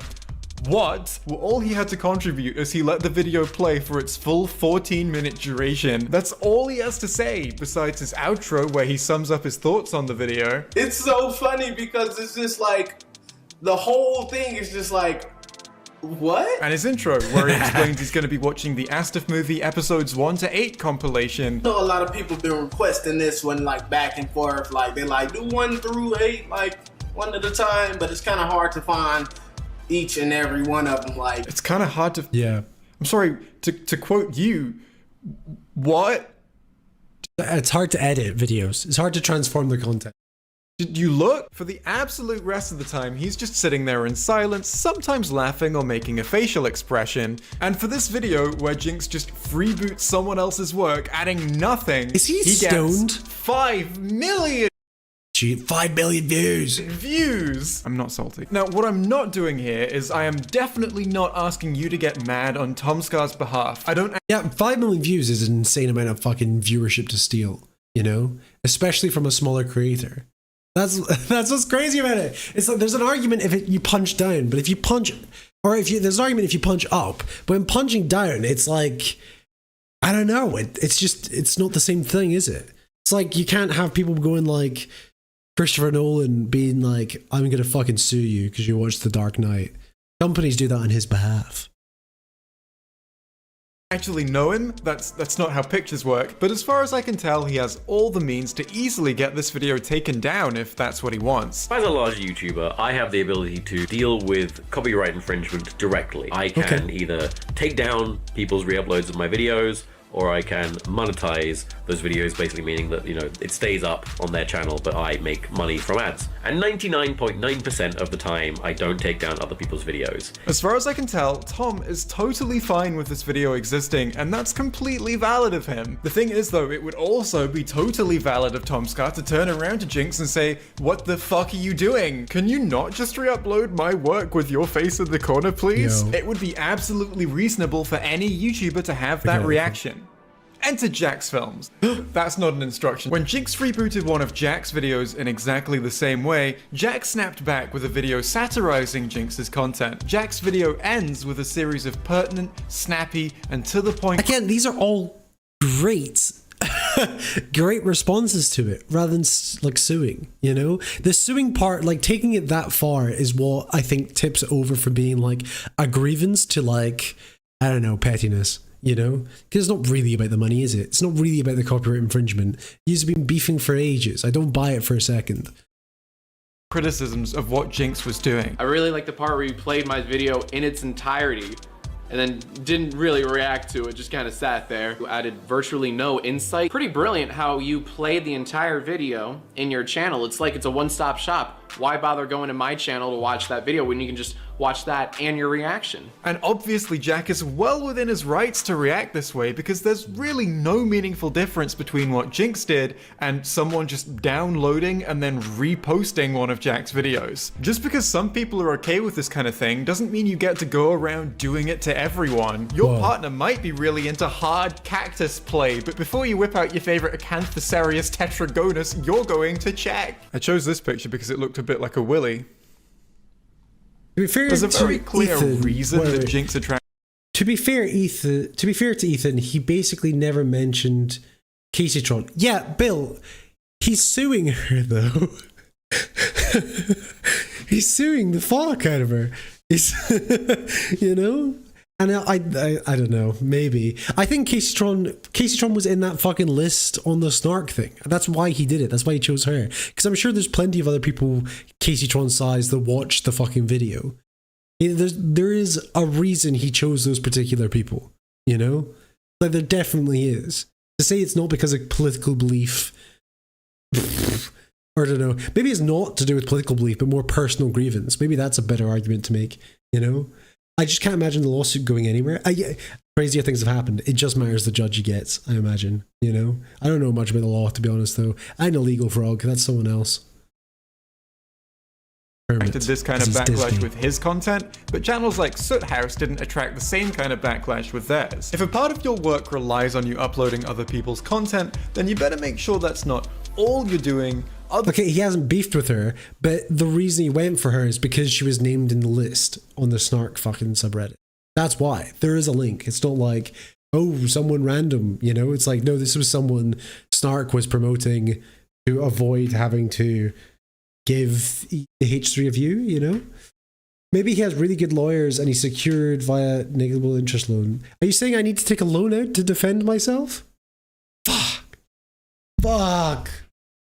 what were all he had to contribute as he let the video play for its full 14-minute duration. That's all he has to say, besides his outro where he sums up his thoughts on the video. It's so funny because it's just like, the whole thing is just like, what? And his intro, where he explains he's going to be watching the Astaf movie episodes 1 to 8 compilation. I know a lot of people been requesting this one like back and forth, like they like do 1 through 8 like one at a time, but it's kind of hard to find each and every one of them. Like, it's kind of hard to... Yeah. I'm sorry, to quote you, what? It's hard to edit videos. It's hard to transform the content. Did you look? For the absolute rest of the time, he's just sitting there in silence, sometimes laughing or making a facial expression. And for this video, where Jinx just freeboots someone else's work, adding nothing, is he stoned? Gets 5 million 5 million views. I'm not salty. Now, what I'm not doing here is I am definitely not asking you to get mad on Tomscar's behalf. I don't... Yeah, 5 million views is an insane amount of fucking viewership to steal, you know? Especially from a smaller creator. That's what's crazy about it. It's like there's an argument if you punch down, but if you punch... Or if you... There's an argument if you punch up. But in punching down, it's like... I don't know. It's just... It's not the same thing, is it? It's like you can't have people going like... Christopher Nolan being like, I'm gonna fucking sue you because you watched The Dark Knight. Companies do that on his behalf. Actually know him, that's not how pictures work, but as far as I can tell, he has all the means to easily get this video taken down if that's what he wants. As a large YouTuber, I have the ability to deal with copyright infringement directly. I can either take down people's re-uploads of my videos, or I can monetize those videos, basically meaning that, you know, it stays up on their channel, but I make money from ads. And 99.9% of the time, I don't take down other people's videos. As far as I can tell, Tom is totally fine with this video existing, and that's completely valid of him. The thing is though, it would also be totally valid of Tomscar to turn around to Jinx and say, what the fuck are you doing? Can you not just re-upload my work with your face in the corner, please? Yo. It would be absolutely reasonable for any YouTuber to have that reaction. Enter Jack's films. That's not an instruction. When Jinx rebooted one of Jack's videos in exactly the same way, Jack snapped back with a video satirizing Jinx's content. Jack's video ends with a series of pertinent, snappy, and to the point... Again, these are all great. Great responses to it, rather than like suing, you know? The suing part, like taking it that far is what I think tips over from being like a grievance to like, I don't know, pettiness. You know, because it's not really about the money, is it? It's not really about the copyright infringement. You've been beefing for ages. I don't buy it for a second. Criticisms of what Jinx was doing. I really like the part where you played my video in its entirety and then didn't really react to it, just kind of sat there. You added virtually no insight. Pretty brilliant how you played the entire video in your channel. It's like it's a one-stop shop. Why bother going to my channel to watch that video when you can just watch that and your reaction? And obviously Jack is well within his rights to react this way because there's really no meaningful difference between what Jinx did and someone just downloading and then reposting one of Jack's videos. Just because some people are okay with this kind of thing doesn't mean you get to go around doing it to everyone. Your partner might be really into hard cactus play, but before you whip out your favorite Acanthosarius tetragonus, you're going to check. I chose this picture because it looked a bit like a willy. To be fair, there's a very clear reason that Jinx attracts. To be fair to Ethan, he basically never mentioned Caseytron. Yeah, Bill, he's suing her though. He's suing the fuck out of her. He's, you know. And I don't know, maybe. I think Caseytron was in that fucking list on the Snark thing. That's why he did it. That's why he chose her. Because I'm sure there's plenty of other people Caseytron size that watched the fucking video. There is a reason he chose those particular people, you know? Like, there definitely is. To say it's not because of political belief, or I don't know. Maybe it's not to do with political belief, but more personal grievance. Maybe that's a better argument to make, you know? I just can't imagine the lawsuit going anywhere. Crazier things have happened. It just matters the judge he gets, I imagine. You know? I don't know much about the law, to be honest, though. I'm a legal frog. That's someone else. Attracted this kind of backlash with his content, but channels like Soot House didn't attract the same kind of backlash with theirs. If a part of your work relies on you uploading other people's content, then you better make sure that's not all you're doing. Okay, he hasn't beefed with her, but the reason he went for her is because she was named in the list on the Snark fucking subreddit. That's why. There is a link. It's not like, oh, someone random, you know? It's like, no, this was someone Snark was promoting to avoid having to give the H3 a view, you know? Maybe he has really good lawyers and he's secured via negligible interest loan. Are you saying I need to take a loan out to defend myself? Fuck. Fuck.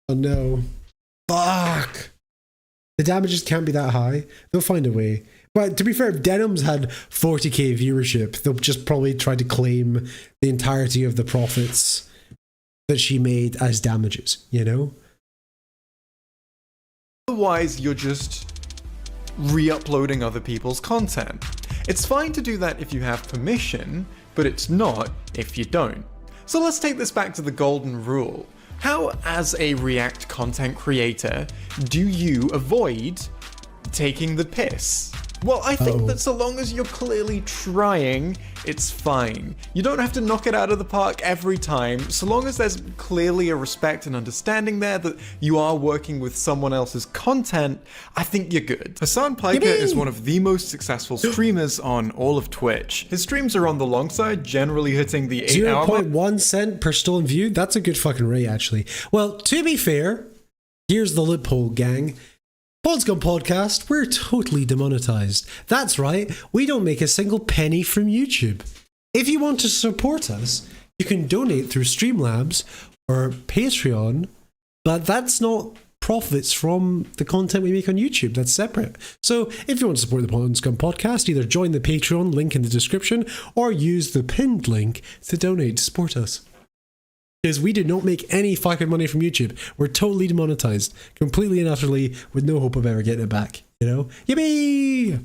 Oh no. Fuck. The damages can't be that high. They'll find a way. But to be fair, if Denim's had 40k viewership, they'll just probably try to claim the entirety of the profits that she made as damages, you know? Otherwise, you're just re-uploading other people's content. It's fine to do that if you have permission, but it's not if you don't. So let's take this back to the golden rule. How, as a React content creator, do you avoid taking the piss? Well, I think that so long as you're clearly trying, it's fine. You don't have to knock it out of the park every time, so long as there's clearly a respect and understanding there that you are working with someone else's content, I think you're good. Hassan Piker is one of the most successful streamers on all of Twitch. His streams are on the long side, generally hitting the 8-hour mark. 0.1 cent per stolen view? That's a good fucking rate, actually. Well, to be fair, here's the loophole, gang. Podscom Podcast, we're totally demonetized. That's right, we don't make a single penny from YouTube. If you want to support us, you can donate through Streamlabs or Patreon, but that's not profits from the content we make on YouTube. That's separate. So if you want to support the Podscom Podcast, either join the Patreon link in the description or use the pinned link to donate to support us. Because we do not make any fucking money from YouTube. We're totally demonetized. Completely and utterly, with no hope of ever getting it back. You know? Yippee!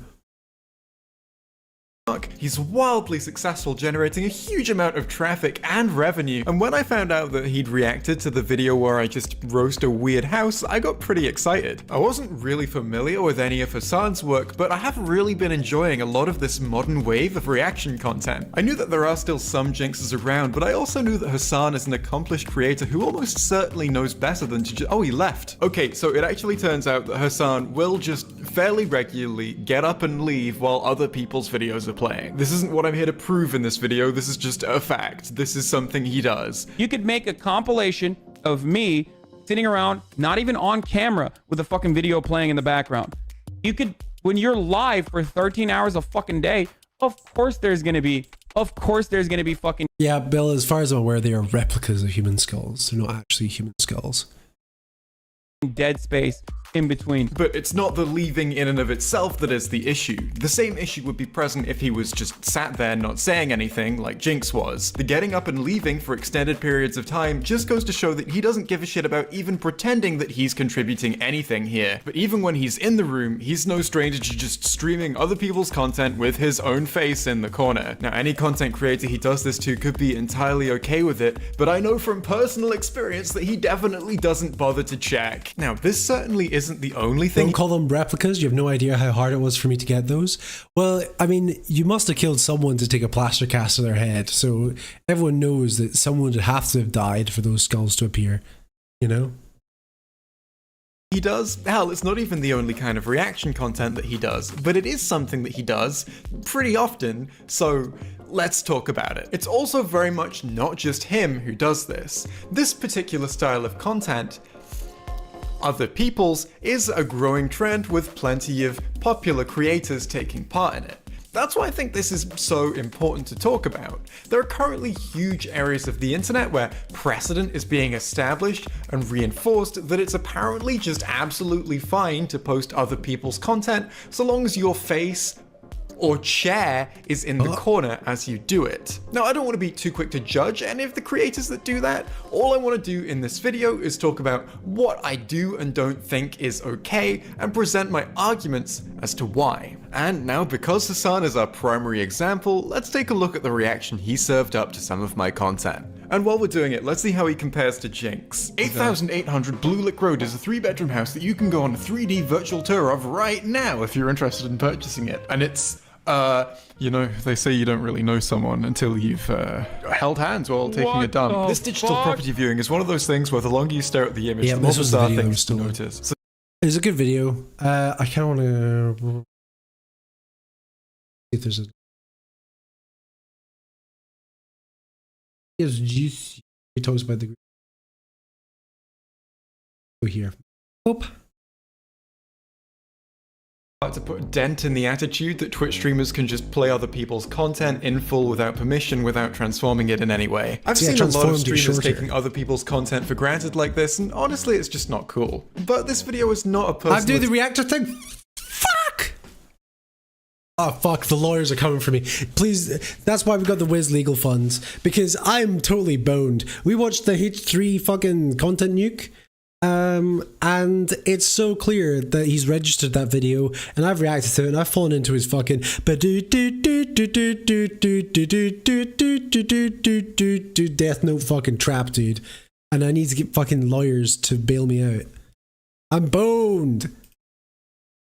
He's wildly successful, generating a huge amount of traffic and revenue, and when I found out that he'd reacted to the video where I just roast a weird house, I got pretty excited. I wasn't really familiar with any of Hassan's work, but I have really been enjoying a lot of this modern wave of reaction content. I knew that there are still some jinxes around, but I also knew that Hassan is an accomplished creator who almost certainly knows better than to just— oh, he left. Okay, so it actually turns out that Hassan will just fairly regularly get up and leave while other people's videos are playing. This isn't what I'm here to prove in this video, this is just a fact. This is something he does. You could make a compilation of me sitting around, not even on camera, with a fucking video playing in the background. You could, when you're live for 13 hours a fucking day, of course there's gonna be fucking— Yeah, Bill, as far as I'm aware, they are replicas of human skulls. They're not actually human skulls. Dead space in between. But it's not the leaving in and of itself that is the issue. The same issue would be present if he was just sat there not saying anything like Jinx was. The getting up and leaving for extended periods of time just goes to show that he doesn't give a shit about even pretending that he's contributing anything here. But even when he's in the room, he's no stranger to just streaming other people's content with his own face in the corner. Now, any content creator he does this to could be entirely okay with it, but I know from personal experience that he definitely doesn't bother to check. Now, this certainly isn't the only thing— Don't call them replicas. You have no idea how hard it was for me to get those. Well, I mean, you must have killed someone to take a plaster cast to their head, so everyone knows that someone would have to have died for those skulls to appear, you know? He does. Hell, it's not even the only kind of reaction content that he does, but it is something that he does pretty often, so let's talk about it. It's also very much not just him who does this. This particular style of content, other people's, is a growing trend with plenty of popular creators taking part in it. That's why I think this is so important to talk about. There are currently huge areas of the internet where precedent is being established and reinforced that it's apparently just absolutely fine to post other people's content so long as your face or chair is in the corner as you do it. Now, I don't want to be too quick to judge any of the creators that do that. All I want to do in this video is talk about what I do and don't think is okay and present my arguments as to why. And now, because Hassan is our primary example, let's take a look at the reaction he served up to some of my content. And while we're doing it, let's see how he compares to Jinx. 8800 Blue Lick Road is a 3-bedroom house that you can go on a 3D virtual tour of right now if you're interested in purchasing it. And it's, you know, they say you don't really know someone until you've held hands while taking a dump. This digital property viewing is one of those things where the longer you stare at the image, the more bizarre things to notice. So it's a good video. I kind of want to see if there's a... Yes, juicy. He talks about the... Go here. Hope. To put a dent in the attitude that Twitch streamers can just play other people's content in full without permission, without transforming it in any way. I've seen a lot of streamers taking other people's content for granted like this, and honestly, it's just not cool. But this video is not a personal... I'm doing the reactor thing. Fuck! Oh fuck, the lawyers are coming for me. Please, that's why we got the Wiz legal funds, because I'm totally boned. We watched the H3 fucking content nuke. And it's so clear that he's registered that video, and I've reacted to it, and I've fallen into his fucking Death Note fucking trap, dude. And I need to get fucking lawyers to bail me out. I'm boned.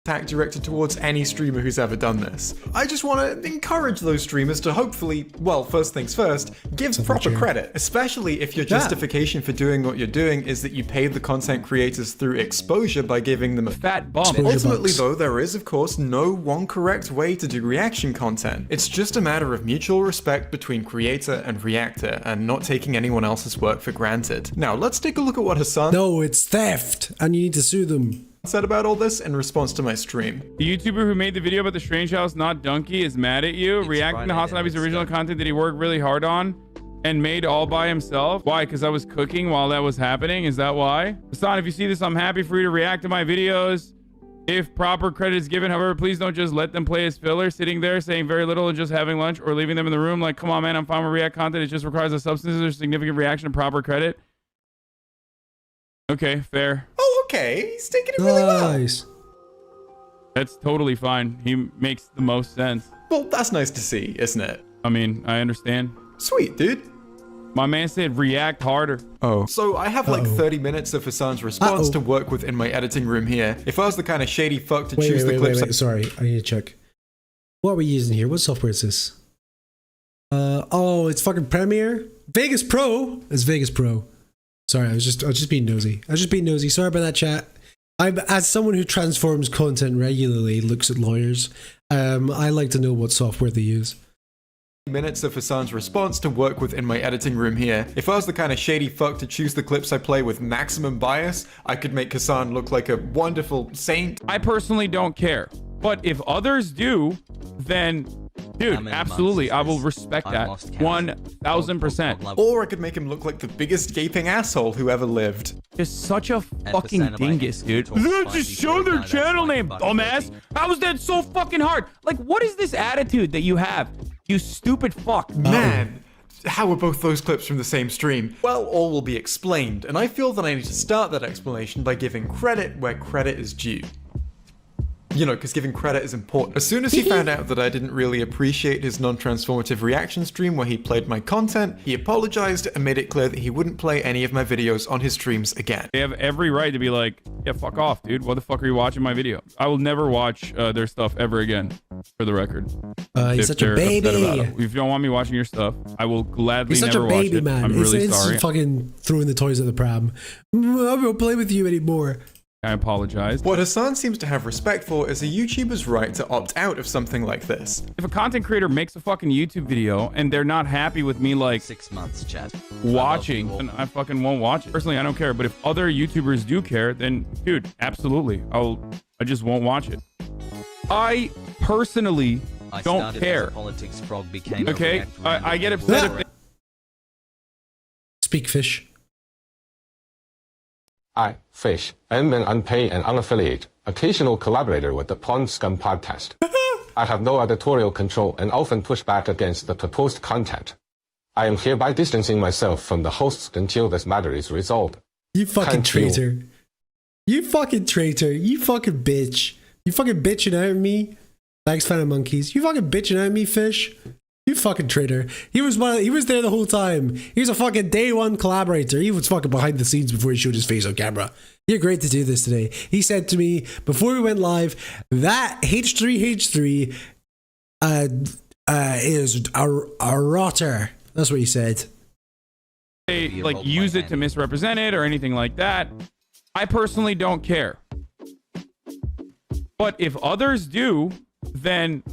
Attack directed towards any streamer who's ever done this. I just want to encourage those streamers to hopefully, well, first things first, give proper credit, especially if your justification for doing what you're doing is that you paid the content creators through exposure by giving them a fat bump. Ultimately though, there is of course no one correct way to do reaction content. It's just a matter of mutual respect between creator and reactor and not taking anyone else's work for granted. Now let's take a look at what Hassan— No, it's theft and you need to sue them. —said about all this in response to my stream. The YouTuber who made the video about the strange house not donkey is mad at you. Reacting to Hasanabi's original content that he worked really hard on and made all by himself. Why? Because I was cooking while that was happening? Is that why? Hassan, if you see this, I'm happy for you to react to my videos if proper credit is given. However, please don't just let them play as filler, sitting there saying very little and just having lunch, or leaving them in the room like, come on man, I'm fine with react content. It just requires a substance or significant reaction and proper credit. Okay, fair. Okay, he's taking it really well. That's totally fine. He makes the most sense. Well, that's nice to see, isn't it? I mean, I understand. Sweet, dude. My man said react harder. Oh. So I have like 30 minutes of Hassan's response to work with in my editing room here. If I was the kind of shady fuck to choose the clips— Sorry, I need to check. What are we using here? What software is this? Oh, it's fucking Premiere? Vegas Pro? It's Vegas Pro. Sorry, I was just being nosy. Sorry about that, chat. As someone who transforms content regularly, looks at lawyers, I like to know what software they use. Minutes of Hassan's response to work with in my editing room here. If I was the kind of shady fuck to choose the clips I play with maximum bias, I could make Hassan look like a wonderful saint. I personally don't care. But if others do, then, dude, absolutely, I will respect that 1000%. Or I could make him look like the biggest gaping asshole who ever lived. Just such a fucking dingus, dude. Just show their channel name, dumbass. How is that so fucking hard? Like, what is this attitude that you have? You stupid fuck. Man. How are both those clips from the same stream? Well, all will be explained, and I feel that I need to start that explanation by giving credit where credit is due. You know, because giving credit is important. As soon as he found out that I didn't really appreciate his non-transformative reaction stream where he played my content, he apologized and made it clear that he wouldn't play any of my videos on his streams again. They have every right to be like, yeah, fuck off, dude. What the fuck are you watching my video? I will never watch their stuff ever again, for the record. He's such a baby. If you don't want me watching your stuff, I will gladly never watch it. He's such a baby, man. I'm really sorry. It's fucking throwing the toys at the pram. I won't play with you anymore. I apologize. What Hassan seems to have respect for is a YouTuber's right to opt out of something like this. If a content creator makes a fucking YouTube video and they're not happy with me, like, 6 months, chat, watching, then I fucking won't watch it. Personally, I don't care. But if other YouTubers do care, then, dude, absolutely, I just won't watch it. I personally don't care. Politics frog became okay, I get upset if Speak fish. I, Fish, am an unpaid and unaffiliated, occasional collaborator with the Pawn Scum podcast. I have no editorial control and often push back against the proposed content. I am hereby distancing myself from the hosts until this matter is resolved. You fucking Thank traitor. You fucking traitor. You fucking bitch. You fucking bitching out at me. Thanks, fan of monkeys. You fucking bitching out at me, fish. You fucking traitor. He was there the whole time. He was a fucking day one collaborator. He was fucking behind the scenes before he showed his face on camera. You're great to do this today. He said to me before we went live that H3H3 is a rotter. That's what he said. They like use it to misrepresent it or anything like that. I personally don't care. But if others do, then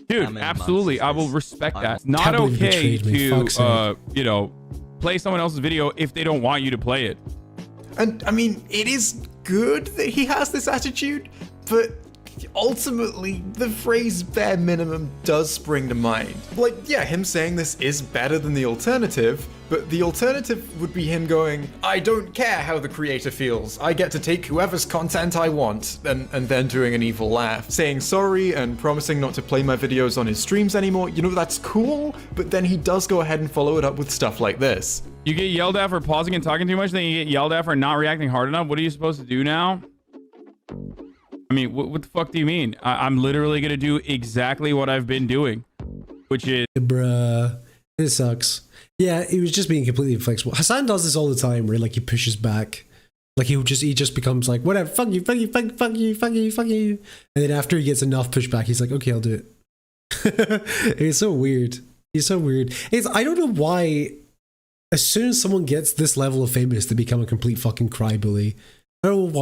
dude, absolutely, I will respect that. It's not okay to you know, play someone else's video if they don't want you to play it. And I mean, it is good that he has this attitude, but ultimately, the phrase bare minimum does spring to mind. Like, yeah, him saying this is better than the alternative, but the alternative would be him going, I don't care how the creator feels. I get to take whoever's content I want, and then doing an evil laugh. Saying sorry and promising not to play my videos on his streams anymore, you know, that's cool, but then he does go ahead and follow it up with stuff like this. You get yelled at for pausing and talking too much, then you get yelled at for not reacting hard enough. What are you supposed to do now? I mean, what the fuck do you mean? I'm literally gonna do exactly what I've been doing, which is... Bruh. It sucks. Yeah, he was just being completely inflexible. Hassan does this all the time where like he pushes back. Like he just becomes like, whatever, fuck you, fuck you, fuck you, fuck you, fuck you, fuck you. And then after he gets enough pushback, he's like, okay, I'll do it. It's so weird. He's so weird. I don't know why as soon as someone gets this level of famous, they become a complete fucking crybaby. I don't know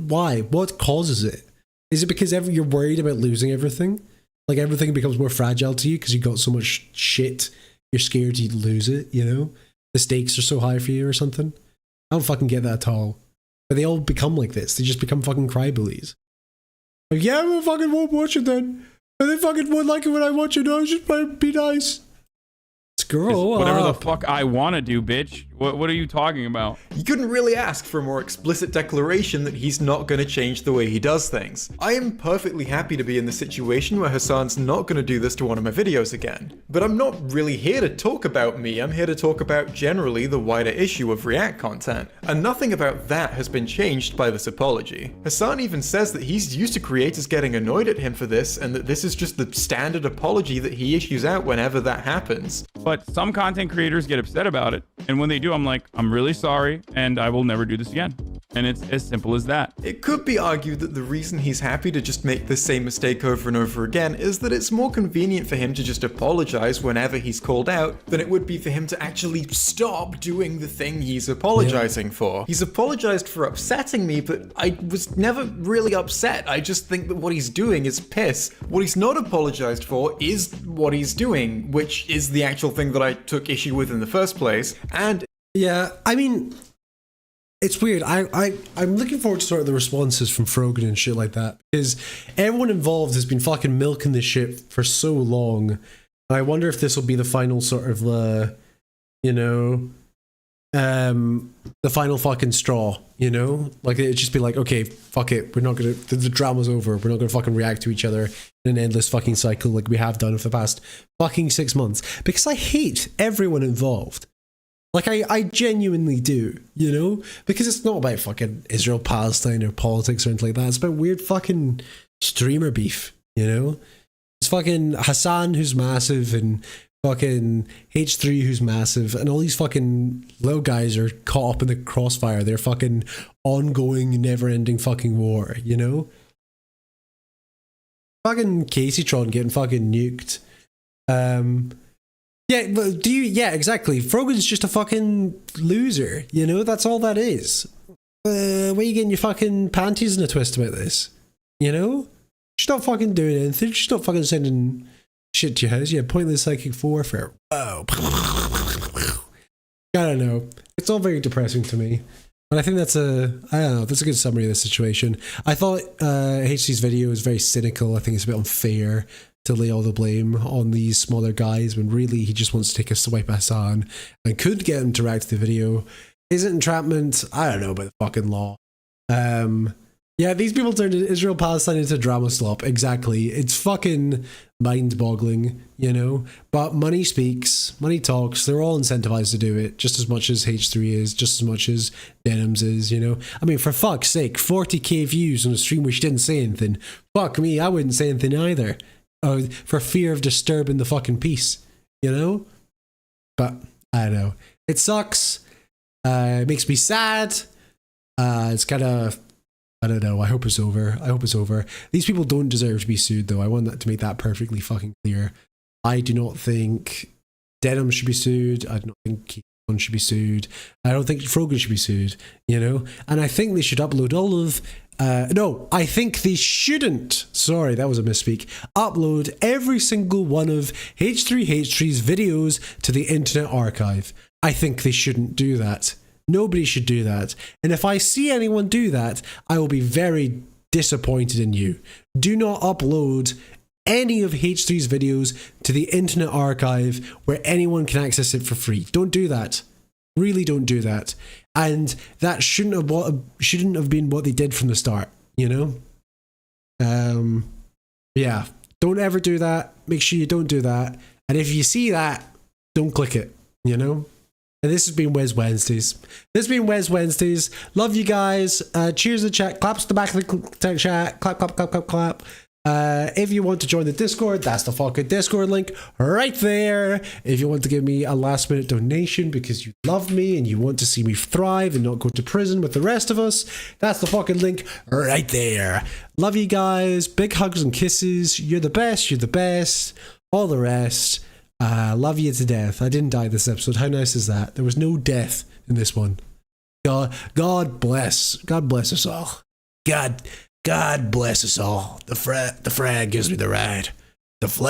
why. What causes it? Is it because you're worried about losing everything? Like everything becomes more fragile to you because you got so much shit. You're scared you'd lose it, you know? The stakes are so high for you or something. I don't fucking get that at all. But they all become like this. They just become fucking crybabies. Like, yeah, I fucking won't watch it then. And they fucking won't like it when I watch it. No, just be nice. Screw up. Whatever the fuck I want to do, bitch. What are you talking about? You couldn't really ask for a more explicit declaration that he's not going to change the way he does things. I am perfectly happy to be in the situation where Hassan's not going to do this to one of my videos again. But I'm not really here to talk about me, I'm here to talk about generally the wider issue of React content. And nothing about that has been changed by this apology. Hassan even says that he's used to creators getting annoyed at him for this, and that this is just the standard apology that he issues out whenever that happens. But some content creators get upset about it, and when they do, I'm like, I'm really sorry, and I will never do this again. And it's as simple as that. It could be argued that the reason he's happy to just make the same mistake over and over again is that it's more convenient for him to just apologize whenever he's called out than it would be for him to actually stop doing the thing he's apologizing for. He's apologized for upsetting me, but I was never really upset. I just think that what he's doing is piss. What he's not apologized for is what he's doing, which is the actual thing that I took issue with in the first place. And yeah, I mean, it's weird. I'm looking forward to sort of the responses from Frogan and shit like that, because everyone involved has been fucking milking this shit for so long. And I wonder if this will be the final sort of, you know, the final fucking straw, you know? Like, it'd just be like, okay, fuck it. We're not gonna, the drama's over. We're not gonna fucking react to each other in an endless fucking cycle like we have done for the past fucking 6 months. Because I hate everyone involved. Like, I genuinely do, you know? Because it's not about fucking Israel-Palestine or politics or anything like that. It's about weird fucking streamer beef, you know? It's fucking Hassan, who's massive, and fucking H3, who's massive, and all these fucking little guys are caught up in the crossfire. They're fucking ongoing, never-ending fucking war, you know? Fucking Caseytron getting fucking nuked. Yeah, but yeah, exactly. Frogan's just a fucking loser, you know? That's all that is. Where are you getting your fucking panties in a twist about this? You know? She's not fucking doing anything. She's not fucking sending shit to your house. Yeah, pointless psychic warfare. Whoa. I don't know. It's all very depressing to me. But I think that's I don't know, that's a good summary of the situation. I thought HC's video was very cynical. I think it's a bit unfair to lay all the blame on these smaller guys when really he just wants to take a swipe at Hassan and could get him to react to the video. Is it entrapment? I don't know about the fucking law. Yeah, these people turned Israel Palestine into drama slop. Exactly. It's fucking mind-boggling, you know? But money speaks, money talks. They're all incentivized to do it, just as much as H3 is, just as much as Denims is, you know? I mean, for fuck's sake, 40k views on a stream where she didn't say anything. Fuck me, I wouldn't say anything either. For fear of disturbing the fucking peace, you know? But, I don't know. It sucks. It makes me sad. It's kind of... I don't know. I hope it's over. I hope it's over. These people don't deserve to be sued, though. I want that to make that perfectly fucking clear. I do not think Denim should be sued. I don't think Keystone should be sued. I don't think Frogan should be sued, you know? And I think they should upload all of... no, I think they shouldn't. Sorry, that was a misspeak. Upload every single one of H3H3's videos to the Internet Archive. I think they shouldn't do that. Nobody should do that. And if I see anyone do that, I will be very disappointed in you. Do not upload any of H3's videos to the Internet Archive where anyone can access it for free. Don't do that. Really don't do that. And that shouldn't have been what they did from the start, you know? Yeah. Don't ever do that. Make sure you don't do that. And if you see that, don't click it, you know? And this has been Wes Wednesdays. This has been Wes Wednesdays. Love you guys. Cheers the chat. Claps to the back of the chat. Clap, clap, clap, clap, clap. If you want to join the Discord, that's the fucking Discord link right there. If you want to give me a last minute donation because you love me and you want to see me thrive and not go to prison with the rest of us, that's the fucking link right there. Love you guys. Big hugs and kisses. You're the best. You're the best. All the rest. Love you to death. I didn't die this episode. How nice is that? There was no death in this one. God bless. God bless us all. God bless us all. The frag gives me the ride. The flag.